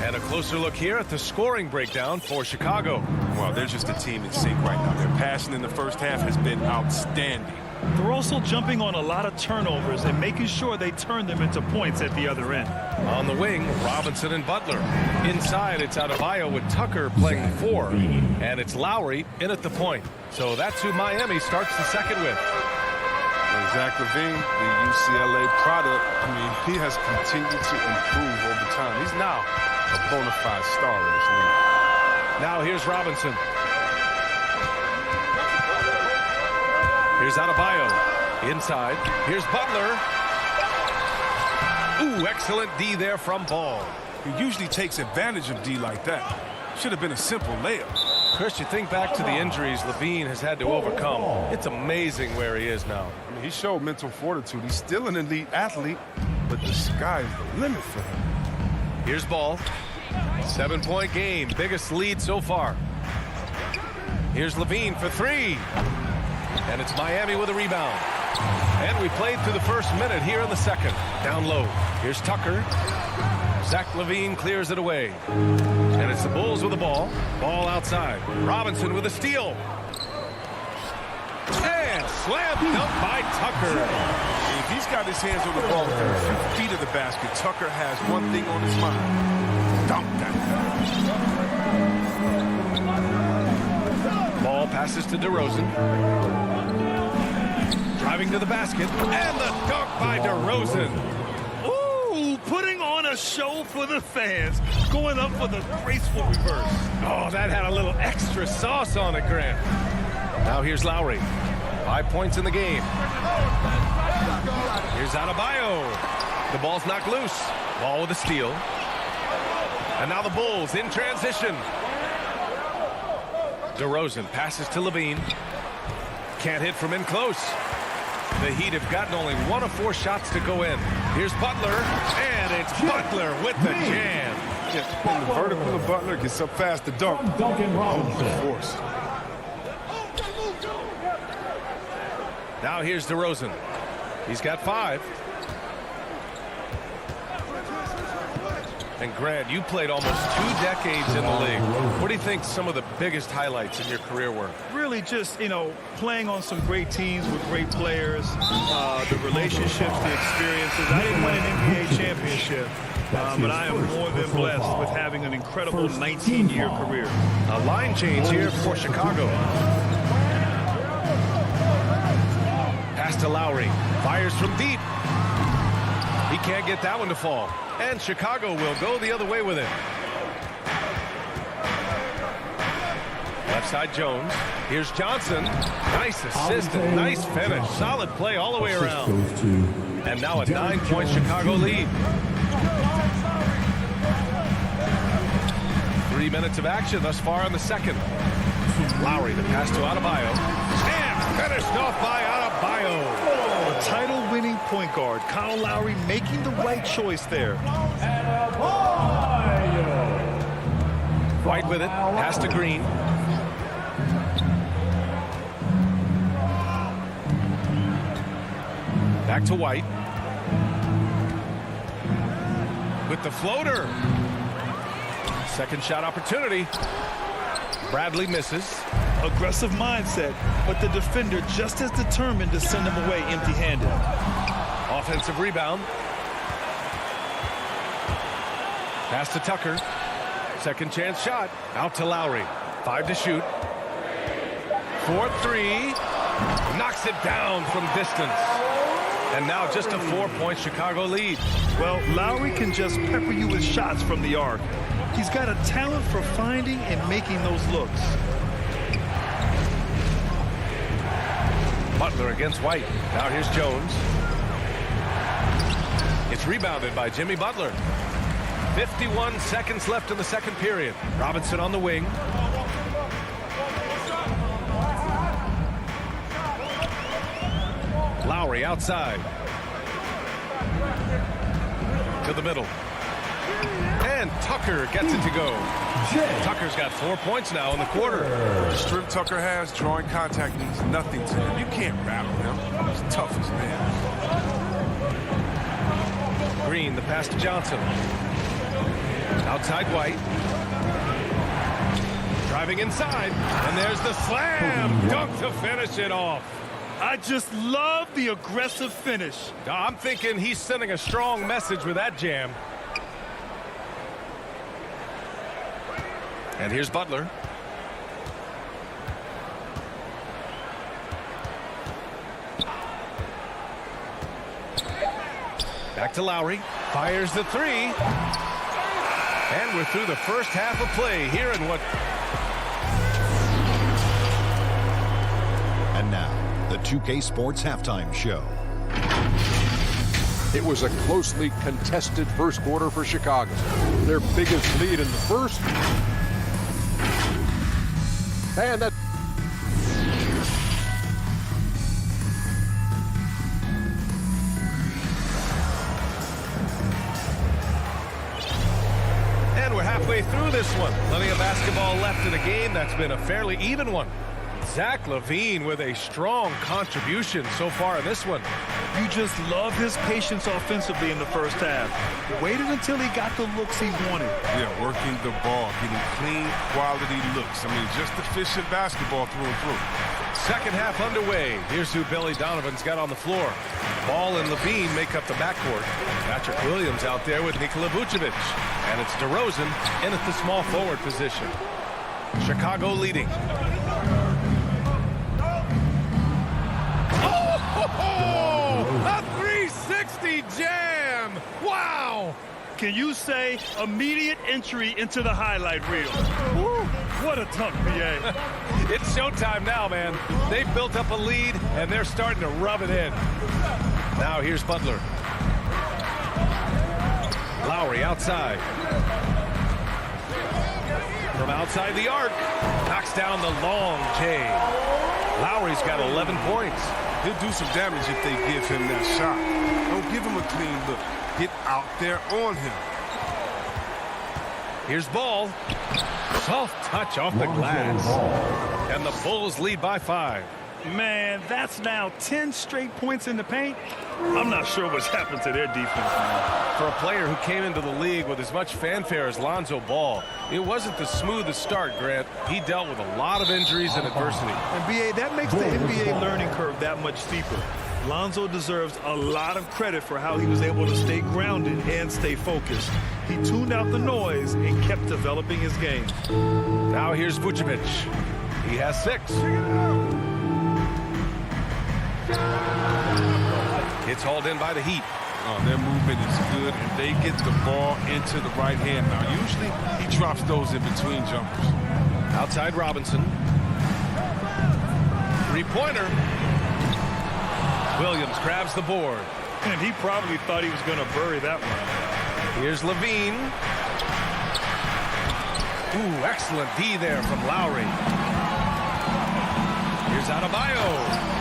And a closer look here at the scoring breakdown for Chicago. Well, they're just a team in sync right now. Their passing in the first half has been outstanding. They're also jumping on a lot of turnovers and making sure they turn them into points at the other end. On the wing, Robinson and Butler. Inside, it's Adebayo with Tucker playing the 4. And it's Lowry in at the point. So that's who Miami starts the second with. Zach LaVine, the UCLA product, I mean, he has continued to improve over time. He's now a bona fide star in this league. Now here's Robinson. Here's Adebayo. Inside. Here's Butler. Ooh, excellent D there from Ball. He usually takes advantage of D like that. Should have been a simple layup. Chris, you think back to the injuries Levine has had to overcome. It's amazing where he is now. I mean, he showed mental fortitude. He's still an elite athlete, but the sky's the limit for him. Here's Ball. 7-point game. Biggest lead so far. Here's Levine for 3. And it's Miami with a rebound. And we played through the first minute here in the second. Down low. Here's Tucker. Zach LaVine clears it away. And it's the Bulls with the ball. Ball outside. Robinson with a steal. And slam dunk by Tucker. If he's got his hands on the ball within a few feet of the basket, Tucker has one thing on his mind. Dunk that. Ball passes to DeRozan. Driving to the basket. And the dunk by DeRozan. Putting on a show for the fans, going up for the graceful reverse. Oh, that had a little extra sauce on it, Grant. Now here's Lowry. 5 points in the game. Here's Adebayo. The ball's knocked loose. Ball with a steal. And now the Bulls in transition. DeRozan passes to Levine. Can't hit from in close. The Heat have gotten only 1 of 4 shots to go in. Here's Butler, and it's Butler with the jam. And the vertical of Butler gets up fast to dunk. Duncan Robinson. Force. Now here's DeRozan. He's got 5. And Grant, you played almost 2 decades in the league. What do you think some of the biggest highlights in your career were? Really just, playing on some great teams with great players, the relationships, the experiences. I didn't win an NBA championship, but I am more than blessed with having an incredible 19-year career. A line change here for Chicago. Pass to Lowry. Fires from deep. He can't get that one to fall. And Chicago will go the other way with it. Left side Jones. Here's Johnson. Nice assist and nice finish. Solid play all the way around. And now a 9-point Chicago lead. 3 minutes of action thus far in the second. Lowry, the pass to Adebayo. And finished off by Adebayo. A title-winning point guard, Kyle Lowry, making the right choice there. White with it. Pass to Green. Back to White. With the floater. Second shot opportunity. Bradley misses. Aggressive mindset, but the defender just as determined to send him away empty-handed. Offensive rebound. Pass to Tucker. Second chance shot. Out to Lowry. 5 to shoot. 4-3. Knocks it down from distance. And now just a 4-point Chicago lead. Well, Lowry can just pepper you with shots from the arc. He's got a talent for finding and making those looks. Butler against White. Now here's Jones. It's rebounded by Jimmy Butler. 51 seconds left in the second period. Robinson on the wing. Lowry outside. To the middle. And Tucker gets it to go. Tucker's got 4 points now in the quarter. The strength Tucker has, drawing contact means nothing to him. You can't rattle him. He's tough as nails. Green, the pass to Johnson. Outside White. Driving inside. And there's the slam. Dunk to finish it off. I just love the aggressive finish. I'm thinking he's sending a strong message with that jam. And here's Butler. Back to Lowry. Fires the 3. And we're through the first half of play here in what... And now, the 2K Sports Halftime Show. It was a closely contested first quarter for Chicago. Their biggest lead in the first. And that... And we're halfway through this one. Plenty of basketball left in a game that's been a fairly even one. Zach LaVine with a strong contribution so far in this one. You just love his patience offensively in the first half. Waited until he got the looks he wanted. Yeah, working the ball, getting clean, quality looks. I mean, just efficient basketball through and through. Second half underway. Here's who Billy Donovan's got on the floor. Ball and LaVine make up the backcourt. Patrick Williams out there with Nikola Vucevic. And it's DeRozan in at the small forward position. Chicago leading. A 360 jam! Wow! Can you say immediate entry into the highlight reel? Woo, what a dunk, PA. It's showtime now, man. They've built up a lead, and they're starting to rub it in. Now here's Butler. Lowry outside. From outside the arc. Knocks down the long J. Lowry's got 11 points. He'll do some damage if they give him that shot. Don't give him a clean look. Get out there on him. Here's Ball. Soft touch off the glass. And the Bulls lead by 5. Man, that's now 10 straight points in the paint. I'm not sure what's happened to their defense now. For a player who came into the league with as much fanfare as Lonzo Ball, it wasn't the smoothest start, Grant. He dealt with a lot of injuries and adversity. And, BA, that makes the NBA learning curve that much steeper. Lonzo deserves a lot of credit for how he was able to stay grounded and stay focused. He tuned out the noise and kept developing his game. Now here's Vucevic. He has 6. It's hauled in by the Heat. Their movement is good, and they get the ball into the right hand. Now, usually he drops those in between jumpers. Outside Robinson. 3-pointer. Williams grabs the board. And he probably thought he was going to bury that one. Here's LaVine. Ooh, excellent D there from Lowry. Here's Adebayo.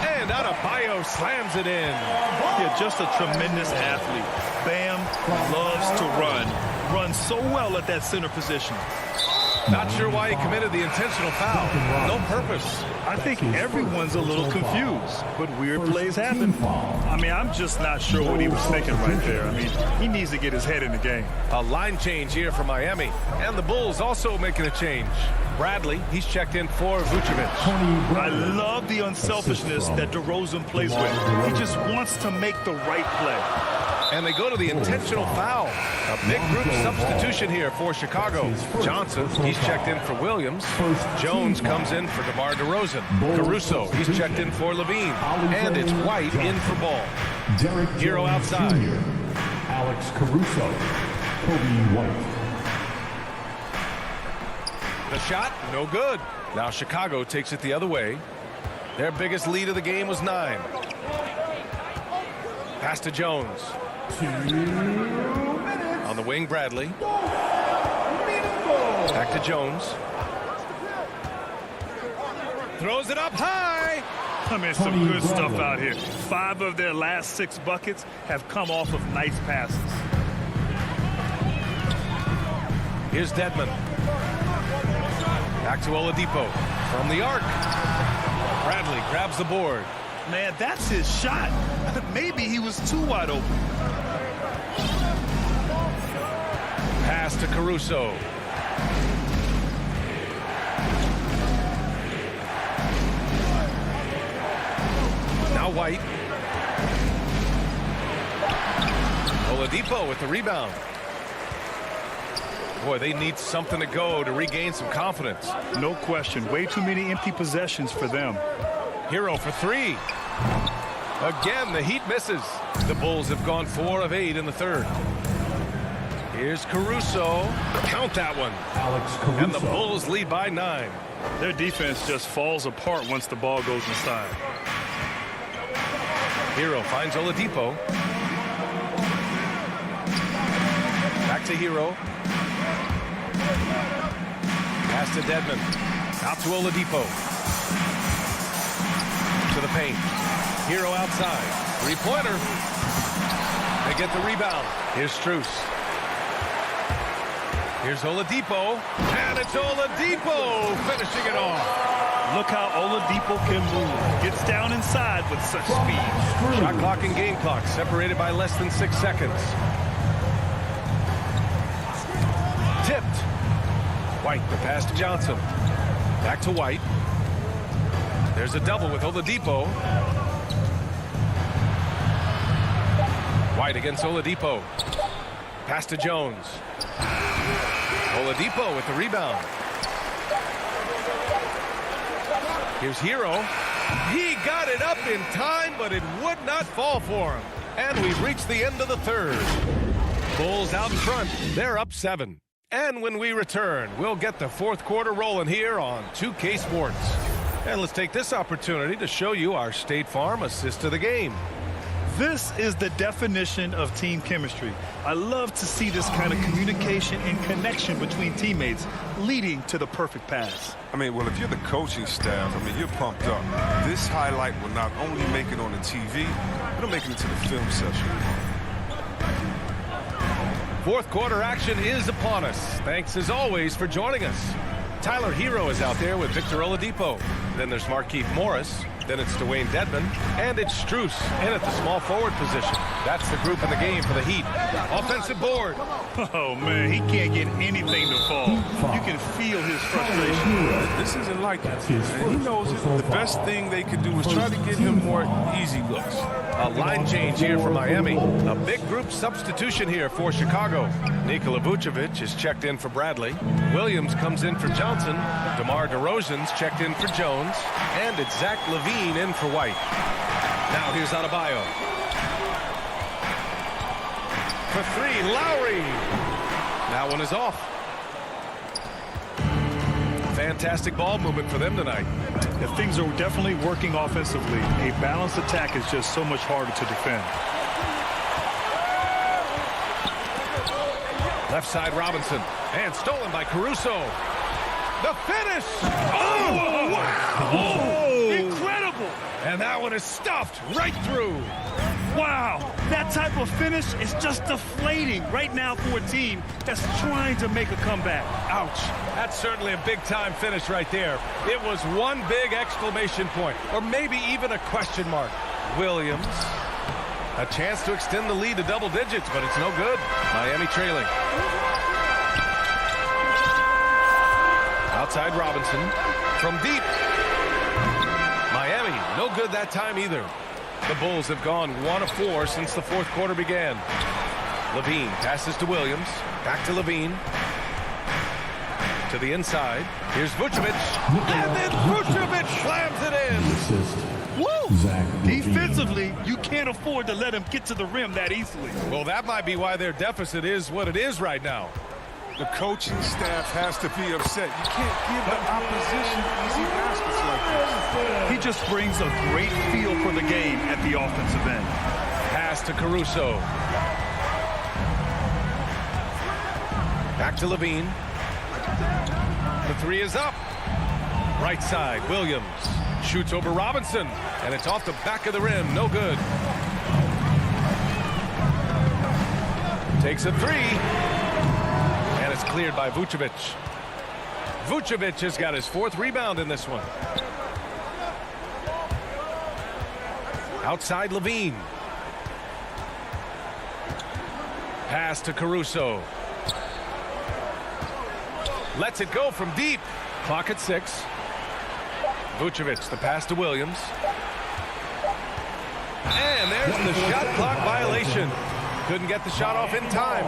And Adebayo slams it in. Yeah, just a tremendous athlete. Bam loves to run. Runs so well at that center position. Not sure why he committed the intentional foul. No purpose. I think everyone's a little confused, but weird plays happen. I mean, I'm just not sure what he was thinking right there. I mean, he needs to get his head in the game. A line change here for Miami. And the Bulls also making a change. Bradley, he's checked in for Vucevic. I love the unselfishness that DeRozan plays with. He just wants to make the right play. And they go to the intentional foul. A big group substitution here for Chicago. Johnson, he's checked in for Williams. Jones comes in for DeMar DeRozan. Caruso, he's checked in for Levine. And it's White in for Ball. Hero outside. Alex Caruso. Kobe White. The shot, no good. Now Chicago takes it the other way. Their biggest lead of the game was 9. Pass to Jones. On the wing, Bradley. Back to Jones. Throws it up high. I mean, some good stuff out here. 5 of their last 6 buckets have come off of nice passes. Here's Dedmon. Back to Oladipo. From the arc. Bradley grabs the board. Man, that's his shot. Maybe he was too wide open. Pass to Caruso. Now White. Oladipo with the rebound. Boy, they need something to go to regain some confidence. No question. Way too many empty possessions for them. Hero for 3. Again, the Heat misses. The Bulls have gone 4 of 8 in the third. Here's Caruso. Count that one. Alex Caruso. And the Bulls lead by 9. Their defense just falls apart once the ball goes inside. Hero finds Oladipo. Back to Hero. Pass to Dedmon. Out to Oladipo. To the paint. Hero outside. 3-pointer. They get the rebound. Here's Strus. Here's Oladipo. And it's Oladipo finishing it off. Look how Oladipo can move. Gets down inside with such speed. Shot clock and game clock separated by less than 6 seconds. Tipped. White, the pass to Johnson. Back to White. There's a double with Oladipo. White against Oladipo. Pass to Jones. Oladipo with the rebound. Here's Hero. He got it up in time, but it would not fall for him. And we've reached the end of the third. Bulls out in front. They're up 7. And when we return, we'll get the fourth quarter rolling here on 2K Sports. And let's take this opportunity to show you our State Farm assist of the game. This is the definition of team chemistry. I love to see this kind of communication and connection between teammates leading to the perfect pass. I mean, well, if you're the coaching staff, I mean, you're pumped up. This highlight will not only make it on the TV, it'll make it into the film session. Fourth quarter action is upon us. Thanks, as always, for joining us. Tyler Hero is out there with Victor Oladipo. Then there's Markieff Morris. Then it's Dwayne Dedmon. And it's Strus in at the small forward position. That's the group in the game for the Heat. Offensive board. Oh, man, he can't get anything to fall. You can feel his frustration. This isn't like it. And he knows it. The best thing they could do is try to get him more easy looks. A line change here for Miami. A big group substitution here for Chicago. Nikola Vucevic is checked in for Bradley. Williams comes in for Johnson. DeMar DeRozan's checked in for Jones. And it's Zach LaVine in for White. Now here's Adebayo. For 3, Lowry. That one is off. Fantastic ball movement for them tonight. Yeah, things are definitely working offensively. A balanced attack is just so much harder to defend. Left side Robinson. And stolen by Caruso. The finish! Oh, wow! Oh, incredible! And that one is stuffed right through. Wow, that type of finish is just deflating right now for a team that's trying to make a comeback. Ouch. That's certainly a big-time finish right there. It was one big exclamation point, or maybe even a question mark. Williams, a chance to extend the lead to double digits, but it's no good. Miami trailing. Outside Robinson from deep. Miami, no good that time either. The Bulls have gone 1 of 4 since the fourth quarter began. Levine passes to Williams. Back to Levine. To the inside. Here's Vucevic. And then Vucevic slams it in. Woo! Defensively, you can't afford to let him get to the rim that easily. Well, that might be why their deficit is what it is right now. The coaching staff has to be upset. You can't give the opposition easy baskets like this. He just brings a great feel for the game at the offensive end. Pass to Caruso. Back to Levine. The three is up. Right side, Williams. Shoots over Robinson. And it's off the back of the rim. No good. Takes a three. And it's cleared by Vucevic. Vucevic has got his 4th rebound in this one. Outside Levine. Pass to Caruso. Lets it go from deep. Clock at 6. Vucevic, the pass to Williams. And there's the shot clock violation. Couldn't get the shot off in time.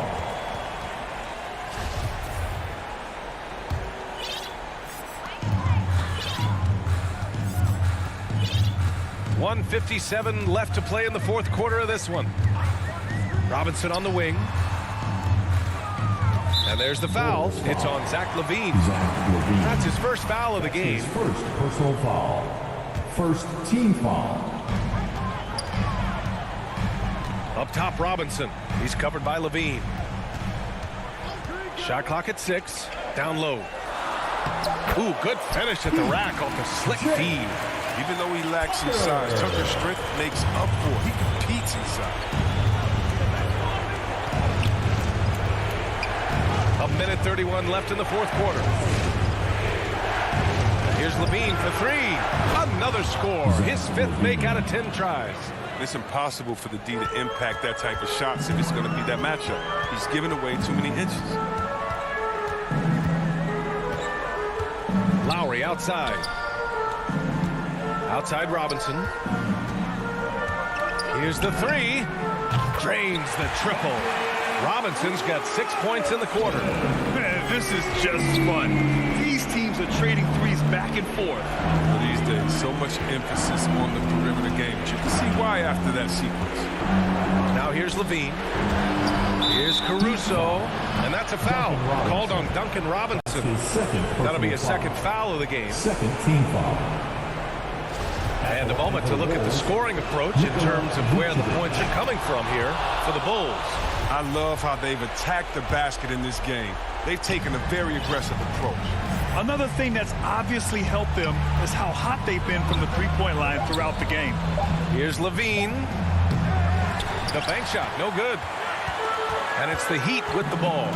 .157 left to play in the fourth quarter of this one. Robinson on the wing. And there's the foul. It's on Zach LaVine. That's his first foul of the game. His first personal foul. First team foul. Up top, Robinson. He's covered by LaVine. Shot clock at 6. Down low. Ooh, good finish at the rack off the slick feed. Even though he lacks some size, Tucker's strength makes up for it. He competes inside. A minute 31 left in the fourth quarter. Here's LaVine for 3. Another score. His 5th make out of 10 tries. It's impossible for the D to impact that type of shots if it's going to be that matchup. He's giving away too many inches. Lowry outside. Outside Robinson. Here's the 3. Drains the triple. Robinson's got 6 points in the quarter. Man, this is just fun. These teams are trading threes back and forth. These days, so much emphasis on the perimeter game. But you can see why after that sequence. Now here's LaVine. Here's Caruso. And that's a foul. Called on Duncan Robinson. That'll be a second foul of the game. Second team foul. And a moment to look at the scoring approach in terms of where the points are coming from here for the Bulls. I love how they've attacked the basket in this game. They've taken a very aggressive approach. Another thing that's obviously helped them is how hot they've been from the three-point line throughout the game. Here's LaVine. The bank shot, no good. And it's the Heat with the ball.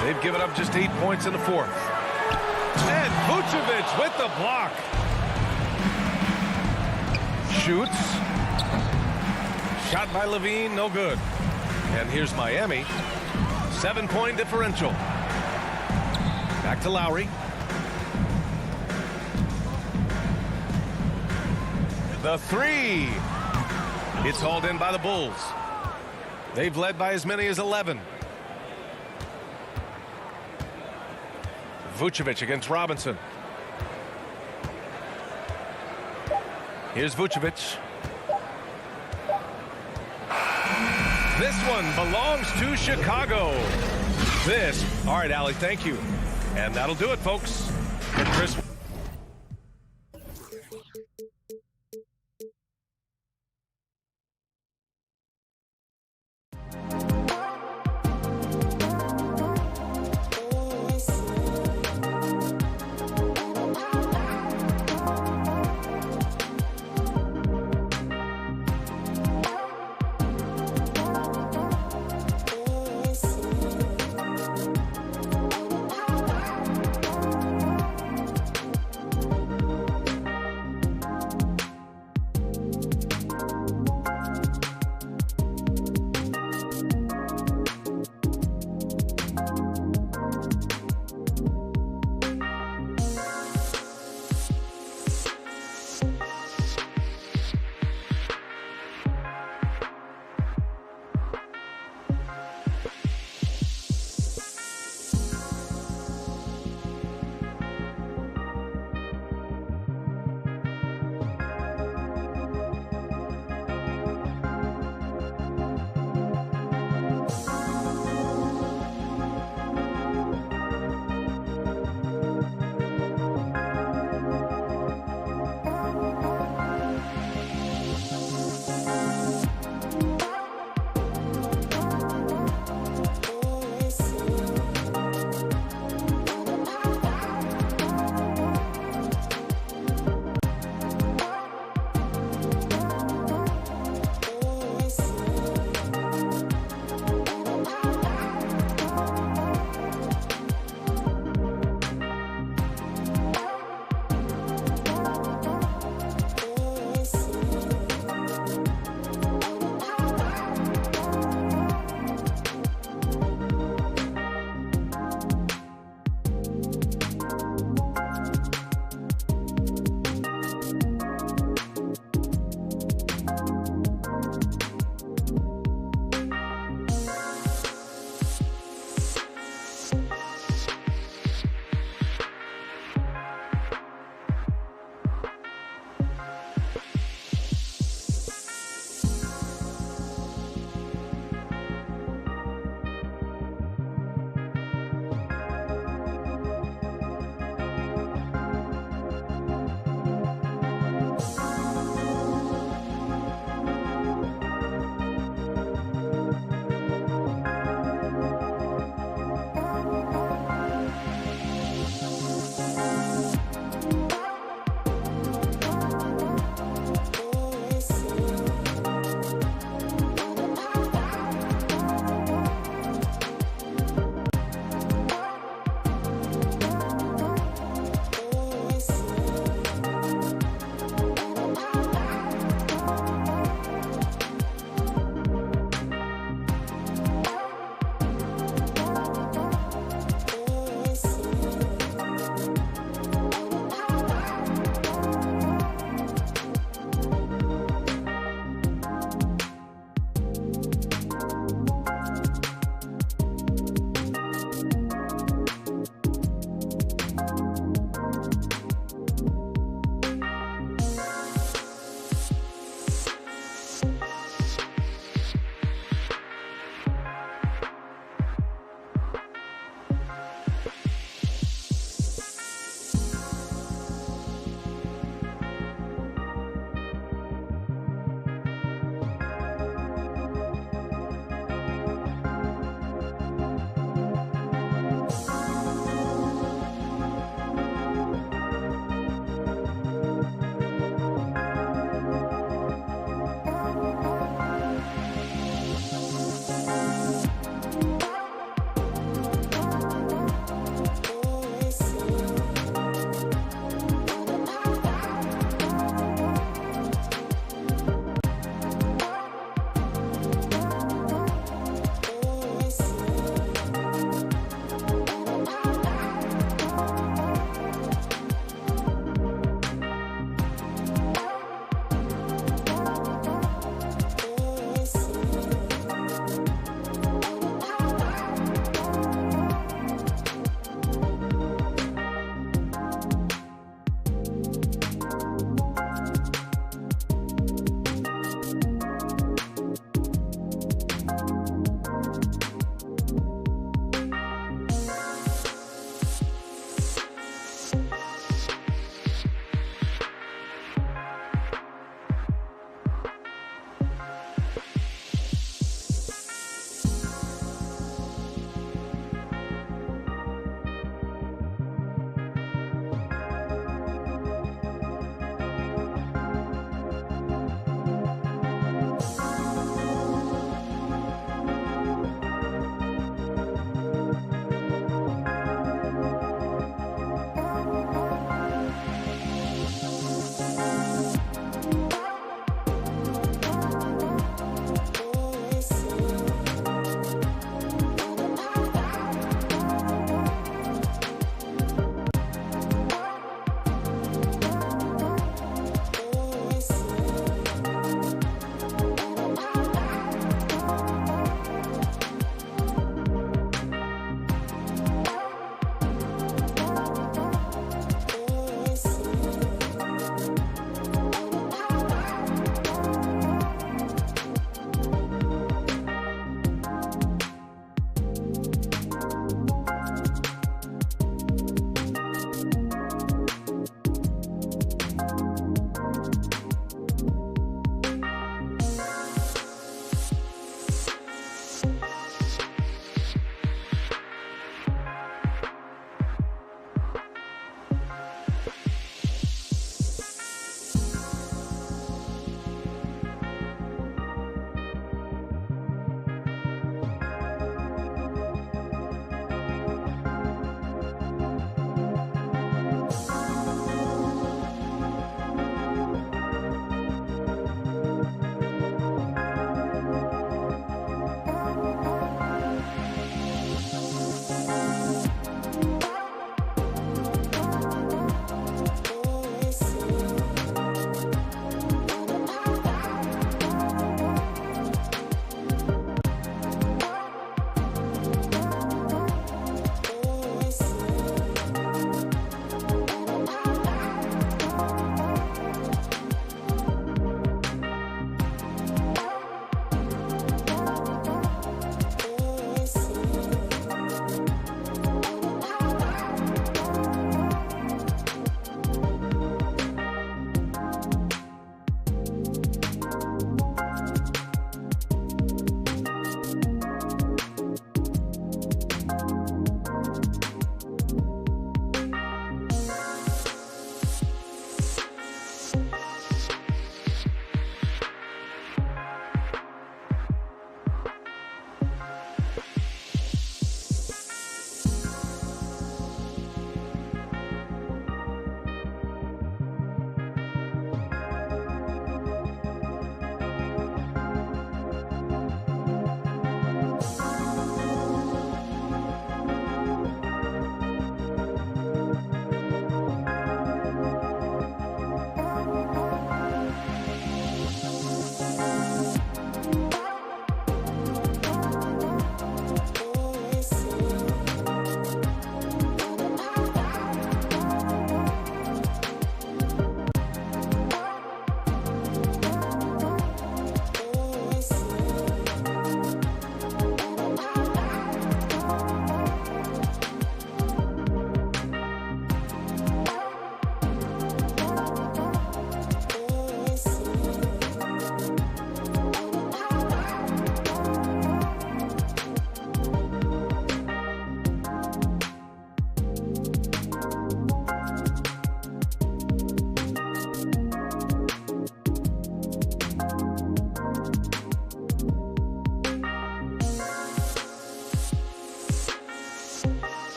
They've given up just 8 points in the fourth. And Vucevic with the block. Shoots. Shot by LaVine, no good. And here's Miami. 7-point differential. Back to Lowry. The 3. It's hauled in by the Bulls. They've led by as many as 11. Vucevic against Robinson. Here's Vucevic. This one belongs to Chicago. All right, Allie, thank you. And that'll do it, folks. For Chris.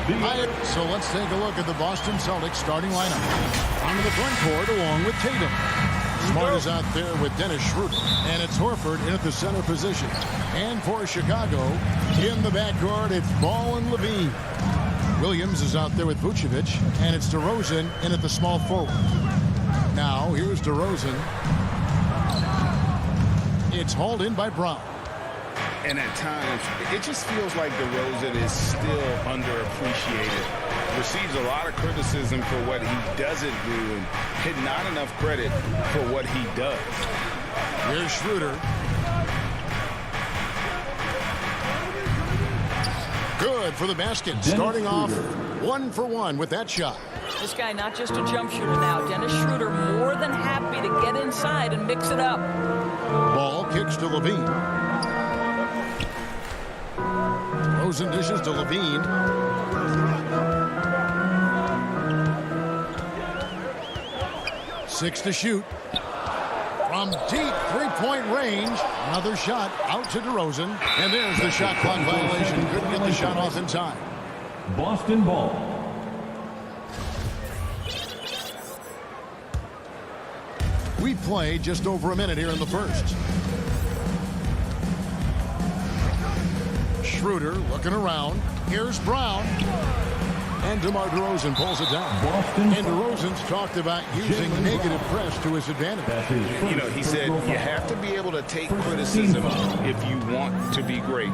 So let's take a look at the Boston Celtics starting lineup. Onto the front court along with Tatum. Smart is out there with Dennis Schroeder. And it's Horford in at the center position. And for Chicago, in the backcourt, it's Ball and Levine. Williams is out there with Vucevic. And it's DeRozan in at the small forward. Now, here's DeRozan. It's hauled in by Brown. And at times, it just feels like DeRozan is still underappreciated. Receives a lot of criticism for what he doesn't do and get not enough credit for what he does. Here's Schroeder. Good for the basket. Starting off 1 for 1 with that shot. This guy not just a jump shooter now. Dennis Schroeder more than happy to get inside and mix it up. Ball kicks to Levine. Rosen dishes to Levine. Six to shoot. From deep three-point range. Another shot out to DeRozan. And there's the shot clock violation. Couldn't get the shot off in time. Boston ball. We play just over a minute here in the first. Schroeder looking around. Here's Brown. And DeMar DeRozan pulls it down. And DeRozan's talked about using negative press to his advantage. You know, he said you have to be able to take criticism if you want to be great.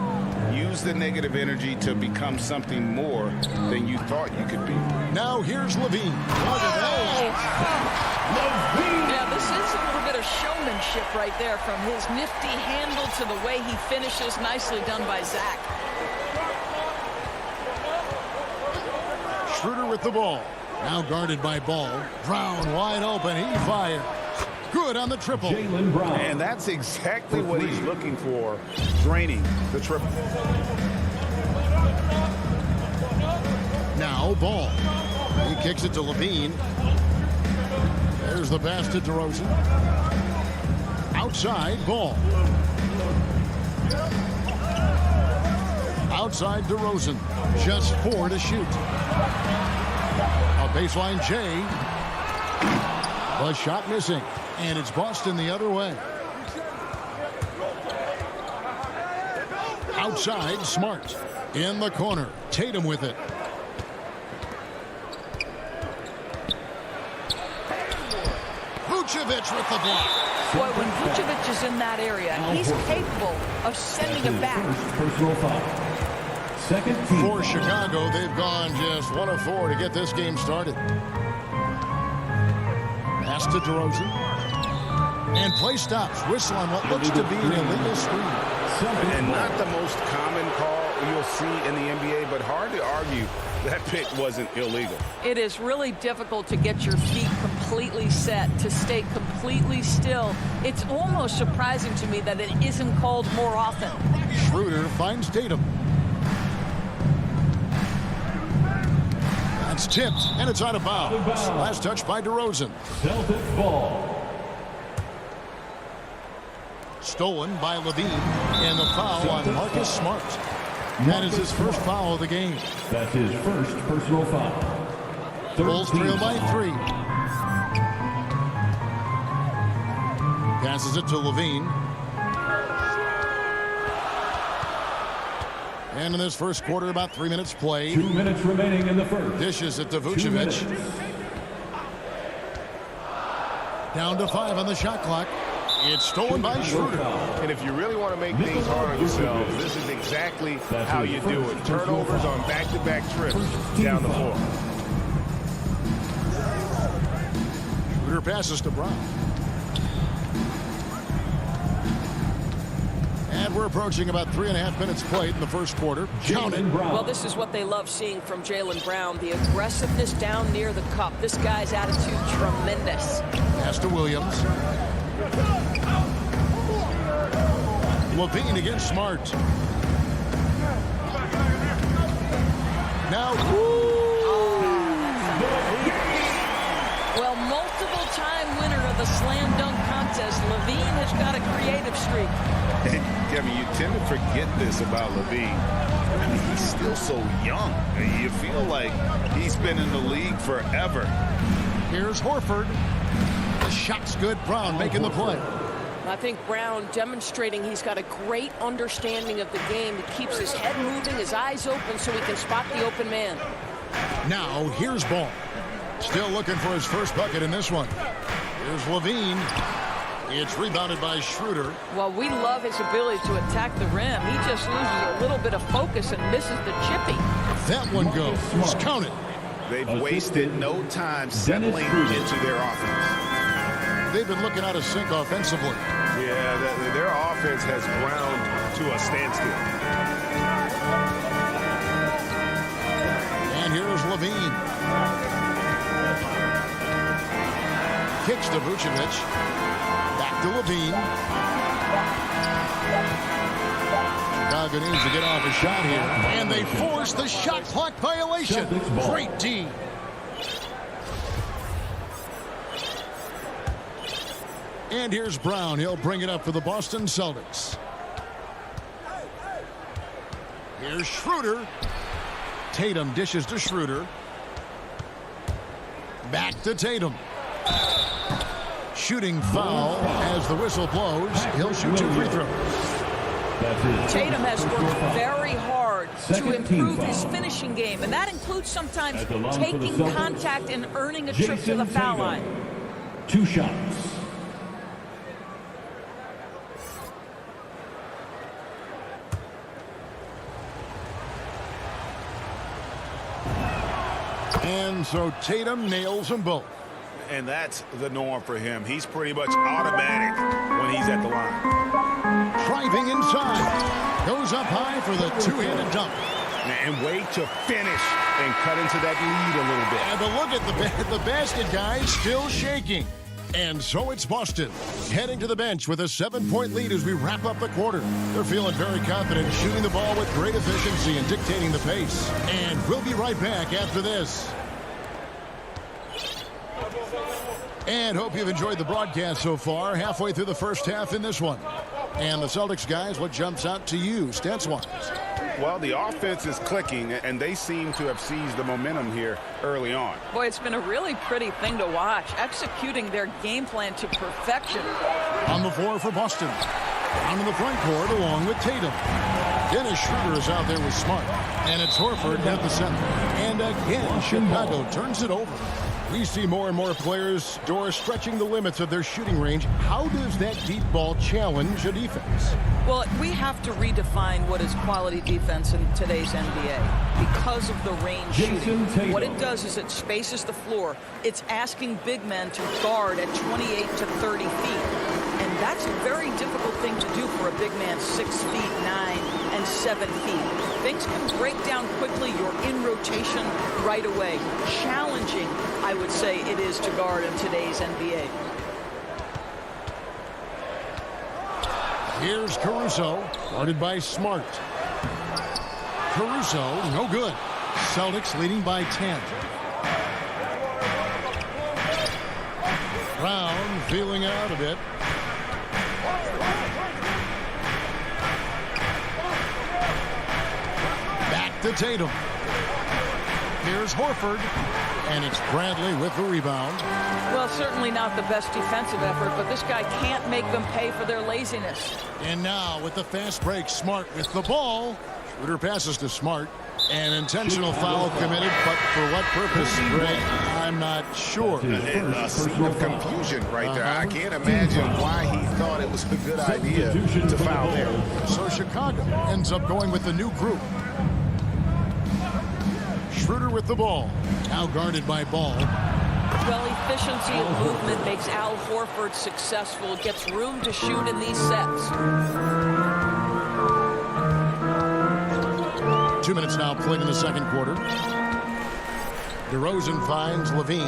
Use the negative energy to become something more than you thought you could be. Now here's Levine. Yeah, this is a little bit of showmanship right there, from his nifty handle to the way he finishes. Nicely done by Zach. Schroeder with the ball. Now guarded by Ball. Brown wide open. He fires. Good on the triple. And that's exactly what he's looking for, draining the triple. Now Ball. He kicks it to Levine. There's the pass to DeRozan. Outside, Ball. Outside DeRozan. Just 4 to shoot. A baseline J. The shot missing. And it's Boston the other way. Outside, Smart. In the corner. Tatum with it. Vucevic with the block. Boy, when Vucevic is in that area, he's capable of sending it back. Personal foul. Second team. For Chicago, they've gone just 1 of 4 to get this game started. Pass to DeRozan. And play stops. Whistle on what looks to be an illegal screen. And not the most common call you'll see in the NBA, but hard to argue that pick wasn't illegal. It is really difficult to get your feet completely set, to stay completely still. It's almost surprising to me that it isn't called more often. Schroeder finds Tatum. That's tipped, and it's out of bounds. Last touch by DeRozan. Celtics ball. Stolen by Levine, and the foul on Marcus Smart. That is his first foul of the game. That's his first personal foul. Bulls trail by 3. Passes it to Levine. And in this first quarter, about 3 minutes played. 2 minutes remaining in the first. Dishes it to Vucevic. Down to 5 on the shot clock. It's stolen by Schroeder. And if you really want to make things hard on yourselves, this is exactly how you do it. Turnovers on back-to-back trips down the floor. Schroeder passes to Brown. And we're approaching about 3.5 minutes played in the first quarter. Counted. Well, this is what they love seeing from Jaylen Brown. The aggressiveness down near the cup. This guy's attitude, tremendous. Pass to Williams. Levine against Smart. Now, well, multiple-time winner of the slam dunk contest. Levine has got a creative streak. Kevin, you tend to forget this about Levine. He's feels so young. You feel like he's been in the league forever. Here's Horford. The shot's good. Brown making the play. I think Brown demonstrating he's got a great understanding of the game. He keeps his head moving, his eyes open so he can spot the open man. Now here's Ball. Still looking for his first bucket in this one. Here's Levine. It's rebounded by Schroeder. Well, we love his ability to attack the rim. He just loses a little bit of focus and misses the chippy. That one goes. Count it. They've wasted no time settling into their offense. They've been looking out of sync offensively. Yeah, their offense has ground to a standstill. And here's Levine. Kicks to Vucevic. Back to Levine. Chicago needs to get off a shot here. And they force the shot clock violation. Great D. And here's Brown. He'll bring it up for the Boston Celtics. Here's Schroeder. Tatum dishes to Schroeder. Back to Tatum. Shooting foul as the whistle blows. He'll shoot 2 free throws. Tatum has worked very hard to improve his finishing game, and that includes sometimes taking contact and earning a trip to the foul line. 2 shots. And so Tatum nails them both. And that's the norm for him. He's pretty much automatic when he's at the line. Driving inside. Goes up high for the two-handed dunk. And wait to finish and cut into that lead a little bit. And but look at the basket, guys, still shaking. And so it's Boston heading to the bench with a 7-point lead as we wrap up the quarter. They're feeling very confident, shooting the ball with great efficiency and dictating the pace. And we'll be right back after this. And hope you've enjoyed the broadcast so far. Halfway through the first half in this one. And the Celtics, guys, what jumps out to you, stats-wise? Well, the offense is clicking, and they seem to have seized the momentum here early on. Boy, it's been a really pretty thing to watch, executing their game plan to perfection. On the floor for Boston. Down in the front court along with Tatum. Dennis Schroeder is out there with Smart. And it's Horford at the center. And again, Chicago turns it over. We see more and more players, Doris, stretching the limits of their shooting range. How does that deep ball challenge a defense? Well, we have to redefine what is quality defense in today's NBA because of the range shooting. What it does is it spaces the floor. It's asking big men to guard at 28 to 30 feet. And that's a very difficult thing to do for a big man 6 feet 9 and 7 feet. Things can break down quickly. You're in rotation right away. Challenging, I would say, it is to guard in today's NBA. Here's Caruso, guarded by Smart. Caruso, no good. Celtics leading by 10. Brown feeling out a bit. Back to Tatum. Here's Horford. And it's Bradley with the rebound. Well, certainly not the best defensive effort, but this guy can't make them pay for their laziness. And now with the fast break, Smart with the ball. Schroeder passes to Smart. An intentional foul committed, but for what purpose, Greg? I'm not sure. A scene of confusion right there. I can't imagine why he thought it was a good idea to foul there. So Chicago ends up going with the new group. Schroeder with the ball. Now guarded by Ball. Well, efficiency of movement makes Al Horford successful. Gets room to shoot in these sets. 2 minutes now played in the second quarter. DeRozan finds Levine.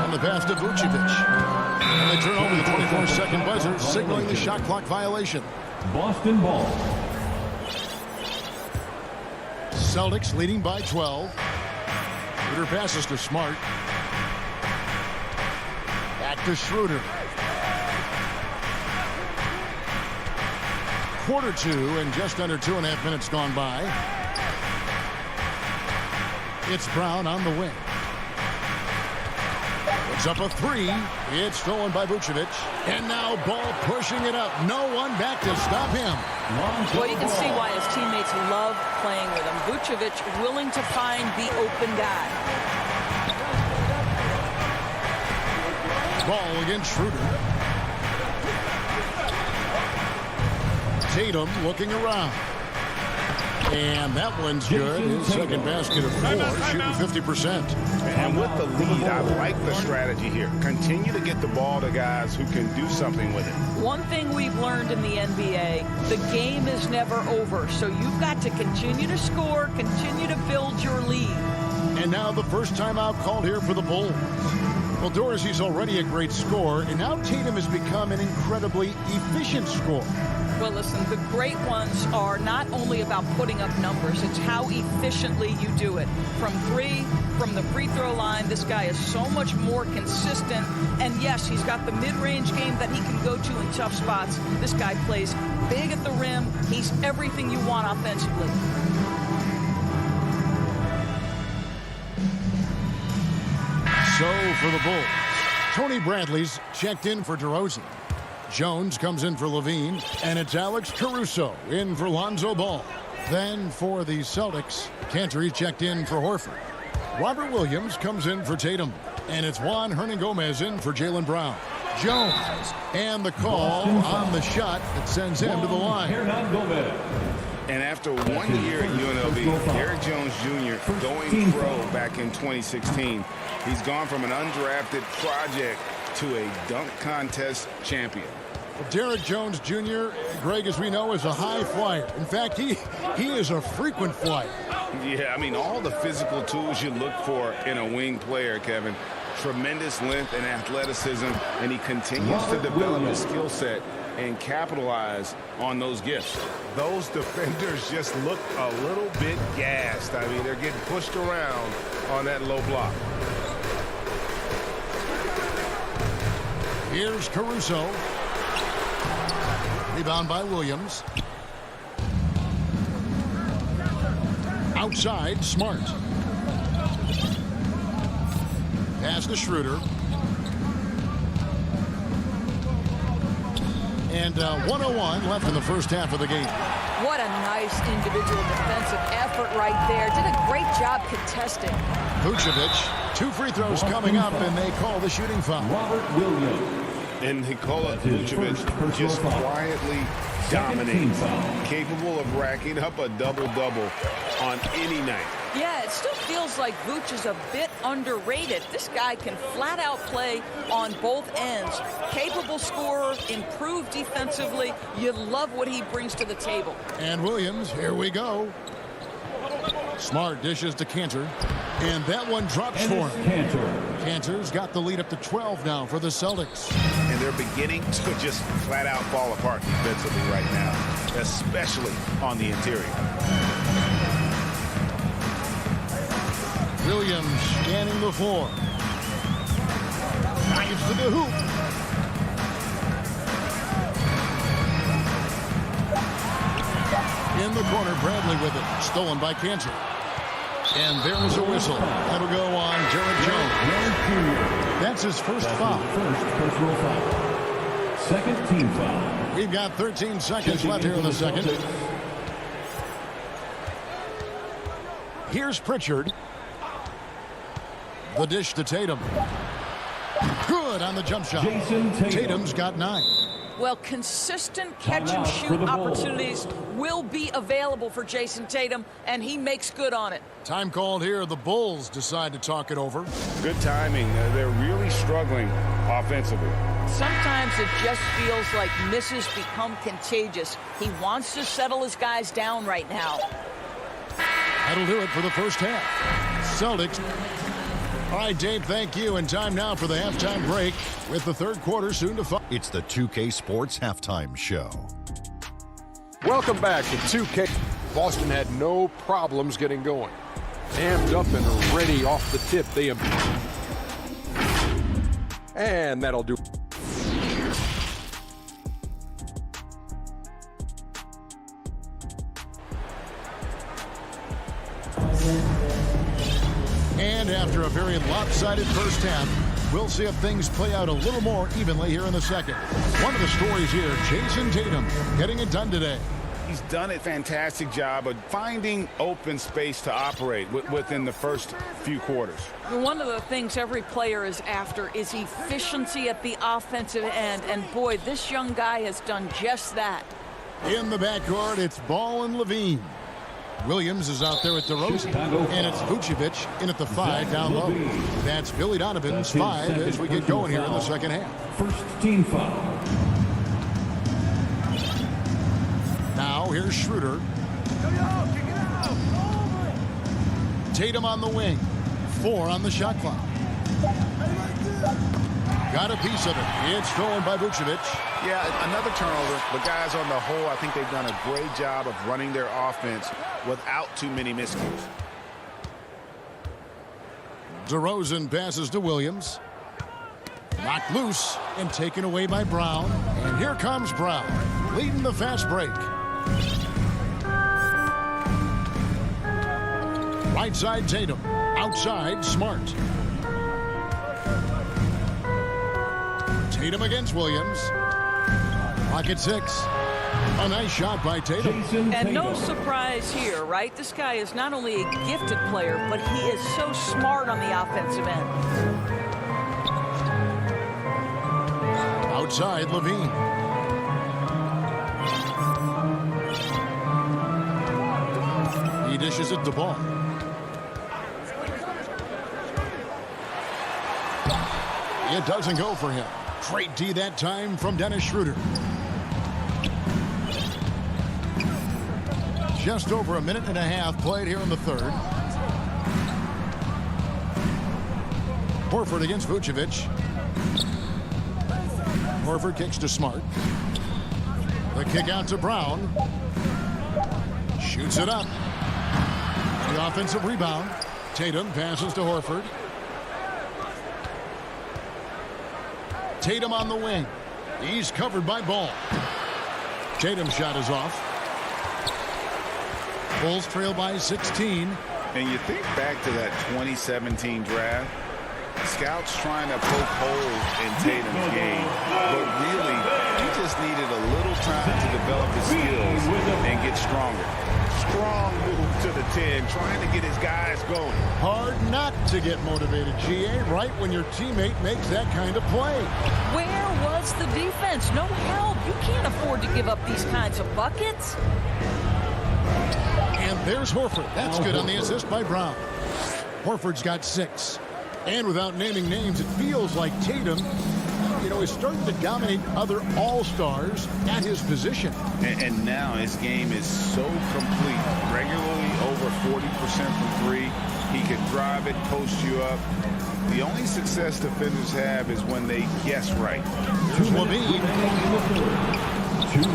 And the pass to Vucevic. And they turn over the 24-second buzzer, signaling the shot clock violation. Boston ball. Celtics leading by 12. Schroeder passes to Smart. Back to Schroeder. Quarter two and just under 2.5 minutes gone by. It's Brown on the wing. It's up a three. It's stolen by Vucevic. And now Ball pushing it up. No one back to stop him. Well, you can see why his teammates love playing with him. Vucevic willing to find the open guy. Ball against Schroeder. Tatum looking around. And that one's good. His second basket of 4, shooting 50%. And with the lead, I like the strategy here. Continue to get the ball to guys who can do something with it. One thing we've learned in the NBA, the game is never over. So you've got to continue to score, continue to build your lead. And now the first timeout called here for the Bulls. Well, Dorsey's already a great scorer, and now Tatum has become an incredibly efficient scorer. Well, listen, the great ones are not only about putting up numbers, it's how efficiently you do it. From three, from the free throw line, this guy is so much more consistent. And yes, he's got the mid-range game that he can go to in tough spots. This guy plays big at the rim. He's everything you want offensively. So for the Bulls, Tony Bradley's checked in for DeRozan. Jones comes in for Levine, and it's Alex Caruso in for Lonzo Ball. Then for the Celtics, Cantor checked in for Horford. Robert Williams comes in for Tatum, and it's Juan Hernangomez in for Jaylen Brown. Jones, and the call on the shot that sends him to the line. And after 1 year at UNLV, Derrick Jones Jr. going pro back in 2016, he's gone from an undrafted project to a dunk contest champion. Derrick Jones Jr., Greg, as we know, is a high flyer. In fact, he is a frequent flyer. Yeah, I mean, all the physical tools you look for in a wing player, Kevin. Tremendous length and athleticism, and he continues to develop his skill set and capitalize on those gifts. Those defenders just look a little bit gassed. I mean, they're getting pushed around on that low block. Here's Caruso. Rebound by Williams. Outside, Smart. Pass to Schroeder. And 1:01 left in the first half of the game. What a nice individual defensive effort right there. Did a great job contesting. Vucevic, 2 free throws coming up, and they call the shooting foul. Robert Williams. And they call it Vucevic just quietly dominating, capable of racking up a double-double on any night. Yeah, it still feels like Vooch is a bit underrated. This guy can flat out play on both ends. Capable scorer, improved defensively. You love what he brings to the table. And Williams, here we go. Smart dishes to Cantor. And that one drops for him. Cantor's got the lead up to 12 now for the Celtics. And they're beginning to just flat out fall apart defensively right now, especially on the interior. Williams scanning the floor. Drives to the hoop. In the corner, Bradley with it. Stolen by Cantor. And there's a whistle. That'll go on Derrick Jones. That's his first foul. First personal foul. Second team foul. We've got 13 seconds left here in the second. Here's Pritchard. The dish to Tatum. Good on the jump shot. Tatum's got 9. Well, consistent catch-and-shoot opportunities will be available for Jason Tatum, and he makes good on it. Time called here. The Bulls decide to talk it over. Good timing. They're really struggling offensively. Sometimes it just feels like misses become contagious. He wants to settle his guys down right now. That'll do it for the first half. Celtics. All right, Dave, thank you. And time now for the halftime break with the third quarter soon to follow. It's the 2K Sports Halftime Show. Welcome back to 2K. Boston had no problems getting going. Amped up and ready off the tip. And that'll do. And after a very lopsided first half, we'll see if things play out a little more evenly here in the second. One of the stories here, Jason Tatum getting it done today. He's done a fantastic job of finding open space to operate within the first few quarters. One of the things every player is after is efficiency at the offensive end. And boy, this young guy has done just that. In the backcourt, it's Ball and Levine. Williams is out there at DeRozan, and it's Vucevic in at the 5 down low. That's Billy Donovan's 5 as we get going here in the second half. First team foul. Now here's Schroeder. Tatum on the wing. 4 on the shot clock. Got a piece of it. It's stolen by Vucevic. Yeah, another turnover. But guys, on the whole, I think they've done a great job of running their offense without too many miscues. DeRozan passes to Williams. Knocked loose and taken away by Brown. And here comes Brown, leading the fast break. Right side Tatum. Outside Smart. Tatum against Williams. Pocket 6. A nice shot by Tatum. And no surprise here, right? This guy is not only a gifted player, but he is so smart on the offensive end. Outside Levine. He dishes it to Ball. It doesn't go for him. Great D that time from Dennis Schroeder. Just over a minute and a half played here in the third. Horford against Vucevic. Horford kicks to Smart. The kick out to Brown. Shoots it up. The offensive rebound. Tatum passes to Horford. Tatum on the wing. He's covered by Ball. Tatum's shot is off. Bulls trail by 16. And you think back to that 2017 draft, scouts trying to poke holes in Tatum's game, but really, he just needed a little time to develop his skills and get stronger. Strong move to the 10, trying to get his guys going. Hard not to get motivated, GA, right when your teammate makes that kind of play. Where was the defense? No help. You can't afford to give up these kinds of buckets. And there's Horford. That's good on the assist by Brown. Horford's got 6. And without naming names, it feels like Tatum, is starting to dominate other all-stars at his position. And now his game is so complete. Regularly over 40% from 3. He can drive it, post you up. The only success defenders have is when they guess right. Here's Levine.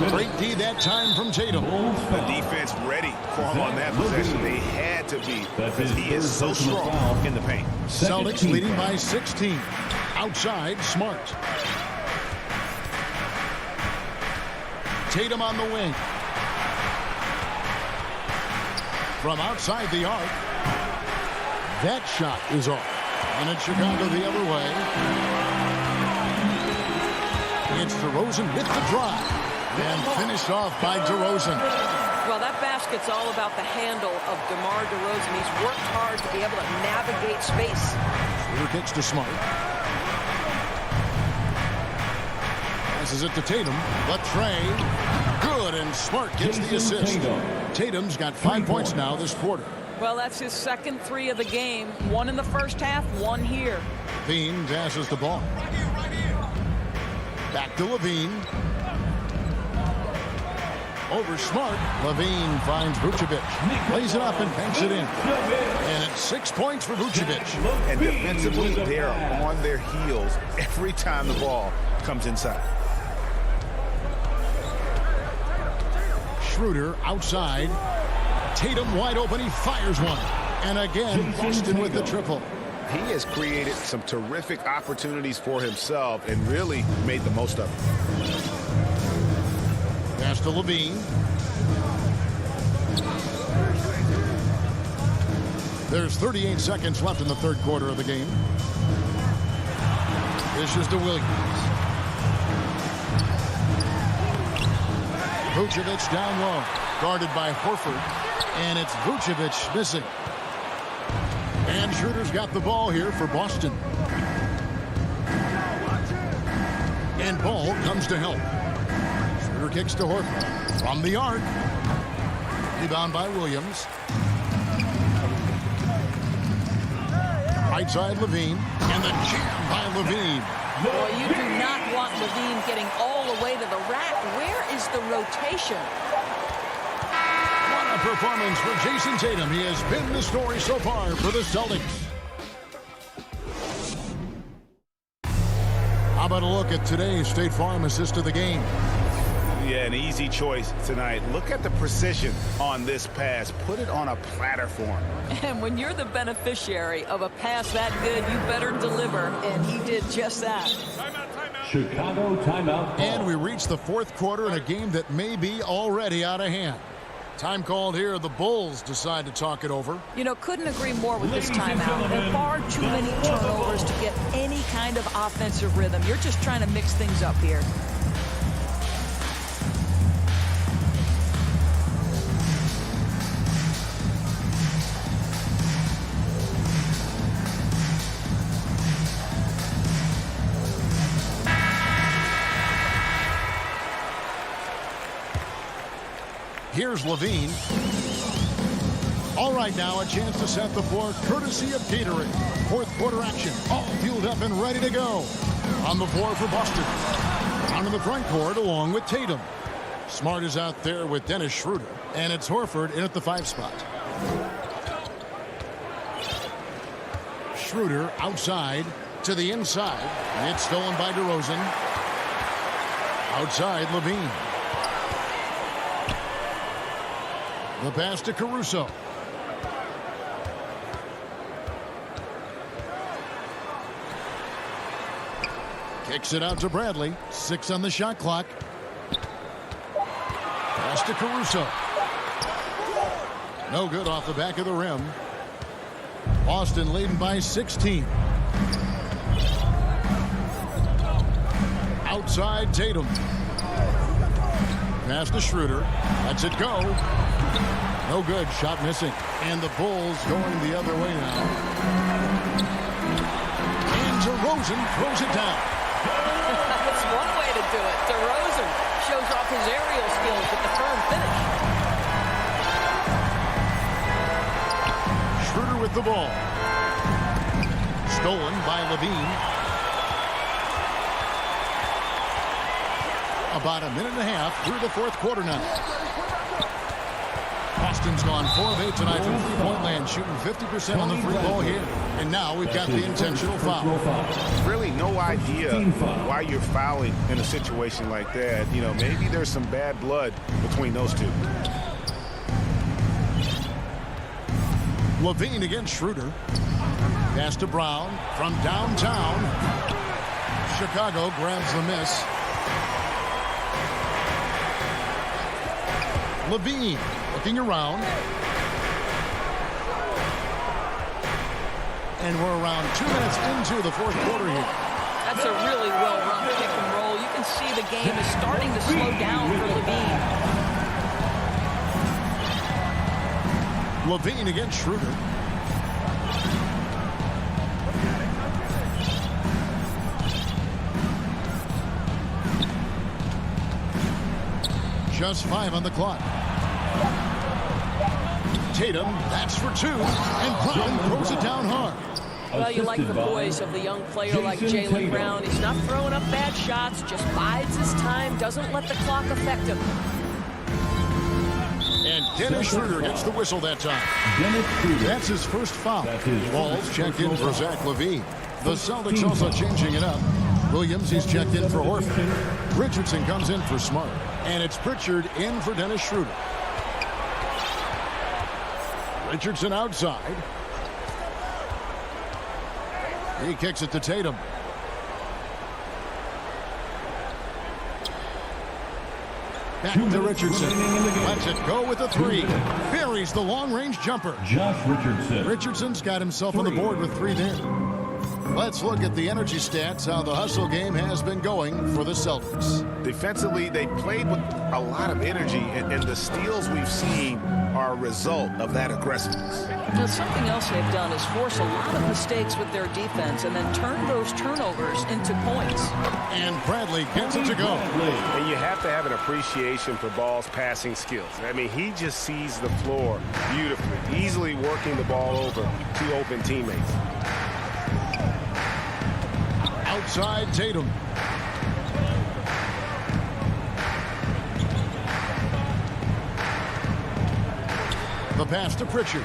Great D that time from Tatum. The defense ready for him on that possession. They had to be because he is so strong in the paint. Celtics leading by 16. Outside, Smart. Tatum on the wing. From outside the arc. That shot is off. And it's Chicago the other way. It's DeRozan with the drive. And finished off by DeRozan. Well, that basket's all about the handle of DeMar DeRozan. He's worked hard to be able to navigate space. Schroeder kicks to Smart. Passes it to Tatum. The tray. Good, and Smart gets the assist. Tatum's got 5 points now this quarter. Well, that's his second 3 of the game. 1 in the first half, 1 here. Levine passes the ball. Back to Levine. Over Smart. Levine finds Vucevic. Lays it up and banks it in. And it's 6 points for Vucevic. And defensively, they're on their heels every time the ball comes inside. Schroeder outside. Tatum wide open. He fires one. And again, Boston with the triple. he has created some terrific opportunities for himself and really made the most of it. Pass to Levine. There's 38 seconds left in the third quarter of the game. This is to Williams. Vucevic down low. Guarded by Horford. And it's Vucevic missing. And Schroeder's got the ball here for Boston. And Ball comes to help. Schroeder kicks to Horford. From the arc. Rebound by Williams. Right side Levine. And the jam by Levine. Boy, you do not want Levine getting all the way to the rack. Where is the rotation? What a performance for Jason Tatum. He has been the story so far for the Celtics. How about a look at today's State Farm assist of the game? Yeah, an easy choice tonight. Look at the precision on this pass. Put it on a platter for him. And when you're the beneficiary of a pass that good, you better deliver. And he did just that. Chicago timeout. And we reach the fourth quarter in a game that may be already out of hand. Time called here. The Bulls decide to talk it over. You know, couldn't agree more with this timeout. There are far too many turnovers to get any kind of offensive rhythm. You're just trying to mix things up here. Here's Levine. All right, now a chance to set the floor courtesy of Gatorade. Fourth quarter action, all fueled up and ready to go. On the floor for Boston. Down to the front court along with Tatum. Smart is out there with Dennis Schroeder. And it's Horford in at the 5 spot. Schroeder outside to the inside. It's stolen by DeRozan. Outside Levine. The pass to Caruso. Kicks it out to Bradley. 6 on the shot clock. Pass to Caruso. No good off the back of the rim. Boston leading by 16. Outside Tatum. Pass to Schroeder. Lets it go. No good. Shot missing. And the Bulls going the other way now. And DeRozan throws it down. That's one way to do it. DeRozan shows off his aerial skills with the firm finish. Schroeder with the ball. Stolen by Levine. About a minute and a half through the fourth quarter now. Boston's gone 4 of 8 tonight from three-point land, shooting 50% on the free ball here. And now we've got the intentional foul. Really no idea why you're fouling in a situation like that. You know, maybe there's some bad blood between those two. Levine against Schroeder. Pass to Brown from downtown. Chicago grabs the miss. Levine looking around. And we're around 2 minutes into the fourth quarter here. That's a really well-run pick and roll. You can see the game is starting to slow down for Levine. Levine against Schroeder. Just 5 on the clock. Tatum, that's for 2. And Brown throws it down hard. Well, you like the poise of the young player like Jaylen Brown. He's not throwing up bad shots, just bides his time, doesn't let the clock affect him. And Dennis Schroeder gets the whistle that time. That's his first foul. Ball's checked in for Zach LaVine. The Celtics also changing it up. Williams, he's checked in for Horford. Richardson comes in for Smart. And it's Pritchard in for Dennis Schroeder. Richardson outside. He kicks it to Tatum. Back to Richardson. Lets it go with a three. Buries the long-range jumper. Josh Richardson. Richardson's got himself on the board with 3 there. Let's look at the energy stats, how the hustle game has been going for the Celtics. Defensively, they played with a lot of energy, and the steals we've seen are a result of that aggressiveness. Now, something else they've done is force a lot of mistakes with their defense and then turn those turnovers into points. And Bradley gets it to go. And you have to have an appreciation for Ball's passing skills. I mean, he just sees the floor beautifully, easily working the ball over to open teammates. Outside Tatum. The pass to Pritchard.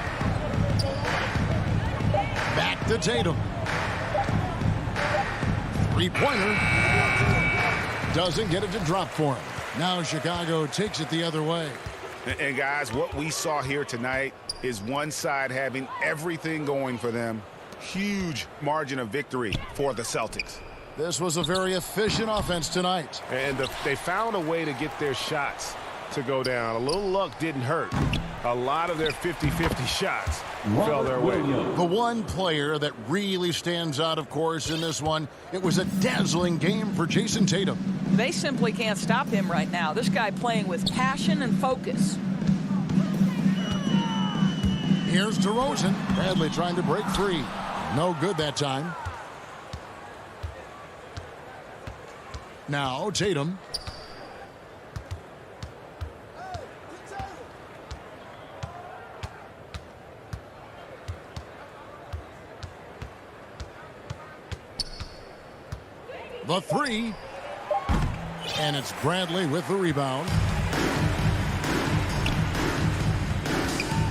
Back to Tatum. Three-pointer. Doesn't get it to drop for him. Now Chicago takes it the other way. And guys, what we saw here tonight is one side having everything going for them. Huge margin of victory for the Celtics. This was a very efficient offense tonight. And they found a way to get their shots to go down. A little luck didn't hurt. A lot of their 50-50 shots fell their way. The one player that really stands out, of course, in this one, it was a dazzling game for Jason Tatum. They simply can't stop him right now. This guy playing with passion and focus. Here's DeRozan. Bradley trying to break free. No good that time. Now Tatum. The three. And it's Bradley with the rebound.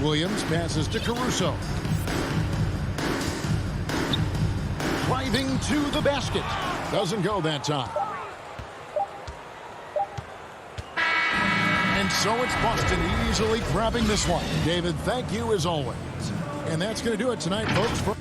Williams passes to Caruso. Driving to the basket. Doesn't go that time. And so it's Boston easily grabbing this one. David, thank you as always. And that's going to do it tonight, folks.